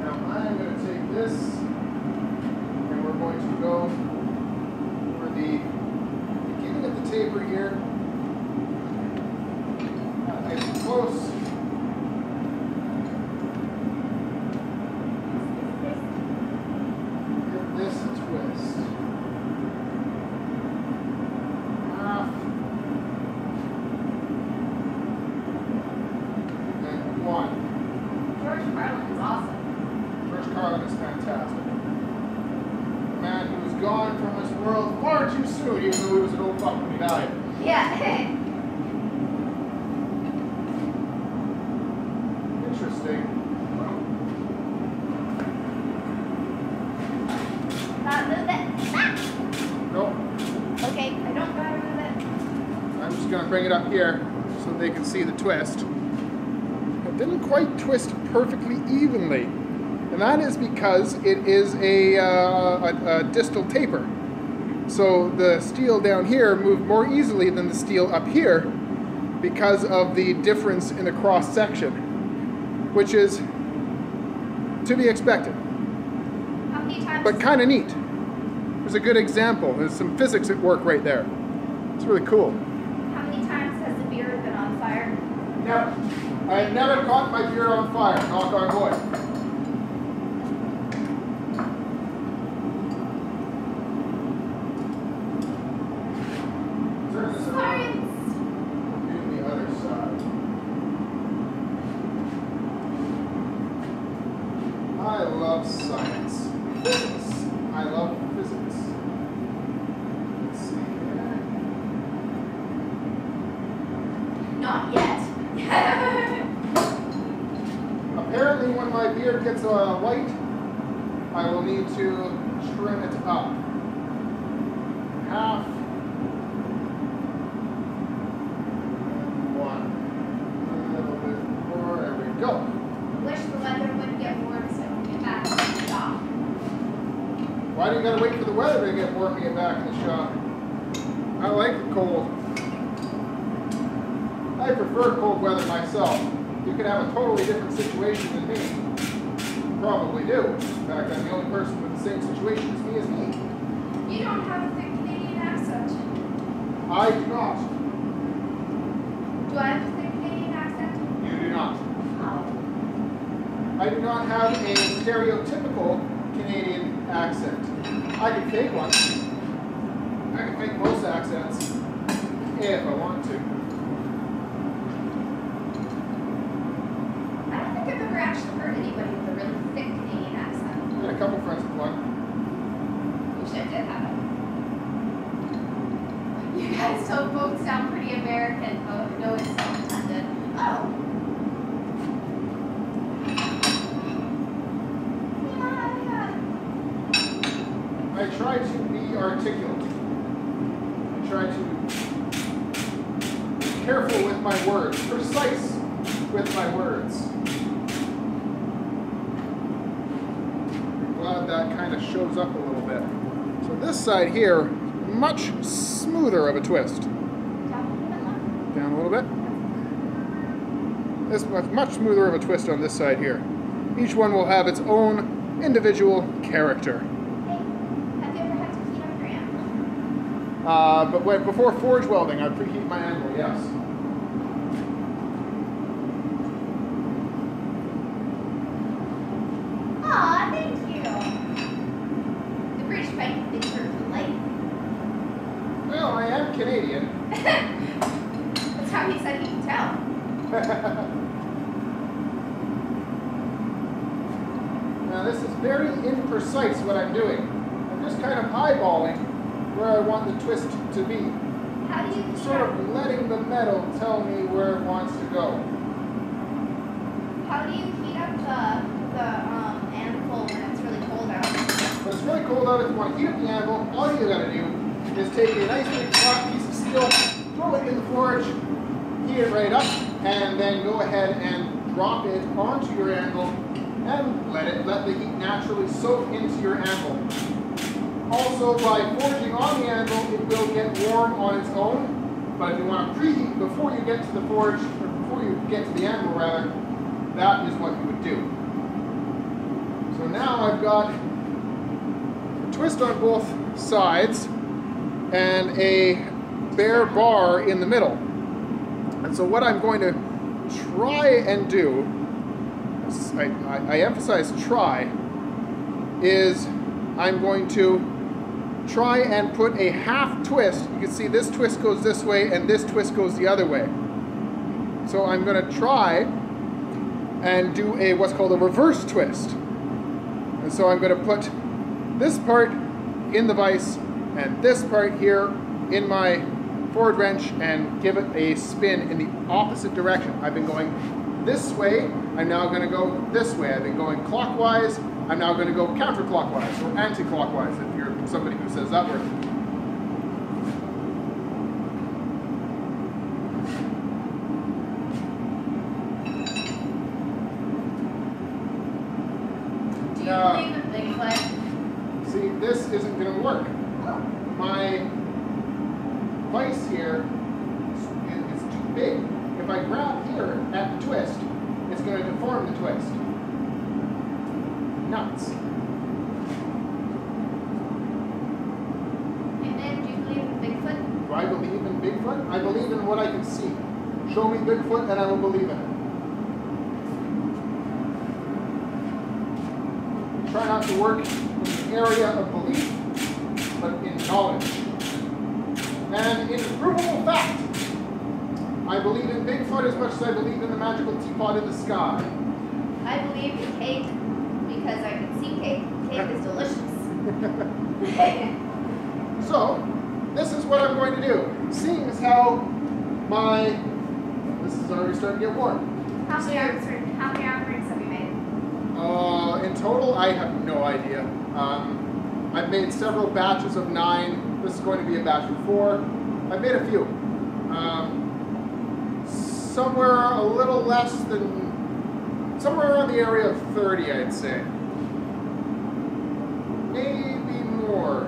Now I'm going to take this, and we're going to go for the taper here. Nice and close. Give this a twist. Half. And one. George Carlin is awesome. George Carlin is fantastic. A man who was gone from this world far too soon, even though he was an old fuck when he died. Yeah. Interesting. Not move it. Ah! Nope. Okay, I don't gotta move it. I'm just going to bring it up here so they can see the twist. It didn't quite twist perfectly evenly. And that is because it is a distal taper. So the steel down here moved more easily than the steel up here because of the difference in the cross section, which is to be expected. How many times? But kind of neat. There's a good example. There's some physics at work right there. It's really cool. How many times has the beard been on fire? Never. I have never caught my beard on fire, knock on wood. Turn this around. Science. Do the other side. I love science. Physics. I love physics. Let's see here. Not yet. Apparently when my beard gets white, I will need to trim it up. Half. And one. A little bit more. There we go. Wish the weather would get warm so we can get back to the shop. Why do you gotta wait for the weather to get warm to get back in the shop? I like the cold. I prefer cold weather myself. You could have a totally different situation than me. You probably do. In fact, I'm the only person with the same situation as me You don't have a thick Canadian accent. I do not. Do I have a thick Canadian accent? You do not. Oh. I do not have a stereotypical Canadian accent. I can fake one. I can fake most accents if I want to. I don't think I've ever actually heard anybody with a really thick Canadian accent. I had a couple friends with one. Wish I did have it. You guys both sound pretty American, but no insult intended. Oh. I try to be articulate. I try to be careful with my words, precise with my words. I'm glad that kind of shows up a little bit. So this side here, much smoother of a twist. Down a little bit. This much smoother of a twist on this side here. Each one will have its own individual character. But before forge welding, I preheat my anvil, yes. Aw, thank you. The British Viking thing serves me light. Well, I am Canadian. That's how he said he could tell. Now this is very imprecise what I'm doing. I'm just kind of eyeballing where I want the twist to be. How do you heat Sort up? of letting the metal tell me where it wants to go. How do you heat up the anvil when it's really cold out? When it's really cold out, if you want to heat up the anvil, all you gotta do is take a nice big flat piece of steel, throw it in the forge, heat it right up, and then go ahead and drop it onto your anvil and let the heat naturally soak into your anvil. Also, by forging on the anvil, it will get warm on its own. But if you want to preheat before you get to the forge, or before you get to the anvil rather, that is what you would do. So now I've got a twist on both sides and a bare bar in the middle. And so what I'm going to try and do, I emphasize try, is I'm going to try and put a half twist. You can see this twist goes this way and this twist goes the other way. So I'm going to try and do a what's called a reverse twist. And so I'm going to put this part in the vise and this part here in my forward wrench and give it a spin in the opposite direction. I've been going this way, I'm now going to go this way. I've been going clockwise, I'm now going to go counterclockwise or anti-clockwise if you're somebody who says that word. Do you believe in Bigfoot? See, this isn't going to work. My vise here is too big. If I grab here at the twist, it's going to deform the twist. Nuts. And then, do you believe in Bigfoot? Do I believe in Bigfoot? I believe in what I can see. Show me Bigfoot and I will believe in it. Try not to work in the area of belief, but in knowledge. And in provable fact, I believe in Bigfoot as much as I believe in the magical teapot in the sky. I believe in cake because I can see cake. Cake is delicious. So, this is what I'm going to do. Seeing as how this is already starting to get warm. How many arm rings have you made? In total, I have no idea. I've made several batches of 9. This is going to be a batch of 4. I've made a few. Somewhere a little less than, somewhere around the area of 30, I'd say. Maybe more.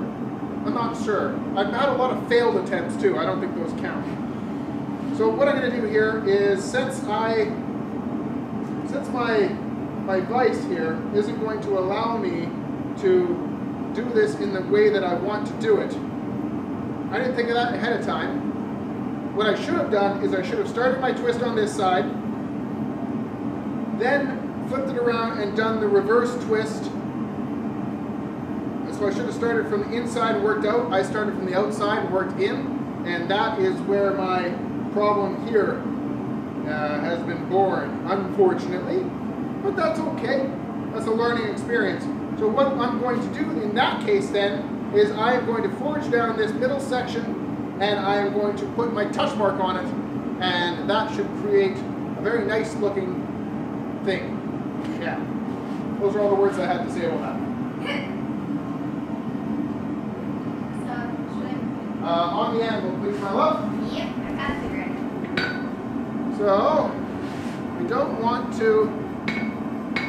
I'm not sure. I've had a lot of failed attempts too. I don't think those count. So what I'm going to do here is, since my vise here isn't going to allow me to do this in the way that I want to do it, I didn't think of that ahead of time. What I should have done is I should have started my twist on this side, then flipped it around and done the reverse twist. So I should have started from the inside and worked out. I started from the outside and worked in, and that is where my problem here has been born, unfortunately. But that's okay. That's a learning experience. So what I'm going to do in that case then is I am going to forge down this middle section and I am going to put my touch mark on it, and that should create a very nice looking thing. Yeah. Those are all the words I had to say about that. On the anvil, please, my love. Yep, I got it figured. So, we don't want to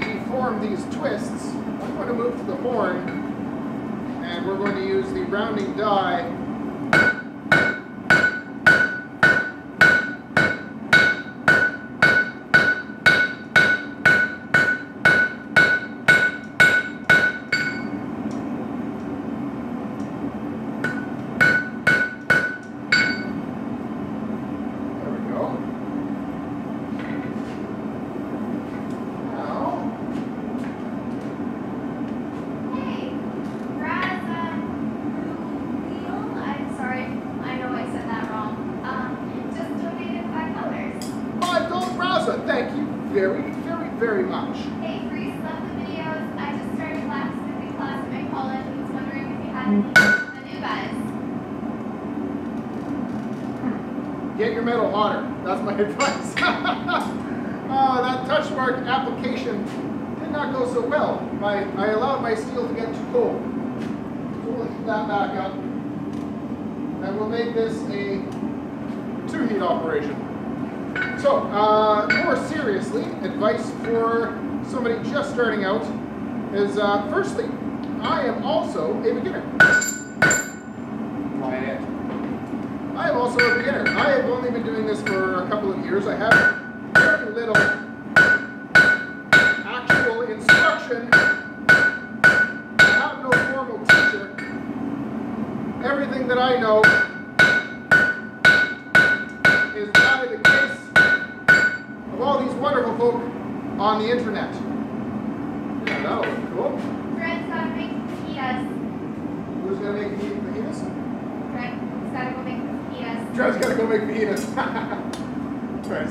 deform these twists. I'm going to move to the horn, and we're going to use the rounding die. Thank you very, very, very much. Hey, Freeze, love the videos. I just started blacksmithing class at my college and was wondering if you had any the new guys. Get your metal hotter. That's my advice. That touch mark application did not go so well. I allowed my steel to get too cold. So we'll heat that back up. And we'll make this a 2-heat operation. So, more seriously, advice for somebody just starting out is, firstly, I am also a beginner. Quiet. I am also a beginner. I have only been doing this for a couple of years. I have very little actual instruction. I have no formal teacher. Everything that I know on the internet. Yeah, that'll look cool. Fred's gotta make fajitas. Who's gonna make fajitas? Fred's gotta go make fajitas. Fred's gotta go make fajitas. Alright,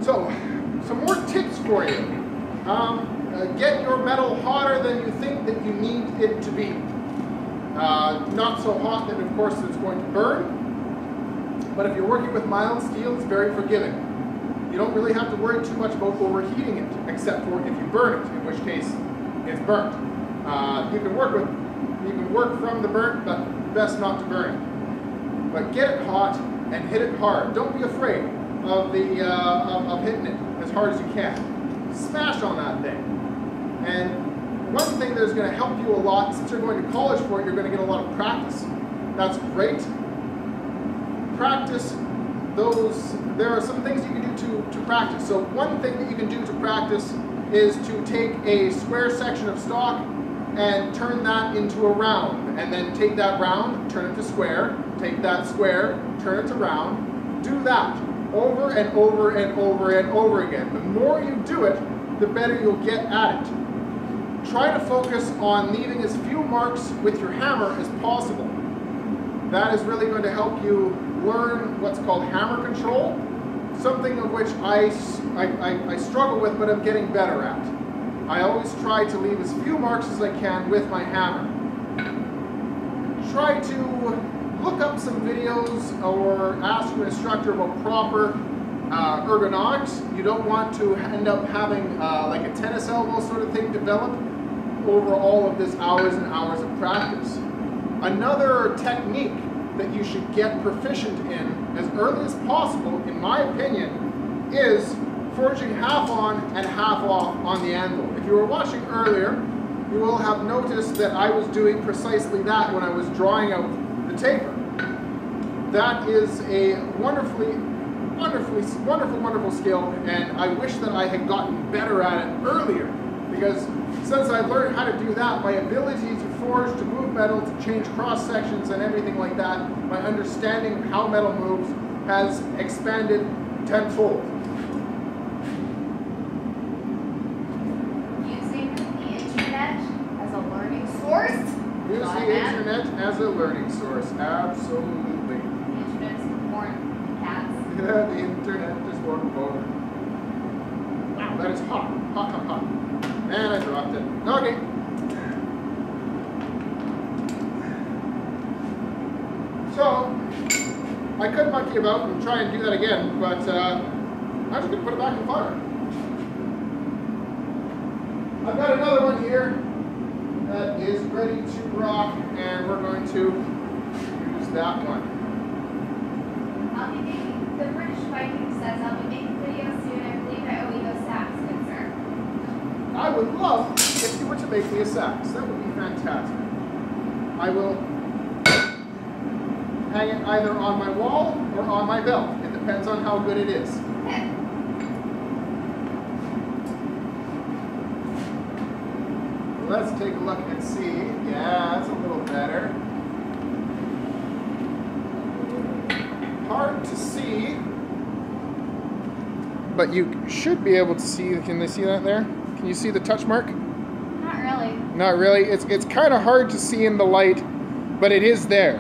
so some more tips for you. Get your metal hotter than you think that you need it to be. Not so hot that, of course, it's going to burn. But if you're working with mild steel, it's very forgiving. You don't really have to worry too much about overheating it, except for if you burn it, in which case it's burnt. You can work from the burnt, but best not to burn it. But get it hot and hit it hard. Don't be afraid of hitting it as hard as you can. Smash on that thing. And one thing that's going to help you a lot, since you're going to college for it, you're going to get a lot of practice. That's great. Practice those. There are some things you can do to practice. So one thing that you can do to practice is to take a square section of stock and turn that into a round. And then take that round, turn it to square, take that square, turn it to round. Do that over and over and over and over again. The more you do it, the better you'll get at it. Try to focus on leaving as few marks with your hammer as possible. That is really going to help you learn what's called hammer control, something of which I struggle with, but I'm getting better at. I always try to leave as few marks as I can with my hammer. Try to look up some videos or ask your instructor about proper ergonomics. You don't want to end up having like a tennis elbow sort of thing develop over all of this hours and hours of practice. Another technique that you should get proficient in as early as possible, in my opinion, is forging half on and half off on the anvil. If you were watching earlier, you will have noticed that I was doing precisely that when I was drawing out the taper. That is a wonderful skill, and I wish that I had gotten better at it earlier, because since I've learned how to do that, my ability to forge, to move metal, to change cross sections and everything like that, my understanding of how metal moves has expanded tenfold. Using the internet as a learning source. Use the internet as a learning source, absolutely. The internet is born cats. Yeah, the internet is born born. Wow, that is hot, hot, hot, hot. And I dropped it. Okay. So, I could monkey about and try and do that again, but I'm just going to put it back in the fire. I've got another one here that is ready to rock, and we're going to use that one. I'll be making, the British Viking says I'll be making videos soon. I believe I owe you a sax, good sir. I would love if you were to make me a sax. That would be fantastic. I will hang it either on my wall or on my belt. It depends on how good it is. Okay. Let's take a look and see. Yeah, that's a little better. Hard to see, but you should be able to see. Can they see that there? Can you see the touch mark? Not really. Not really. It's kind of hard to see in the light, but it is there.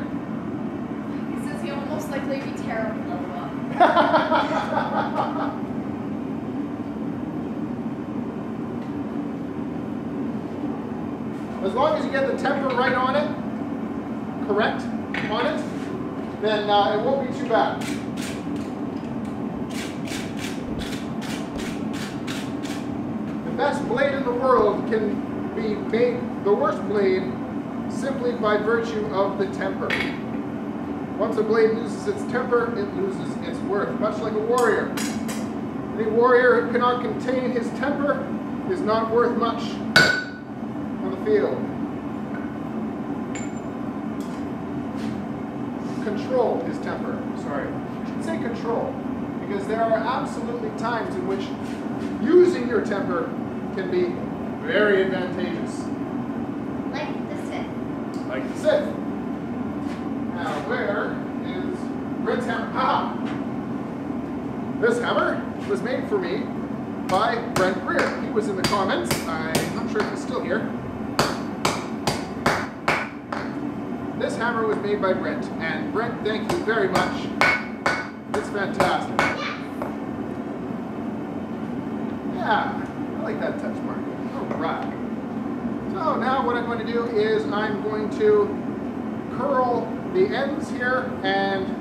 He says he almost likely be terrible. As long as you get the temper right on it, correct on it, then it won't be too bad. The best blade in the world can be made the worst blade simply by virtue of the temper. Once a blade loses its temper, it loses its worth, much like a warrior. Any warrior who cannot contain his temper is not worth much on the field. Control his temper. Sorry, I should say control, because there are absolutely times in which using your temper can be very advantageous. Like the Sith. Like the Sith. Now, where is Red's hammer? Aha! This hammer was made for me by Brent Greer. He was in the comments. I'm not sure if he's still here. This hammer was made by Brent, and Brent, thank you very much. It's fantastic. Yeah, I like that touch mark. All right. So now what I'm going to do is I'm going to curl the ends here, and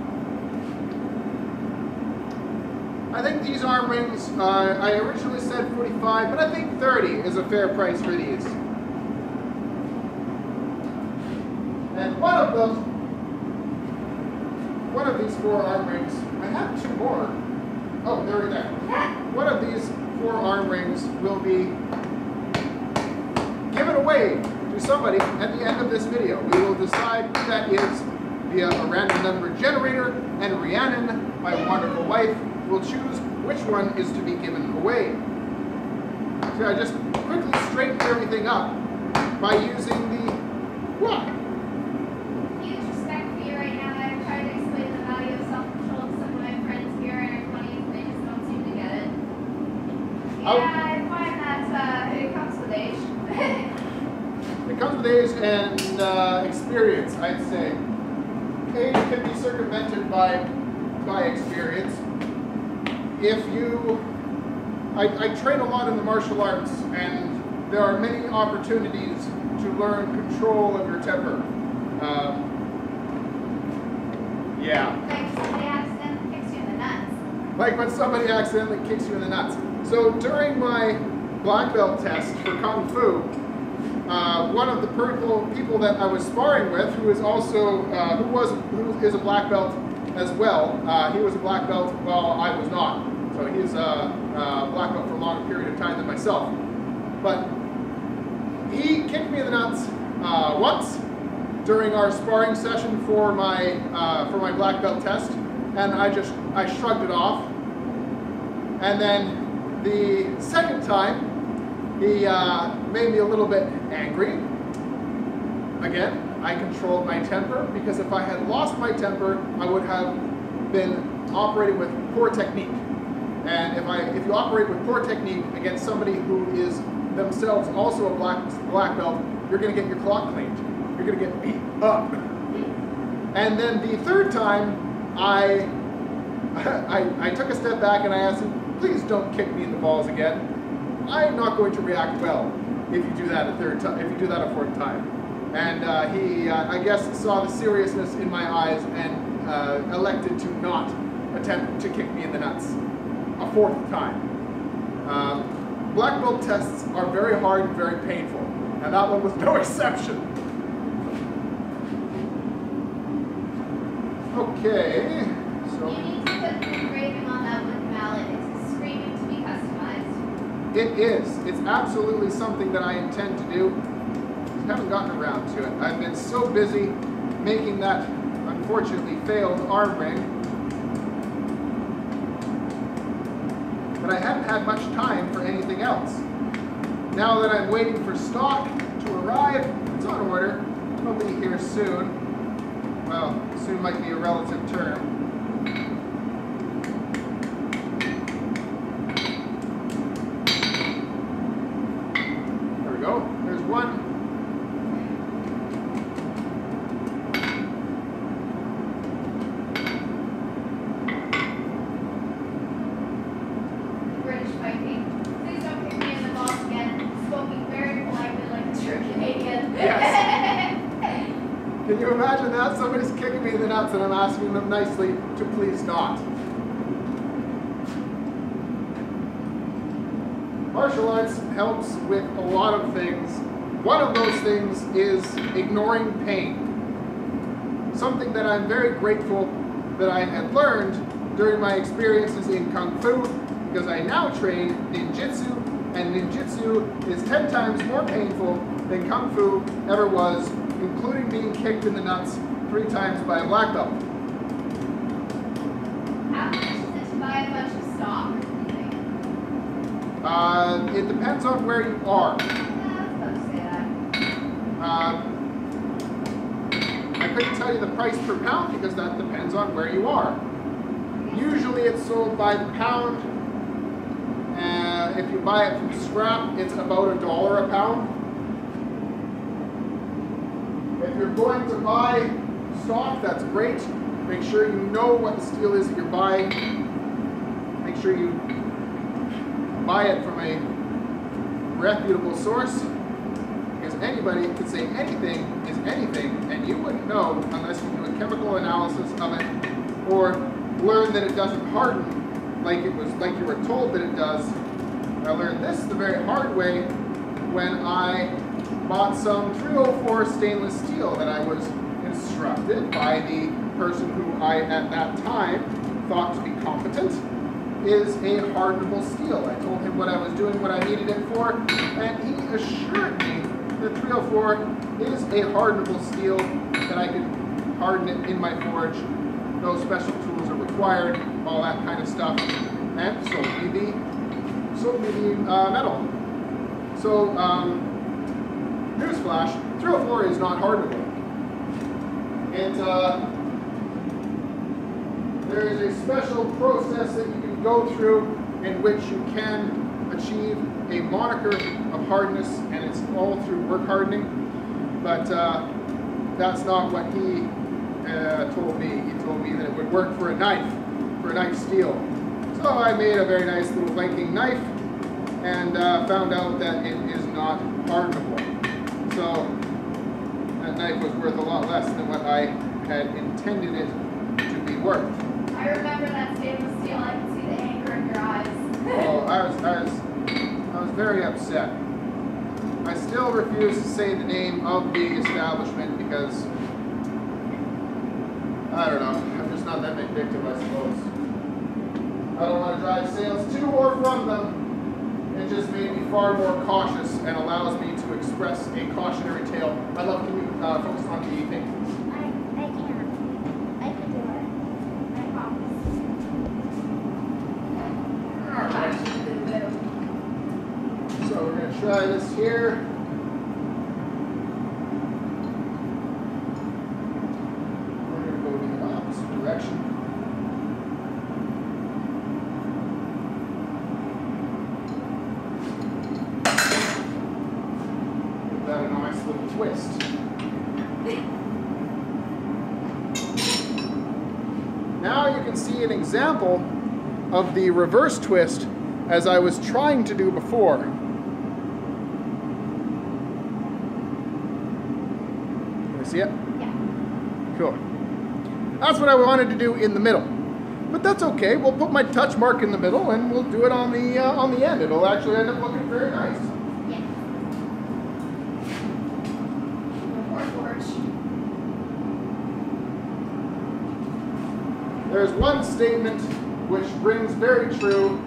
I think these arm rings, I originally said 45, but I think 30 is a fair price for these. And one of these 4 arm rings, I have 2 more. Oh, they're there. One of these 4 arm rings will be given away to somebody at the end of this video. We will decide who that is via a random number generator, and Rhiannon, my wonderful wife, will choose which one is to be given away. So I just quickly straighten everything up by using the what? Huge respect for you right now. I've tried to explain the value of self-control to some of my friends here in our 20s, and they just don't seem to get it. Yeah, I find that it comes with age. It comes with age and experience, I'd say. Age can be circumvented by experience. I train a lot in the martial arts, and there are many opportunities to learn control of your temper. Yeah. Like somebody accidentally kicks you in the nuts. Like when somebody accidentally kicks you in the nuts. So during my black belt test for Kung Fu, one of the people that I was sparring with, who is also who is a black belt as well, he was a black belt while I was not. So he's a black belt for a longer period of time than myself. But he kicked me in the nuts once during our sparring session for my black belt test, and I shrugged it off. And then the second time, he made me a little bit angry. Again, I controlled my temper, because if I had lost my temper, I would have been operating with poor technique. And if you operate with poor technique against somebody who is themselves also a black belt, you're going to get your clock cleaned. You're going to get beat up. And then the third time, I took a step back and I asked him, please don't kick me in the balls again. I'm not going to react well if you do that a fourth time. And he, I guess, saw the seriousness in my eyes and elected to not attempt to kick me in the nuts a 4th time. Black belt tests are very hard and very painful, and that one was no exception. Okay, so You need to put the engraving on that wooden mallet. It's screaming to be customized. it is. It's absolutely something that I intend to do. Just haven't gotten around to it. I've been so busy making that unfortunately failed arm ring that I haven't had much time for anything else. Now that I'm waiting for stock to arrive, it's on order. It'll be here soon. Well, soon might be a relative term. There we go. There's one. British Viking. Please don't kick me in the balls again. Spoken very politely like a true Canadian. Yes. Can you imagine that? Somebody's kicking me in the nuts and I'm asking them nicely to please not. Martial arts helps with a lot of things. One of those things is ignoring pain. Something that I'm very grateful that I had learned during my experiences in Kung Fu, because I now train ninjutsu, and ninjutsu is 10 times more painful than Kung Fu ever was, including being kicked in the nuts 3 times by a black belt. How much is it to buy a bunch of stock? It depends on where you are. I was about to say that. I couldn't tell you the price per pound because that depends on where you are. Yeah, Usually it's sold by the pound. If you buy it from scrap, it's about $1 a pound. If you're going to buy stock, that's great. Make sure you know what the steel is that you're buying. Make sure you buy it from a reputable source, because anybody could say anything is anything, and you wouldn't know unless you do a chemical analysis of it or learn that it doesn't harden like you were told that it does. I learned this the very hard way when I bought some 304 stainless steel that I was instructed by the person who I at that time thought to be competent is a hardenable steel. I told him what I was doing, what I needed it for, and he assured me that 304 is a hardenable steel, that I could harden it in my forge. No special tools are required, all that kind of stuff, and sold me the metal. So, newsflash, 304 is not hardenable. There is a special process that you can go through in which you can achieve a moniker of hardness, and it's all through work hardening. But that's not what he told me. He told me that it would work for a knife steel. So I made a very nice little Viking knife and found out that it is not hardenable. So that knife was worth a lot less than what I had intended it to be worth. I remember that stainless steel. I can see the anger in your eyes. Oh, I was very upset. I still refuse to say the name of the establishment because I don't know. I'm just not that vindictive, I suppose. I don't want to drive sales to or from them. It just made me far more cautious and allows me to express a cautionary tale. My love, can you focus on the thing? I can. I can do it. I promise. Alright. So we're going to try this here. We're going to go in the opposite direction. Twist. Now you can see an example of the reverse twist as I was trying to do before. Can you see it? Yeah. Cool. That's what I wanted to do in the middle. But that's okay. We'll put my touch mark in the middle and we'll do it on the end. It'll actually end up looking very nice. There's one statement which rings very true.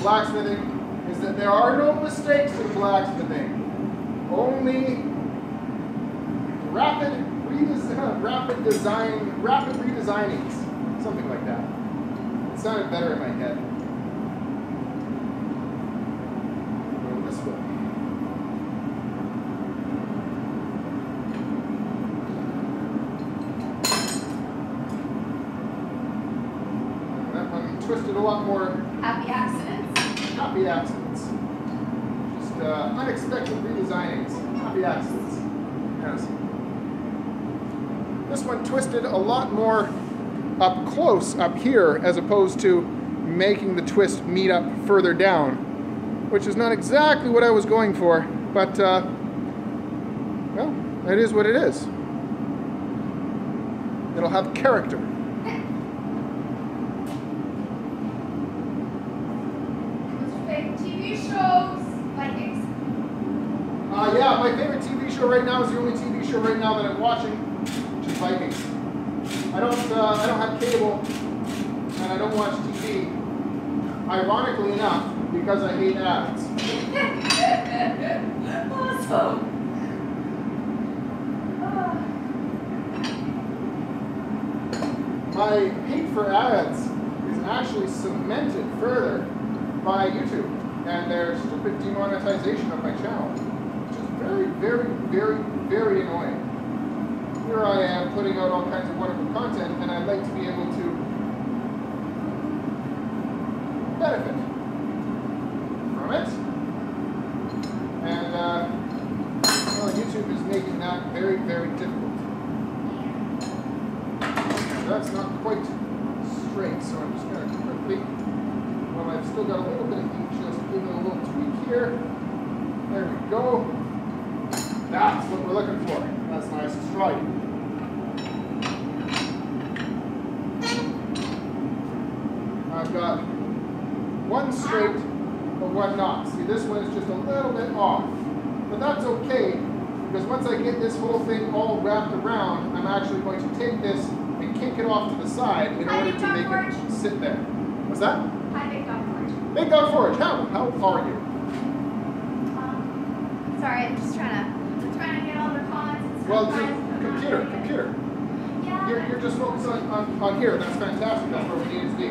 Blacksmithing is that there are no mistakes in blacksmithing. Only rapid redesignings, something like that. It sounded better in my head. Go this way. Twisted a lot more happy accidents. Happy accidents. Just unexpected redesignings. Happy accidents. Yes. This one twisted a lot more up close up here as opposed to making the twist meet up further down, which is not exactly what I was going for, but well, it is what it is. It'll have character. Yeah, my favorite TV show right now is the only TV show right now that I'm watching, which is Viking. I don't have cable, and I don't watch TV. Ironically enough, because I hate ads. Awesome. My hate for ads is actually cemented further by YouTube and their stupid demonetization of my channel. Very, very, very, very annoying. Here I am putting out all kinds of wonderful content, and I'd like to be able to benefit from it. And well, YouTube is making that very, very difficult. And that's not quite straight, so I'm just going to quickly, well, I've still got a little bit of heat, just give it a little tweak here. There we go. That's what we're looking for. That's nice and straight. I've got one straight, but one not. See, this one is just a little bit off. But that's okay, because once I get this whole thing all wrapped around, I'm actually going to take this and kick it off to the side in order to make it sit there. What's that? Hi, Big Dog Forge. Big Dog Forge, how are you? Sorry, I'm just trying to get all the comments and stuff. Well, computer. Yeah. You're just focused on here. That's fantastic. That's where we need to be.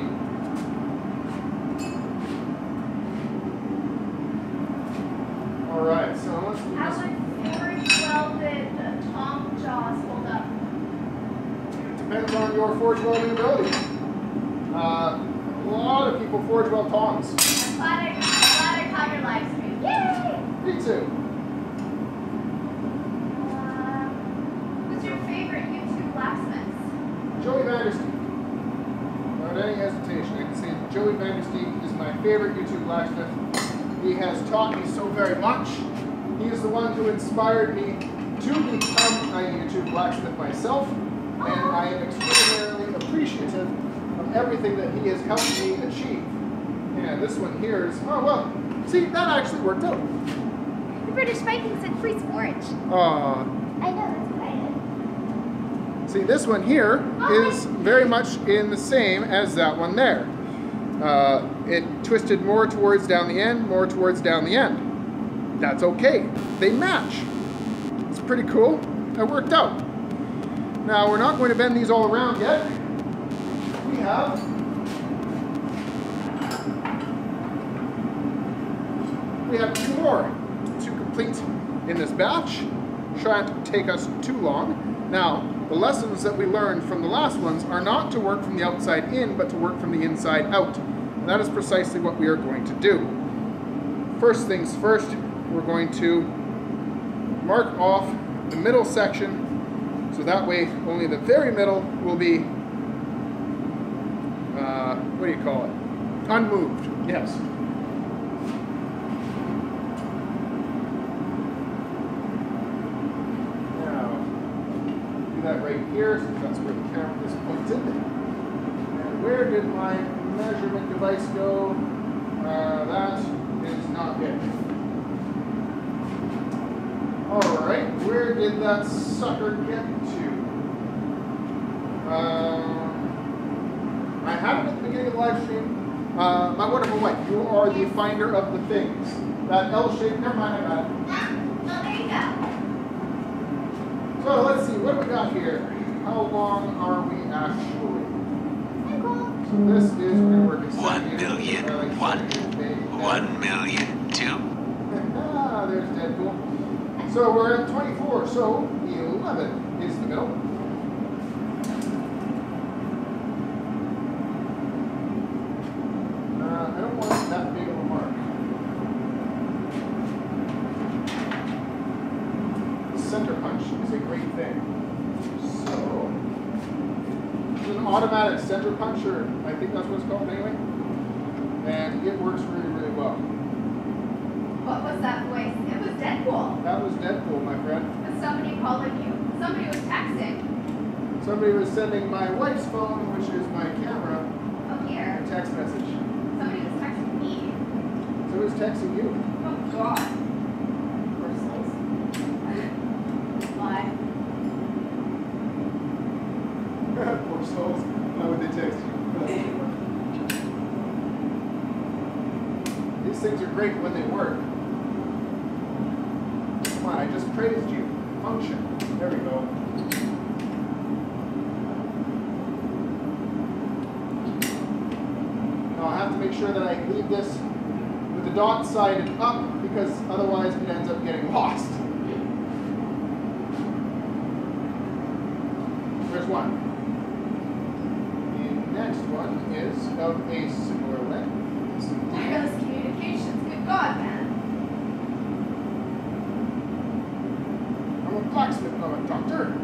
All right, so let's do How this. would Forge welded Tom jaws hold up? Depends on your forge welding abilities. A lot of people forge weld tongs. I'm glad I caught your live stream. Yay! Me too. Who's your favorite YouTube blacksmiths? Joey Vandersteek. Without any hesitation, I can say that Joey Vandersteek is my favorite YouTube blacksmith. He has taught me so very much. He is the one who inspired me to become a YouTube blacksmith myself, and I am extraordinarily appreciative of everything that he has helped me achieve. And this one here is, oh well, see, that actually worked out. The British Viking said freeze forge. Aww. I know, that's what I did. See, this one here is very much in the same as that one there. It twisted more towards down the end, more towards down the end. That's okay. They match. It's pretty cool. It worked out. Now, we're not going to bend these all around yet. We have two more to complete in this batch. Shouldn't take us too long. Now, the lessons that we learned from the last ones are not to work from the outside in, but to work from the inside out. And that is precisely what we are going to do. First things first, we're going to mark off the middle section, so that way only the very middle will be, what do you call it? Unmoved, yes. That right here, since that's where the camera is pointed. And where did my measurement device go? That is not it. Alright, where did that sucker get to? I had it at the beginning of the live stream. My wonderful wife, you are the finder of the things. That L shape, never mind, I got it. Oh, there you go. So let's see, what do we got here? How long are we actually? So this is, we're going to work at 1 million, 1 million, 2. Ah, there's Deadpool. So we're at 24, so 11 is the middle. I don't want that big of a mark. Center punch is a great thing. So, it's an automatic center punch, or I think that's what it's called anyway. And it works really, really well. What was that voice? It was Deadpool. That was Deadpool, my friend. Was somebody calling you? Somebody was texting. Somebody was sending my wife's phone, which is my camera, Oh, here. a text message. Somebody was texting me. So who's texting you? Oh, God. Morsels. Why? Poor souls. Why would they text you? These things are great when they work. Come on, I just praised you. Function. There we go. Now I'll have to make sure that I leave this with the dot sided up, because otherwise it ends up getting lost. There's one. The next one is of a similar length. This God, man. I'm a blacksmith, not a doctor.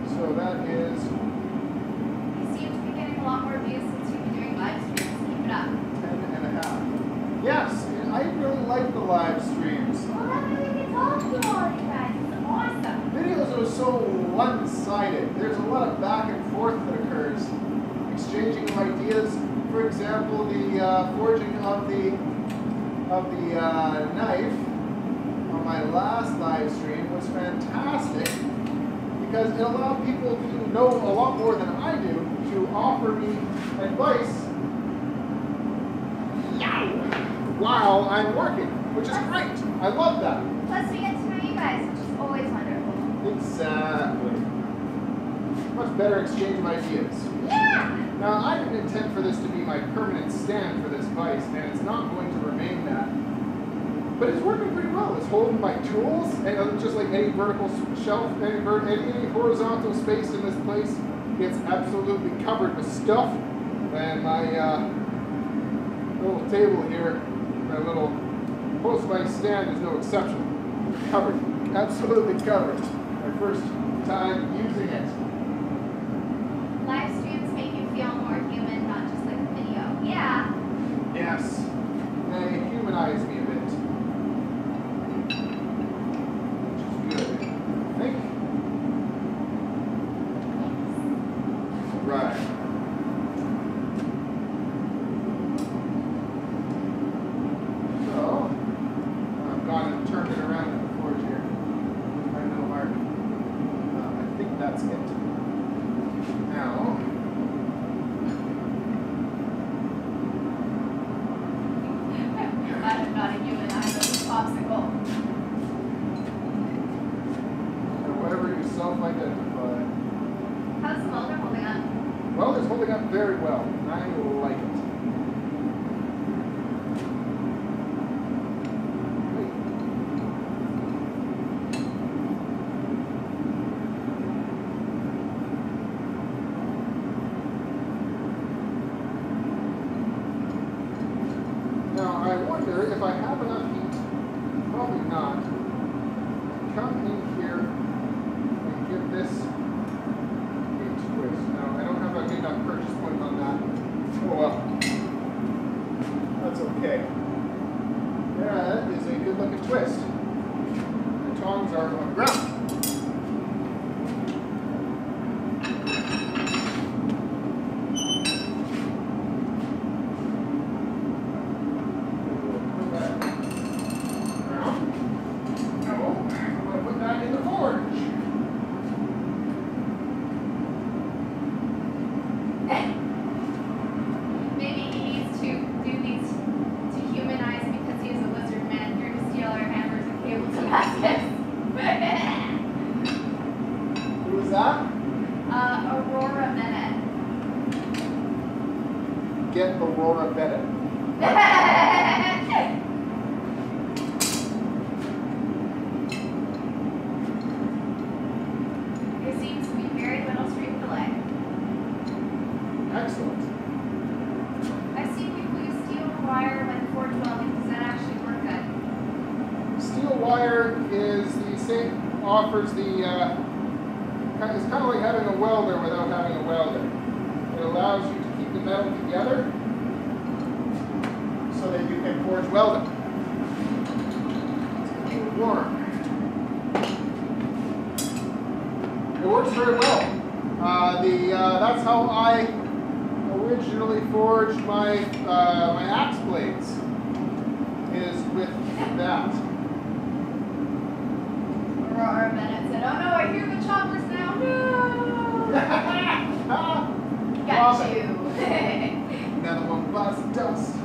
So that is You seem to be getting a lot more views since you've been doing live streams. Keep it up. 10.5. Yes, I really like the live streams. Well, that way we can talk to all of you guys. It's awesome. Videos are so one-sided. There's a lot of back and forth that occurs. Exchanging of ideas. For example, the forging of the knife on my last live stream was fantastic because it allowed people to know a lot more than I do to offer me advice while I'm working, which is great. I love that. Plus, we get to know you guys, which is always wonderful. Exactly. Much better exchange of ideas. Yeah! Now, I didn't intend for this to be my permanent stand for this vise, and it's not going to remain that. But it's working pretty well. It's holding my tools, and just like any vertical shelf, any horizontal space in this place, it's absolutely covered with stuff. And my little table here, my little post-vise stand is no exception. Covered. Absolutely covered. My first time using it. Live streams make you feel more human, not just like a video. Yeah. Yes. They humanize me a bit. Which is good, I think. Right. So, I've gone and turned it around in the forge here. My middle mark. I think that's it. Now, I'm not a human, I'm a popsicle. whatever you self-identify. How's the welder holding up? Well, it's holding up very well. I like it. Now, I wonder if I have enough heat. Probably not. Come in here and give this a twist. Now, I don't have a big enough purchase point on that. Oh well. That's okay. That is a good looking twist. The tongs are on ground. Maybe he needs to do these to humanize because he's a lizard man here to steal our hammers and cables and baskets. Who was that? Aurora Bennett. Get Aurora Bennett. There seems to be very little stream delay. Excellent. I've seen people use steel wire when forge welding. Does that actually work good? Steel wire is the same, offers the, it's kind of like having a welder without having a welder. It allows you to keep the metal together so that you can forge weld it. It's a little warm. It works very well. That's how I originally forged my my axe blades. Is with that. Aurora Bennett said, "Oh no, I hear the choppers now. No." Got Love you. it. Another one busts dust.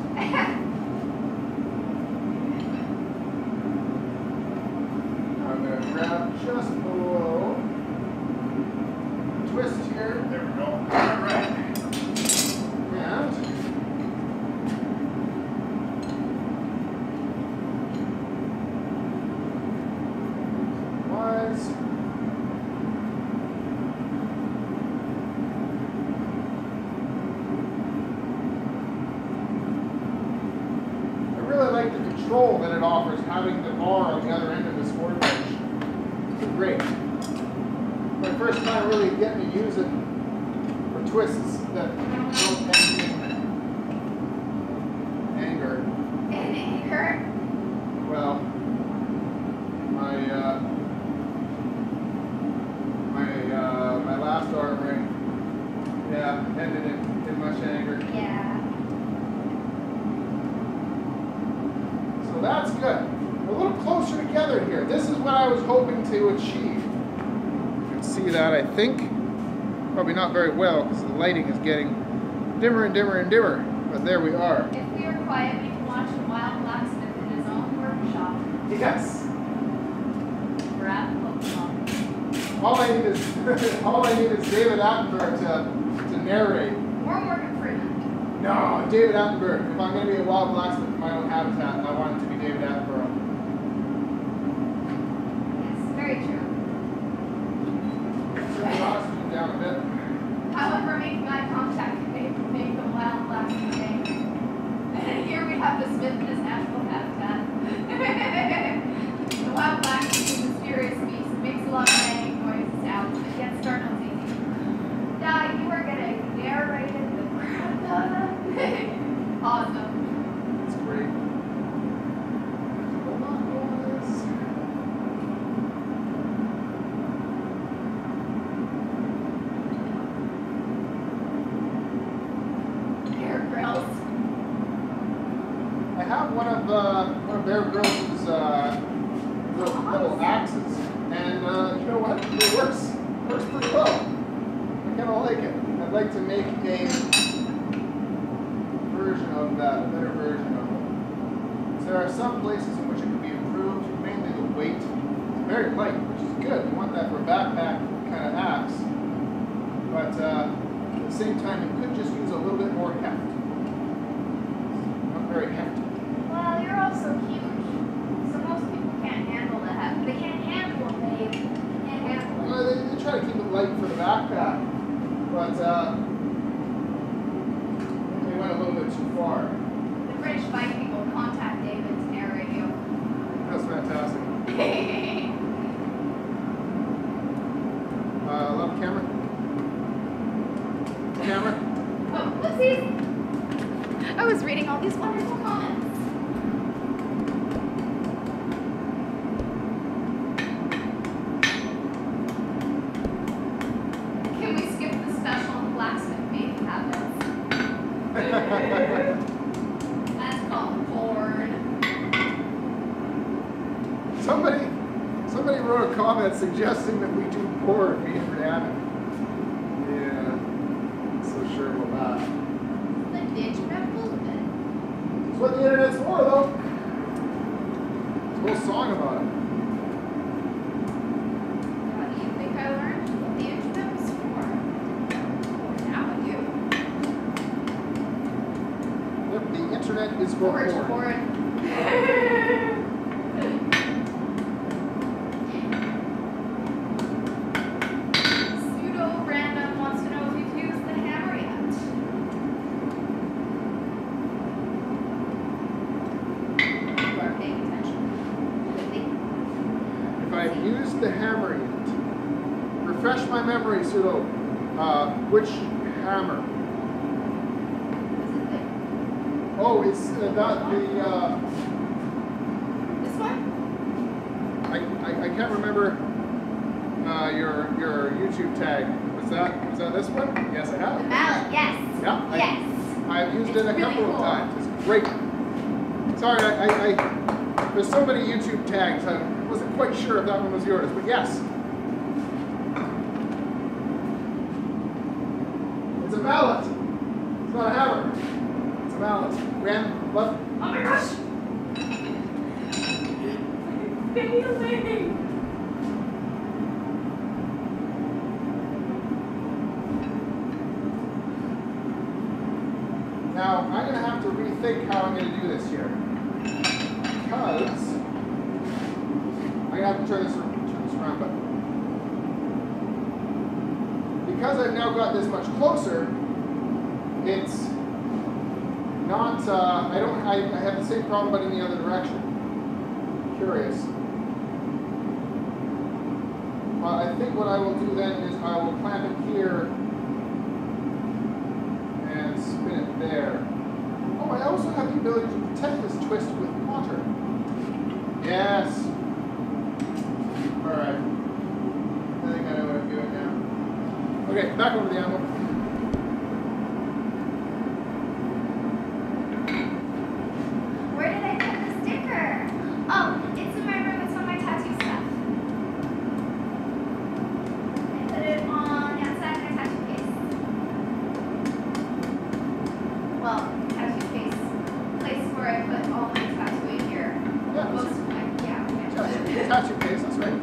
I'm gonna grab just below. Twist here. There we go. All right. And wise. offers having the R on the other end of this forward bench. It's great. My first time really getting to use it for twists that don't end in anger. In anger? Well, my last arm ring, yeah, ended in much anger. Yeah. So that's good. We're a little closer together here. This is what I was hoping to achieve. You can see that, I think. Probably not very well because the lighting is getting dimmer and dimmer and dimmer. But there we are. If we were quiet, we could watch a wild blacksmith in his own workshop. Yes. We're at the bookshop. All I need is David Attenborough to narrate. Or Morgan Freeman. No, David Attenborough. If I'm going to be a wild blacksmith in my own habitat, I want it to be David Attenborough. Yes, very true. Turn the oxygen down a bit. However, making eye contact can make the wild blacksmith angry. And here we have the smith in his natural habitat. The wild blacksmith is a mysterious beast. It makes a lot of banging noise sounds, but yet startles easy. Dad, you are getting narrated the crap out of it. Awesome. That's great. Hold on, boys. Bear Grylls. I have one of Bear Grylls' little axes, and you know what? It works pretty well. I kind of like it. I'd like to make a version of that, a better version of it. So there are some places in which it could be improved, mainly the weight. It's very light, which is good. You want that for a backpack kind of axe. But at the same time, it could just use a little bit more heft. Not very hefty. Well, you're also huge. So most people can't handle the heft. They can't handle a babe. They can't handle it. Well, they try to keep it light for the backpack, but they went a little bit too far. The British Viking will contact David to narrate you. That's fantastic. Love camera. Camera. Oh, whoopsies! I was reading all these wonderful comments. Can we skip the special blacksmith baby habits? That's called porn. Somebody wrote a comment suggesting that we do porn, me and Brianna. Yeah, not so sure about that. The digital bulletin. That's what the internet's for, though. There's a whole song about it. What do you think I learned what the internet was for? Now I do. Yep, the internet is for porn. Porn. Pseudo random wants to know if you've used the hammer yet. You are paying attention. If I've used the hammer yet, refresh my memory, Pseudo. Which hammer? Is it Oh, it's not the. this one? I can't remember your YouTube tag. Was that this one? Yes, I have. The mallet, yes. Yeah. Yes. I've used It's it a really couple cool. of times. It's great. Sorry, there's so many YouTube tags. I wasn't quite sure if that one was yours, but yes. It's a mallet. It's not a hammer. It's a mallet. Ran left. Oh my gosh! Failing! Now, I'm going to have to rethink how I'm going to do this here. Because I'm going to have to turn this around, but because I've now got this much closer, it's not, I have the same problem but in the other direction. curious. I think what I will do then is I will clamp it here and spin it there. Oh, I also have the ability to protect this twist with water. Yes. Alright. I think I know what I'm doing now. Okay, back over to the animal. Where did I put the sticker? Oh, it's in my room. It's on my tattoo stuff. I put it on the outside of my tattoo case. Well, tattoo case. Place where I put all my tattooing gear. Yeah, Most of my, tattoo case, that's right.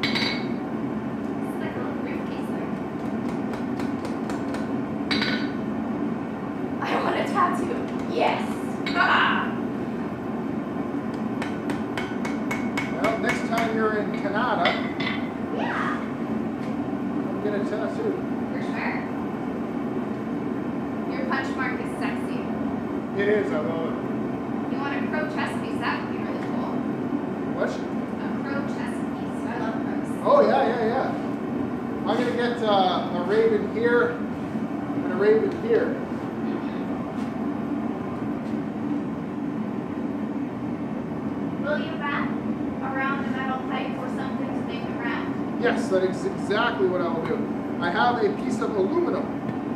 It's like a little briefcase there. I want a tattoo. Yes. Ah! Well, next time you're in Canada, Yeah. come get a tattoo. For sure. Your punch mark is sexy. It is, I love it. You want a crow chest piece? That would be really cool. What? A crow chest piece. I love crows. Oh, yeah. I'm going to get a raven here and a raven here. Will you wrap around a metal pipe or something to make it round? Yes, that is exactly what I will do. I have a piece of aluminum.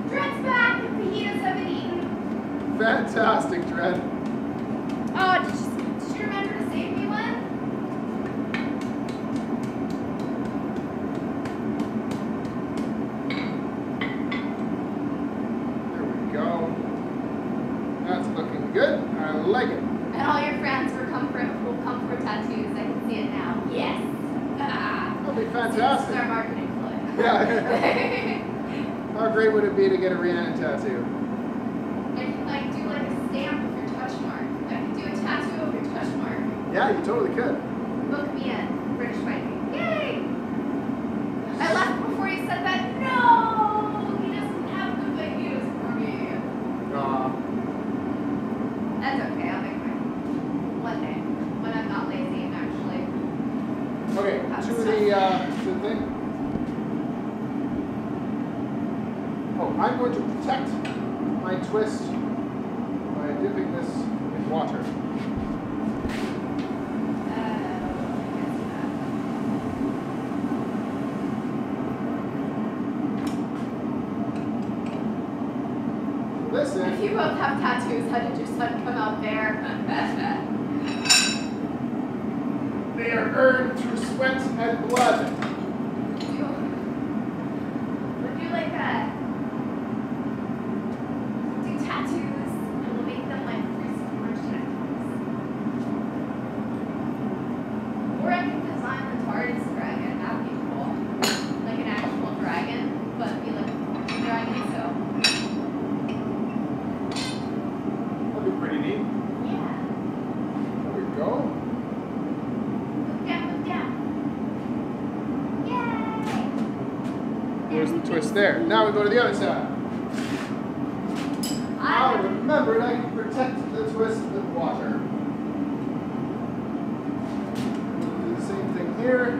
Dread's back. The fajitas have been eaten. Fantastic, Dread. Oh, did you remember to save me one? There we go. That's looking good. I like it. And all your friends will come for tattoos. I can see it now. Yes. That'll be fantastic. Our marketing ploy. Yeah. How great would it be to get a Rhiannon tattoo? And like do like a stamp of your touch mark. I could do a tattoo of your touch mark. Yeah, you totally could. Book me in. British Viking. Yay! I left before you said that. No! He doesn't have the fajitas for me. That's okay. I'll make mine. One day. When I'm not lazy and actually. Okay, to the thing. Oh, I'm going to protect my twist by dipping this in water. Listen. If you both have tattoos, how did your son come out there? They are earned through sweat and blood. Would you like that? Do tattoos and we'll make them like free storage tattoos. Or I can design the TARDIS dragon. That would be cool. Like an actual dragon, but be like a fortune dragon, so. That'd be pretty neat. Yeah. There we go. Move down. Yay! There's the twist there. Now we go to the other side. I remembered I can protect the twist with water. We'll do the same thing here.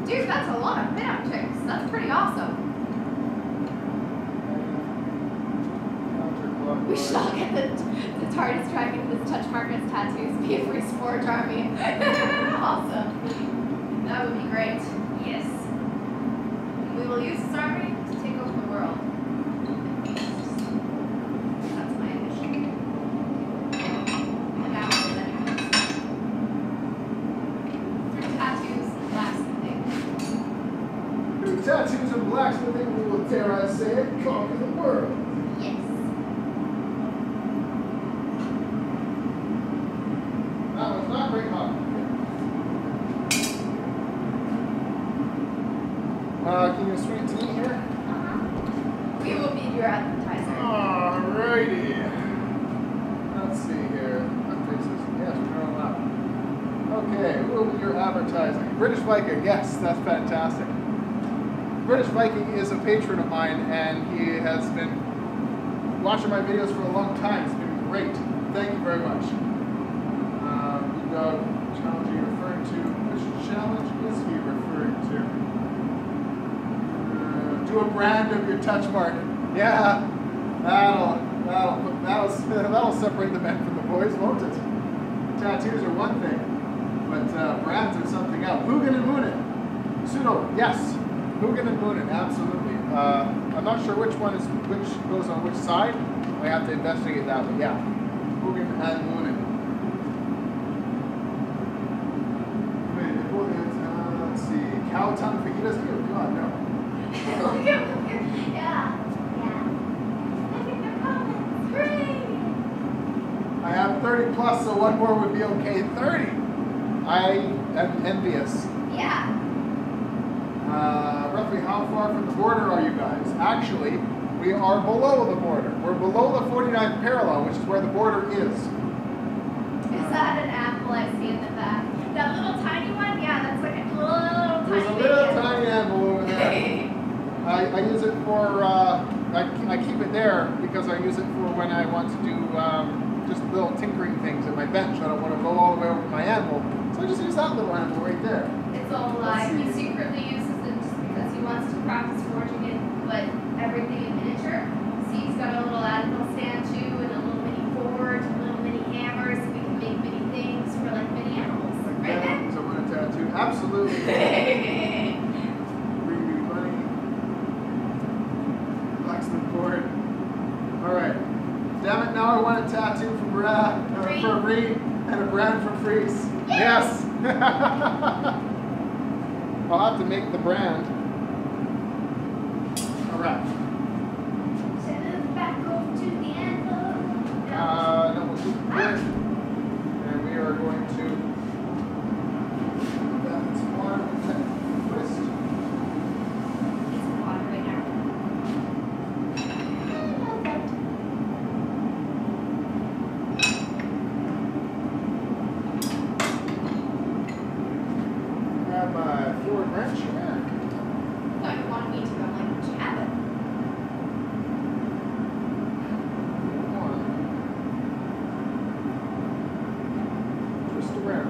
Dude, that's a lot of pin-up chicks. That's pretty awesome. We should all get the TARDIS dragon with his touch markers tattoos. Be a free storage army. Awesome. That would be great. Yes. We will use this army to take over the world. That's my ambition. And now it is anyways. Through tattoos and blacksmithing. Through tattoos and blacksmithing, we will, dare I say it, conquer the world. Yes. That was not very hot. Can you swing it to me here? We will be your advertiser. Alrighty. Let's see here. Yes, we're going up. Okay, who will be your advertising? British Viking, yes, that's fantastic. British Viking is a patron of mine, and he has been watching my videos for a long time. It's been great. Thank you very much. Blue Dog challenge you referring to? Which challenge is he referring to? Do a brand of your touch mark. Yeah, that'll separate the men from the boys, won't it? Tattoos are one thing, but brands are something else. Hugin and Moonin. Pseudo, yes. Hugin and Moonin, absolutely. I'm not sure which one is which goes on which side. I have to investigate that, but yeah. Hugin and Moonin. Let's see. Cow tongue fajitas? Oh God, no. Yeah. I have 30 plus, so one more would be okay. 30. I am envious. Yeah. Roughly how far from the border are you guys? Actually, we are below the border. We're below the 49th parallel, which is where the border is. Is that an apple I see in the back? That little tiny one? Yeah, that's like a little There's a tiny little baby. tiny apple over there. I use it for, I keep it there because I use it for when I want to do just little tinkering things at my bench. I don't want to go all the way over to my animal. So I just use that little animal right there. It's all a lie. He secretly uses it just because he wants to practice forging it, but everything in miniature. See, he's got a little animal stand too, and a little mini forge, and little mini hammers, and we can make mini things for like mini animals. Right there? So I'm going to tattoo. Absolutely. Money. Blacksmith board. Alright. Damn it, now I want a tattoo for Reed and a brand for Freeze. Yes! I'll have to make the brand. Alright. Send it back over to the anvil. No, we'll keep it there. And we are going to put that in some water with that twist. Need some water right now. Grab my forward wrench here. Thought you wanted me to. I'm like, would you have it? Twist around.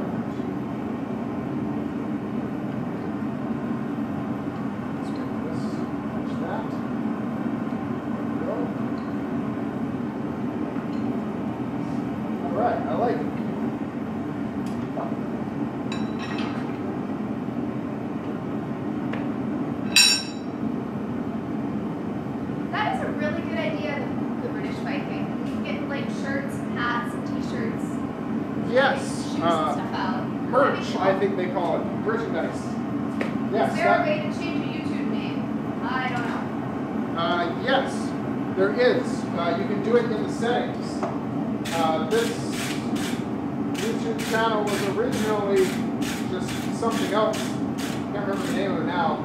Let's make this, touch that. There we go. Alright, I like it. That is a really good idea, the British Viking. You can get like shirts and hats and t-shirts. Yes. Shoes and stuff out. Merch, I think they call it. Merchandise. Yes. Is there a way to change a YouTube name? I don't know. Yes, there is. You can do it in the settings. This YouTube channel was originally just something else. Can't remember the name of it now.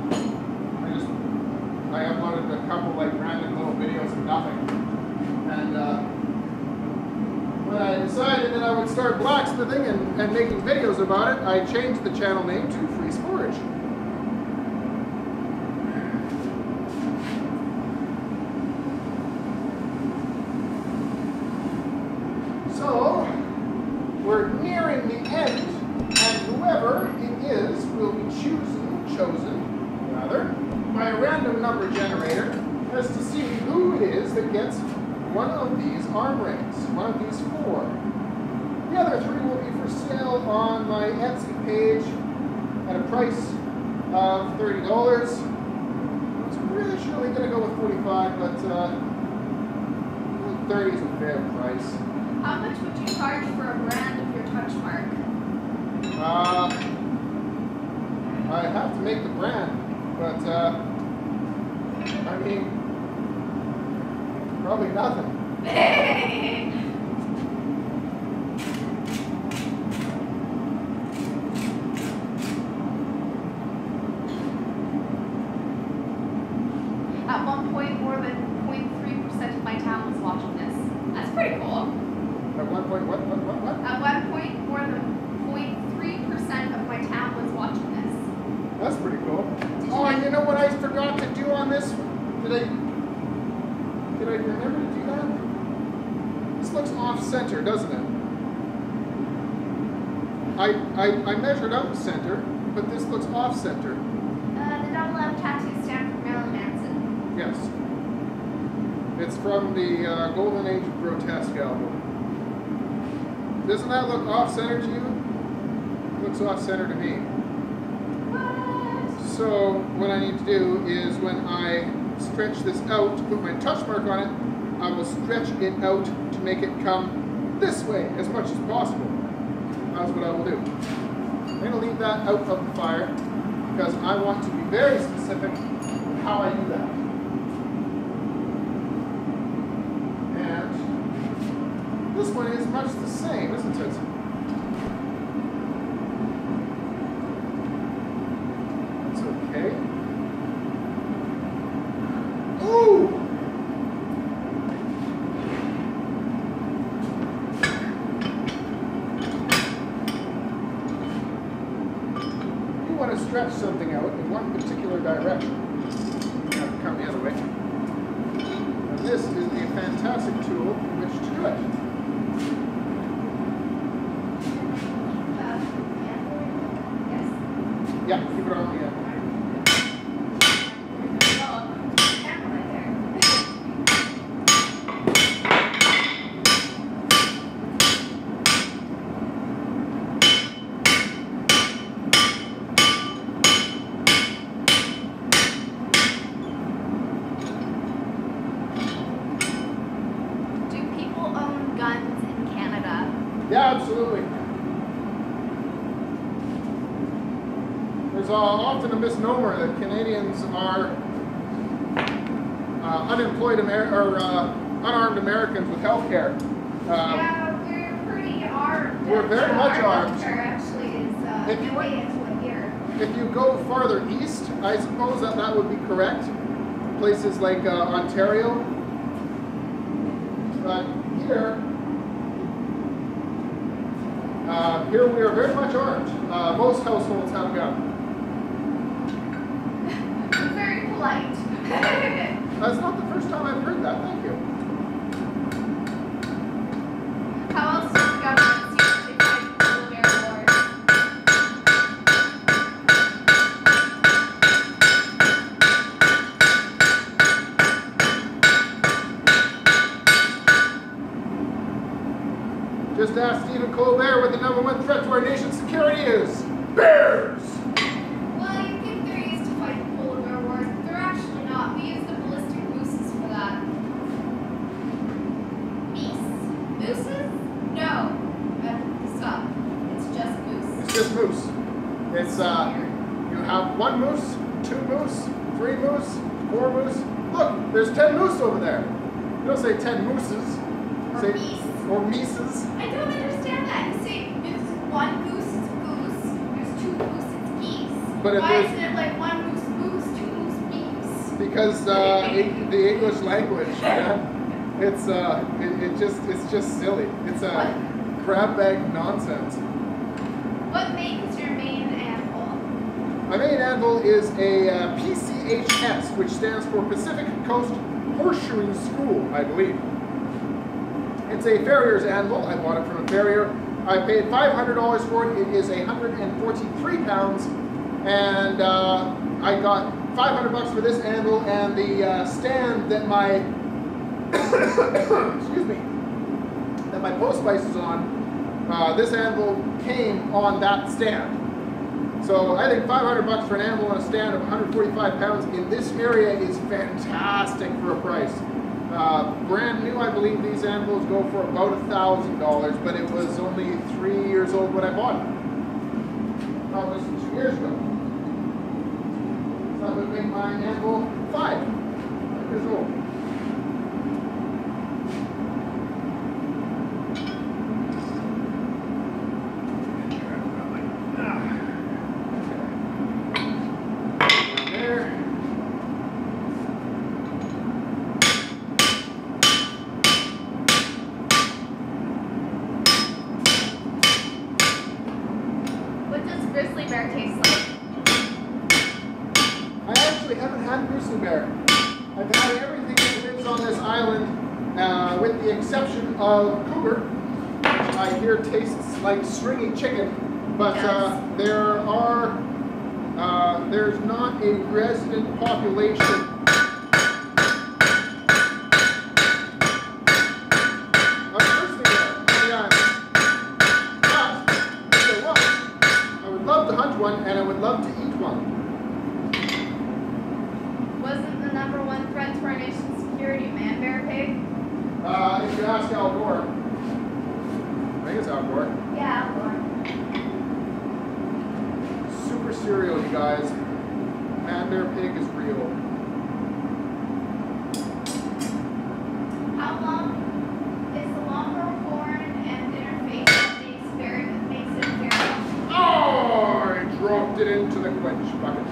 I uploaded a couple like random little videos of nothing. And when I decided that I would start blacksmithing and making videos about it, I changed the channel name to Free Sporage. So, we're nearing the end, and whoever it is will be chosen by a random number generator as to see who it is that gets one of these arm rings, one of these 4. The other 3 will be for sale on my Etsy page at a price of $30. I was originally going to go with 45, but 30 is a fair price. How much would you charge for a brand of your touch mark? I have to make the brand, but I mean, probably nothing. At one point, more than 0.3% of my my town was watching this. That's pretty cool. At one point, what? At one point, more than 0.3% of my town was watching this. That's pretty cool. Oh, and you know what I forgot to do on this? Did I remember to do that? This looks off-center, doesn't it? I measured out center, but this looks off-center. The double M tattoo stand from Marilyn Manson. Yes. It's from the Golden Age of Grotesque album. Doesn't that look off-center to you? It looks off-center to me. What? So what I need to do is when I stretch this out to put my touch mark on it, I will stretch it out to make it come this way as much as possible. That's what I will do. I'm going to leave that out of the fire because I want to be very specific with how I do that. And this one is much the same, isn't it? That's okay. Ooh! You want to stretch something out in one particular direction. You have to come the other way. And this is a fantastic tool in which to do it. Yes. Yeah, keep it on the end. Camera right there. Do people own guns in Canada? Yeah, absolutely. There's often a misnomer that Canadians are unarmed Americans with health care. Yeah, we're pretty armed. We're very much Our armed. healthcare actually is If you way into a year. If you go farther east, I suppose that would be correct. Places like Ontario. But here we are very much armed. Most households have a gun. We're very polite. That's not the first time I've heard that. Thank you. How else does the government secretly fight polar bear wars? Just ask Stephen Colbert what the #1 threat to our nation's security is. Bears! Well, you think they're used to fight the polar bear wars, but they're actually not. We use the ballistic mooses for that. Mooses? No. I looked this up. It's just moose. It's just moose. It's, you have 1 moose, 2 moose, 3 moose, 4 moose. Look, there's 10 moose over there. You don't say 10 mooses. Or Say, meese. or meeses. I don't understand that. You say there's 1 goose, it's goose. There's 2 goose, it's geese. But if Why there's- isn't it like 1 goose, goose, 2 goose, geese? Because the English language, man, it's just silly. It's a crab bag nonsense. What make is your main anvil? My main anvil is a PCHS, which stands for Pacific Coast Horseshoeing School, I believe. It's a farrier's anvil. I bought it from a farrier. I paid $500 for it. It is 143 pounds, and I got $500 for this anvil and the stand that my excuse me, that my post spice is on. This anvil came on that stand. So I think $500 for an anvil on a stand of 145 pounds in this area is fantastic for a price. Brand new, I believe these anvils go for about $1,000, but it was only 3 years old when I bought it. That was 2 years ago. So that would make my anvil 5 years old. actually haven't had grizzly bear. I've had everything that lives on this island, with the exception of cougar, which I hear tastes like stringy chicken. But there's not a resident population of grizzly bear on the island. But if there was, I would love to hunt one and I would love to eat one. Wasn't the #1 threat to our nation's security man-bear pig? If you ask Al Gore, I think it's Al Gore. Yeah, Al Gore. Super cereal, you guys. Man-bear pig is real. How long is the longer horn and interface that makes it inferior? Oh, I dropped it into the quench bucket.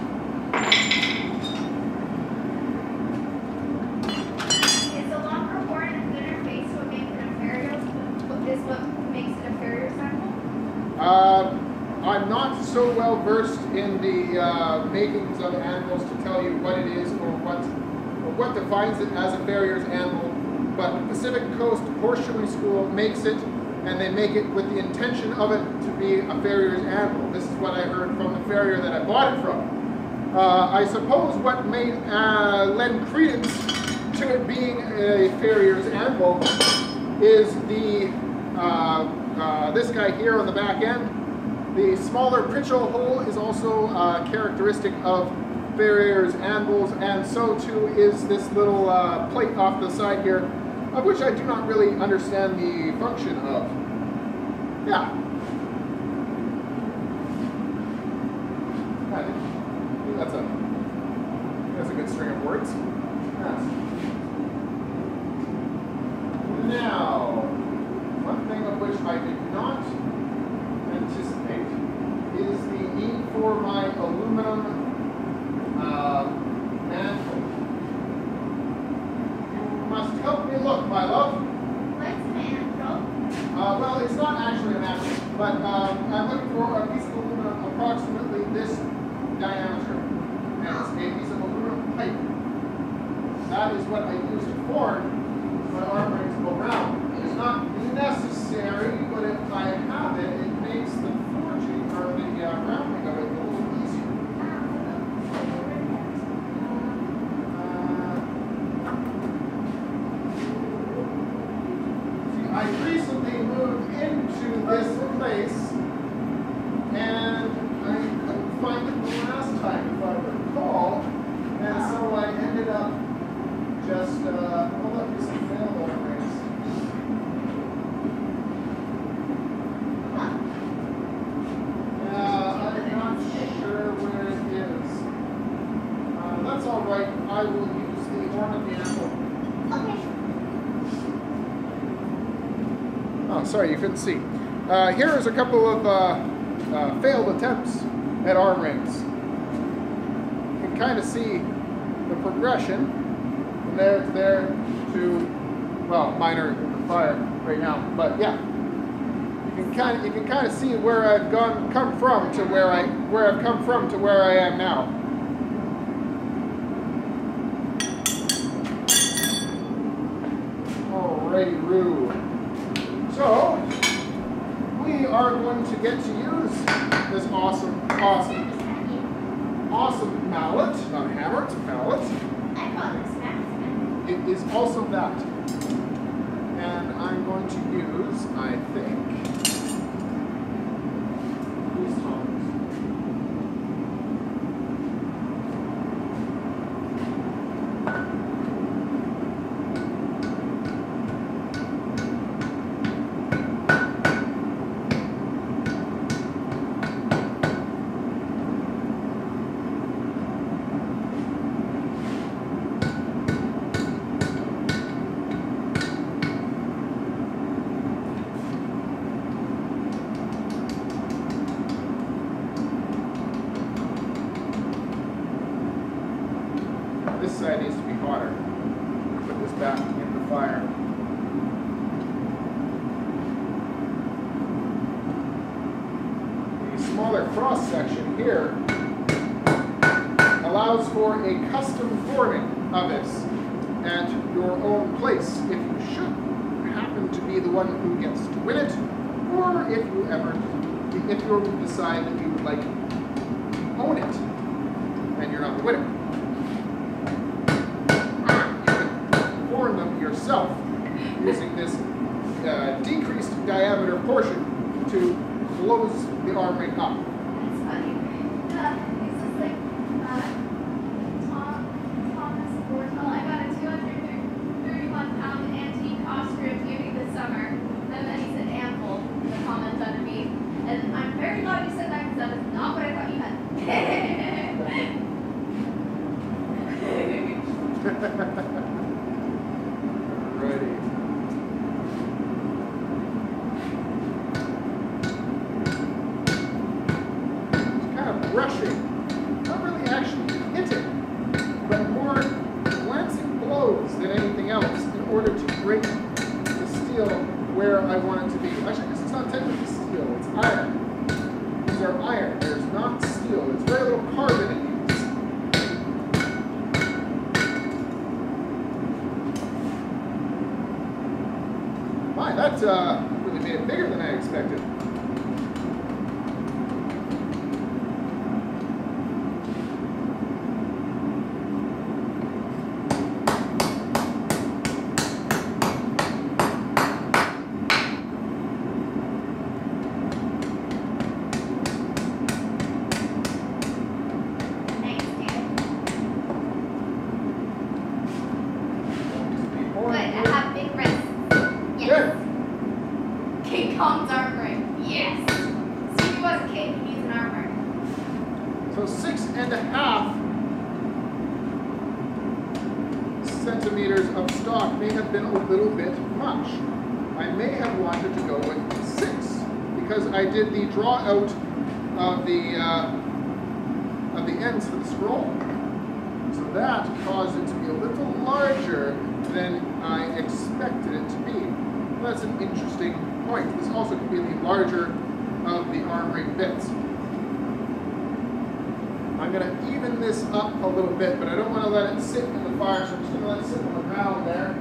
Is the longer horn and thinner face what makes it inferior? Is what makes it inferior example? I'm not so well versed in the makings of animals to tell you what it is or what defines it as a farrier's animal, but the Pacific Coast Horseshoeing School makes it, and they make it with the intention of it to be a farrier's animal. This is what I heard from the farrier that I bought it from. I suppose what made lend credence to it being a farrier's animal is the this guy here on the back end. The smaller pritchel hole is also characteristic of farrier's animals, and so too is this little plate off the side here, of which I do not really understand the function of. Yeah. I think that's a good string of words. Yes. Now, one thing of which I did not anticipate is the need for my aluminum mantle. You must help me look, my love. What's mantle? Well, it's not actually a mantle, but I'm looking for a piece of aluminum approximately this diameter. And it's a piece of aluminum pipe. That is what I use to form my arm ring to go round. It's not necessary, but if I have it, it makes the forging or the rounding of it a little easier. See, I recently moved into this place, and I couldn't find it the last time, if I recall, and so I ended up just, hold up, this is available rings. That's all right. I will use the horn of the animal. Okay. Oh, sorry, you couldn't see. Here is a couple of failed attempts at arm rings. You can kind of see the progression from there to there to, well, mine are in the fire right now, but yeah. You can kind of see where I've come from to where I am now. Alrighty-roo. So we are going to get to use this awesome mallet. Not a hammer, it's a mallet. I call it a smacksman. It is also that. And I'm going to use, I think, these tongs. This side needs to be hotter. Put this back in the fire. The smaller cross section here allows allows for a custom forming of this at your own place if you should happen to be the one who gets to win it, or if you decide that you would like to own it and you're not the winner. You can form them yourself using this decreased diameter portion to close the arm ring up. That's funny. It's just like Thomas Bortel. I got a 231-pound antique ostrich beauty this summer. And then he said ample in the comments underneath. And I'm very glad you said that because that is not what I thought you meant. Alrighty. Brushing, not really actually hitting, but more glancing blows than anything else in order to break the steel where I want it to be. Actually, I guess it's not technically steel, it's iron. These are iron, there's not steel. There's very little carbon in these. My, that really made it bigger than I expected. So 6.5 centimeters of stock may have been a little bit much. I may have wanted to go with 6 because I did the draw out of the ends for the scroll. So that caused it to be a little larger than I expected it to be. That's an interesting point. This also could be the larger of the arm ring bits. I'm going to even this up a little bit, but I don't want to let it sit in the fire, so I'm just going to let it sit on the ground there.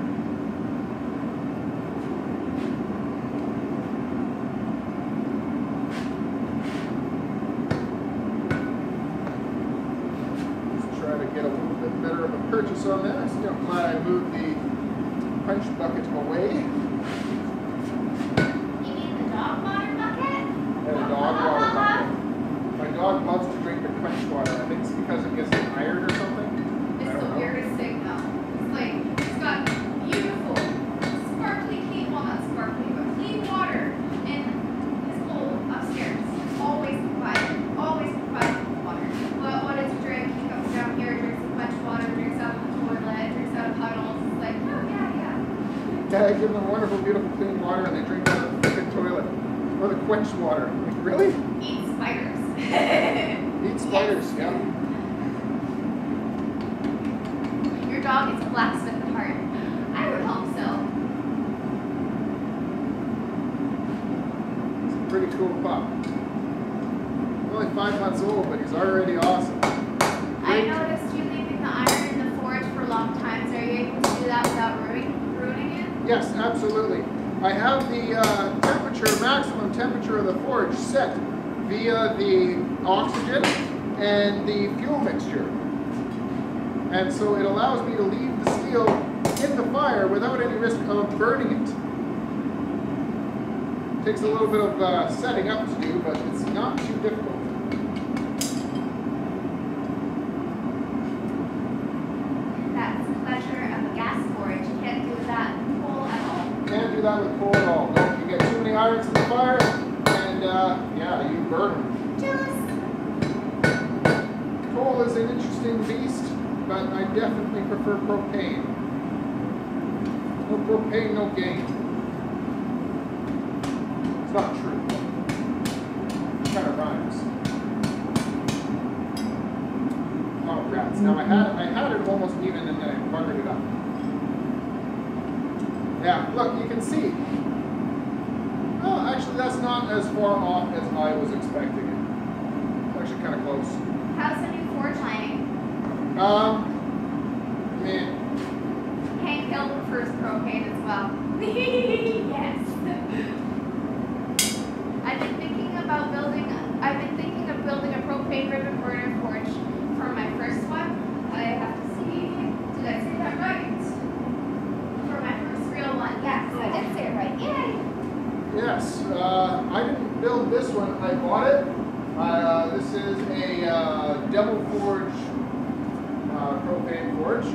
Just try to get a little bit better of a purchase on that. So I'm glad I moved the punch bucket away. You mean the dog water bucket? Yeah, the dog water bucket. My dog loves to drink the quench water. I think it's because it gives him iron or something. It's the weirdest thing though. It's like, it's got beautiful, sparkly clean, well not sparkly, but clean water in his bowl upstairs. Always provided water. Well, what does he drink? He comes down here, drinks the quench water, drinks out of the toilet, drinks out of puddles. It's like, oh yeah. Yeah, I give them wonderful, beautiful, clean water and they drink out of the freaking toilet. Or the quench water. Like, really? Eat spiders. Eat spiders, yeah. Your dog is a blacksmith at heart. I would hope so. He's a pretty cool pup. He's only 5 months old, but he's already awesome. I noticed you leaving the iron in the forge for long times. Are you able to do that without ruining it? Yes, absolutely. I have the maximum temperature of the forge set via the oxygen and the fuel mixture. And so it allows me to leave the steel in the fire without any risk of burning it. It takes a little bit of setting up to do, but it's not too difficult. That's the pleasure of a gas forge. You can't do that with coal at all. Can't do that with coal at all. No, you get too many irons in the fire, and yeah, you burn them. Jealous. Coal is an interesting beast, but I definitely prefer propane. No propane, no gain. It's not true. It kind of rhymes. Oh, rats. Now I had it almost even and then I buggered it up. Yeah, look, you can see. Oh, actually, that's not as far off as I was expecting it. It's actually kind of close. How's the new forge lining? Man. Hank Hill prefers propane as well. Yes. I've been thinking of building a propane ribbon burner forge for my first one. I have to see. Did I say that right? For my first real one. Yes, I did say it right. Yay! Yes. I didn't build this one. I bought it. This is a Devil Forge propane forge.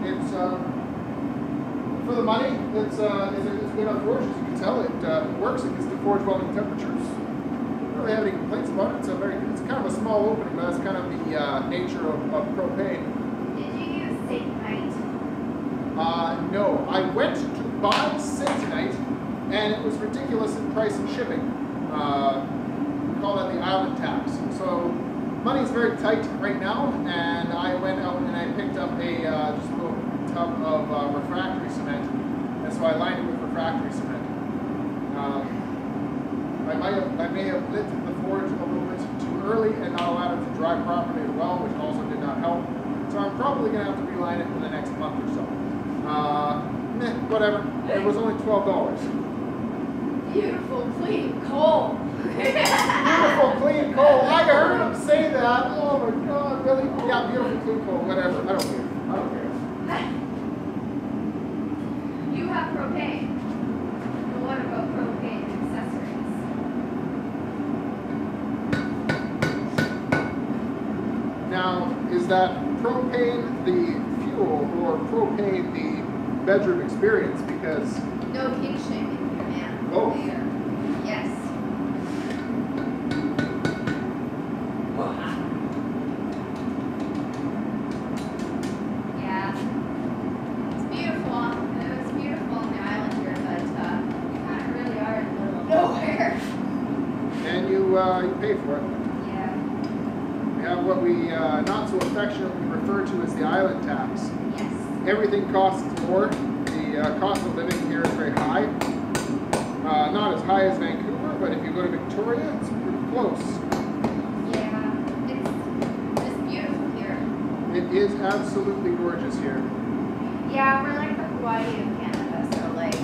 It's for the money. It's good enough forge, as you can tell. It works against the forge welding temperatures. Don't really have any complaints about it. It's kind of a small opening, but that's kind of the nature of propane. Did you use Satanite? No, I went to buy Satanite, and it was ridiculous in price and shipping. We call that the island tax. So money's very tight right now, and I went out and I picked up a just a little tub of refractory cement, and so I lined it with refractory cement. I may have lit the forge a little bit too early and not allowed it to dry properly as well, which also did not help. So I'm probably going to have to reline it in the next month or so. Whatever. It was only $12. Beautiful, clean coal. Beautiful, clean coal. I heard him say that. Oh my God, really? Yeah, beautiful, clean coal. Whatever. I don't care. You have propane. But what about propane accessories? Now, is that propane the fuel or propane the bedroom experience? Because No king shaming, man. Oh. There. Yes. Yeah. It's beautiful. It's beautiful on the island here, but we kind of really are in the middle of nowhere. and you pay for it. Yeah. We have what we not so affectionately refer to as the island tax. Yes. Everything costs more. The cost of living here is very high. Not as high as Vancouver, but if you go to Victoria, it's pretty close. Yeah. It's just beautiful here. It is absolutely gorgeous here. Yeah, we're like the Hawaii of Canada, so like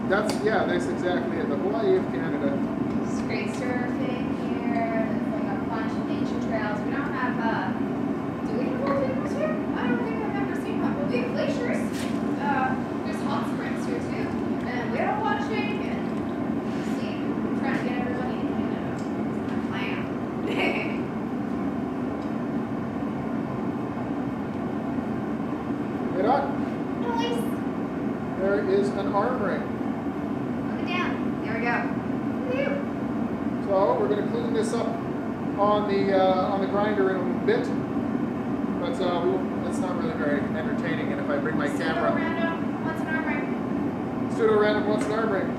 That's exactly it. The Hawaii of Canada. there's great surfing here. There's like a bunch of nature trails. We don't have do we have volcanoes here? I don't think I've ever seen one, but we have glaciers. There's hot springs here too. And whale watching and see, we're trying to get everybody in Canada. It's my plan. Right on. Nice. There is an arm ring. Put it down. There we go. Woo. So we're going to clean this up on the grinder in a little bit, but it's not really very entertaining. And if I bring my camera, Pseudo-random. What's an arm ring? pseudo-random, what's an arm ring?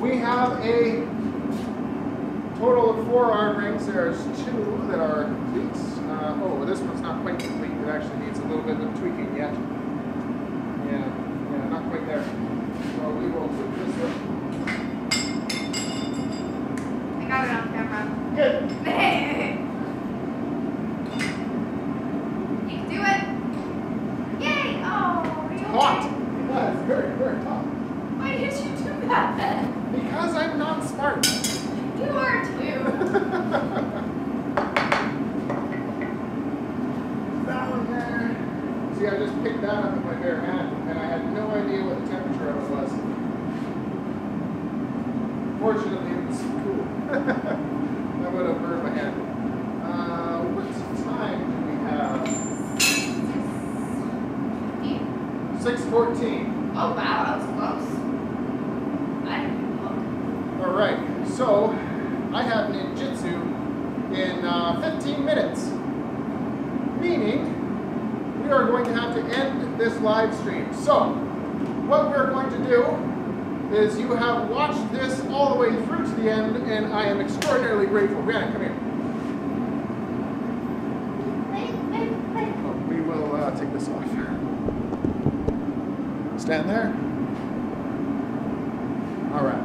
We have a total of 4 arm rings. There's 2 that are complete. This one's not quite complete. It actually needs a little bit of tweaking yet. Yeah, not quite there. So we will tweak this one. I got it on camera. Good. You can do it. Yay! Oh, are you Hot. okay? Yeah, it's very, very hot. Why did you do that then? Because I'm not smart. You are too. That one there. See, I just picked that up with my bare hand, and I had no idea what the temperature of it was. Fortunately, it was cool. That would have burned my hand. What time do we have? 6:14. Oh wow, that was close. I didn't even look. All right. So I have ninjutsu in 15 minutes, meaning we are going to have to end this live stream. So what we're going to do is you have watched this all the way through to the end, and I am extraordinarily grateful. Brianna, come here. Oh, we will take this off. Stand there. All right.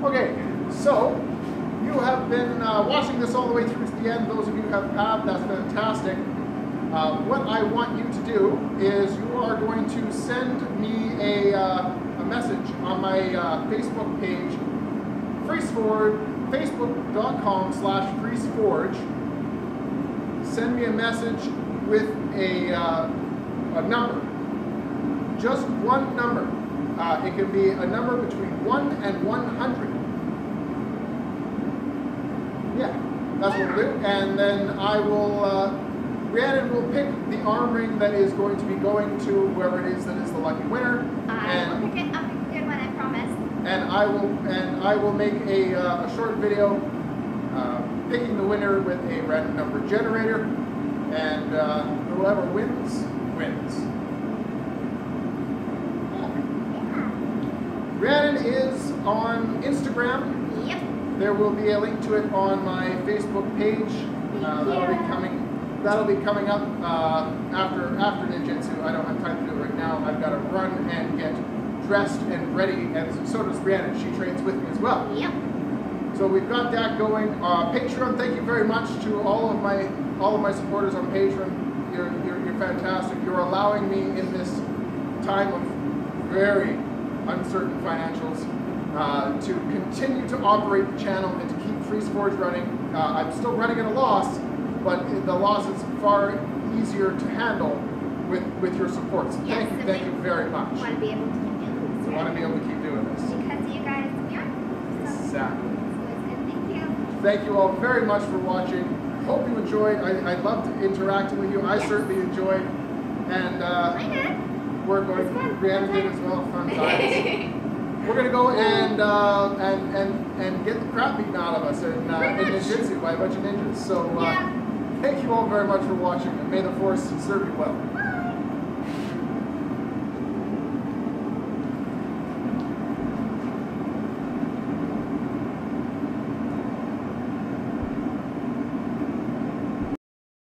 Okay, so you have have been watching this all the way through to the end, those of you who have, that's fantastic. What I want you to do is you are going to send me a message on my Facebook page, FreezeForge, facebook.com/FreezeForge. Send me a message with a number, just one number. It can be a number between 1 and 100. Yeah, that's what we'll do. And then I will, Rhiannon will pick the arm ring that is going to be going to whoever it is that is the lucky winner. I'll pick a good one, I promise. And I will make a short video picking the winner with a random number generator, and whoever wins, wins. Rhiannon is on Instagram. Yep. There will be a link to it on my Facebook page. That'll be coming up after Ninjutsu. I don't have time to do it right now. I've got to run and get dressed and ready, and so does Rhiannon. She trains with me as well. Yep. So we've got that going. Patreon, thank you very much to all of my supporters on Patreon. You're fantastic. You're allowing me in this time of very uncertain financials to continue to operate the channel and to keep FreezeForge running. I'm still running at a loss, but the loss is far easier to handle with your support. So Yes, thank you very much. I want to be able to keep doing this. I want to be able to keep doing this. Because you guys, yeah. Exactly. Thank you. Thank you all very much for watching. Hope you enjoyed. I loved interacting with you. I certainly enjoyed. And I did. we're going to Rhiannon did as well. Fun times. We're going to go and get the crap beaten out of us in ninjutsu by a bunch of ninjas. So thank you all very much for watching, and may the force serve you well.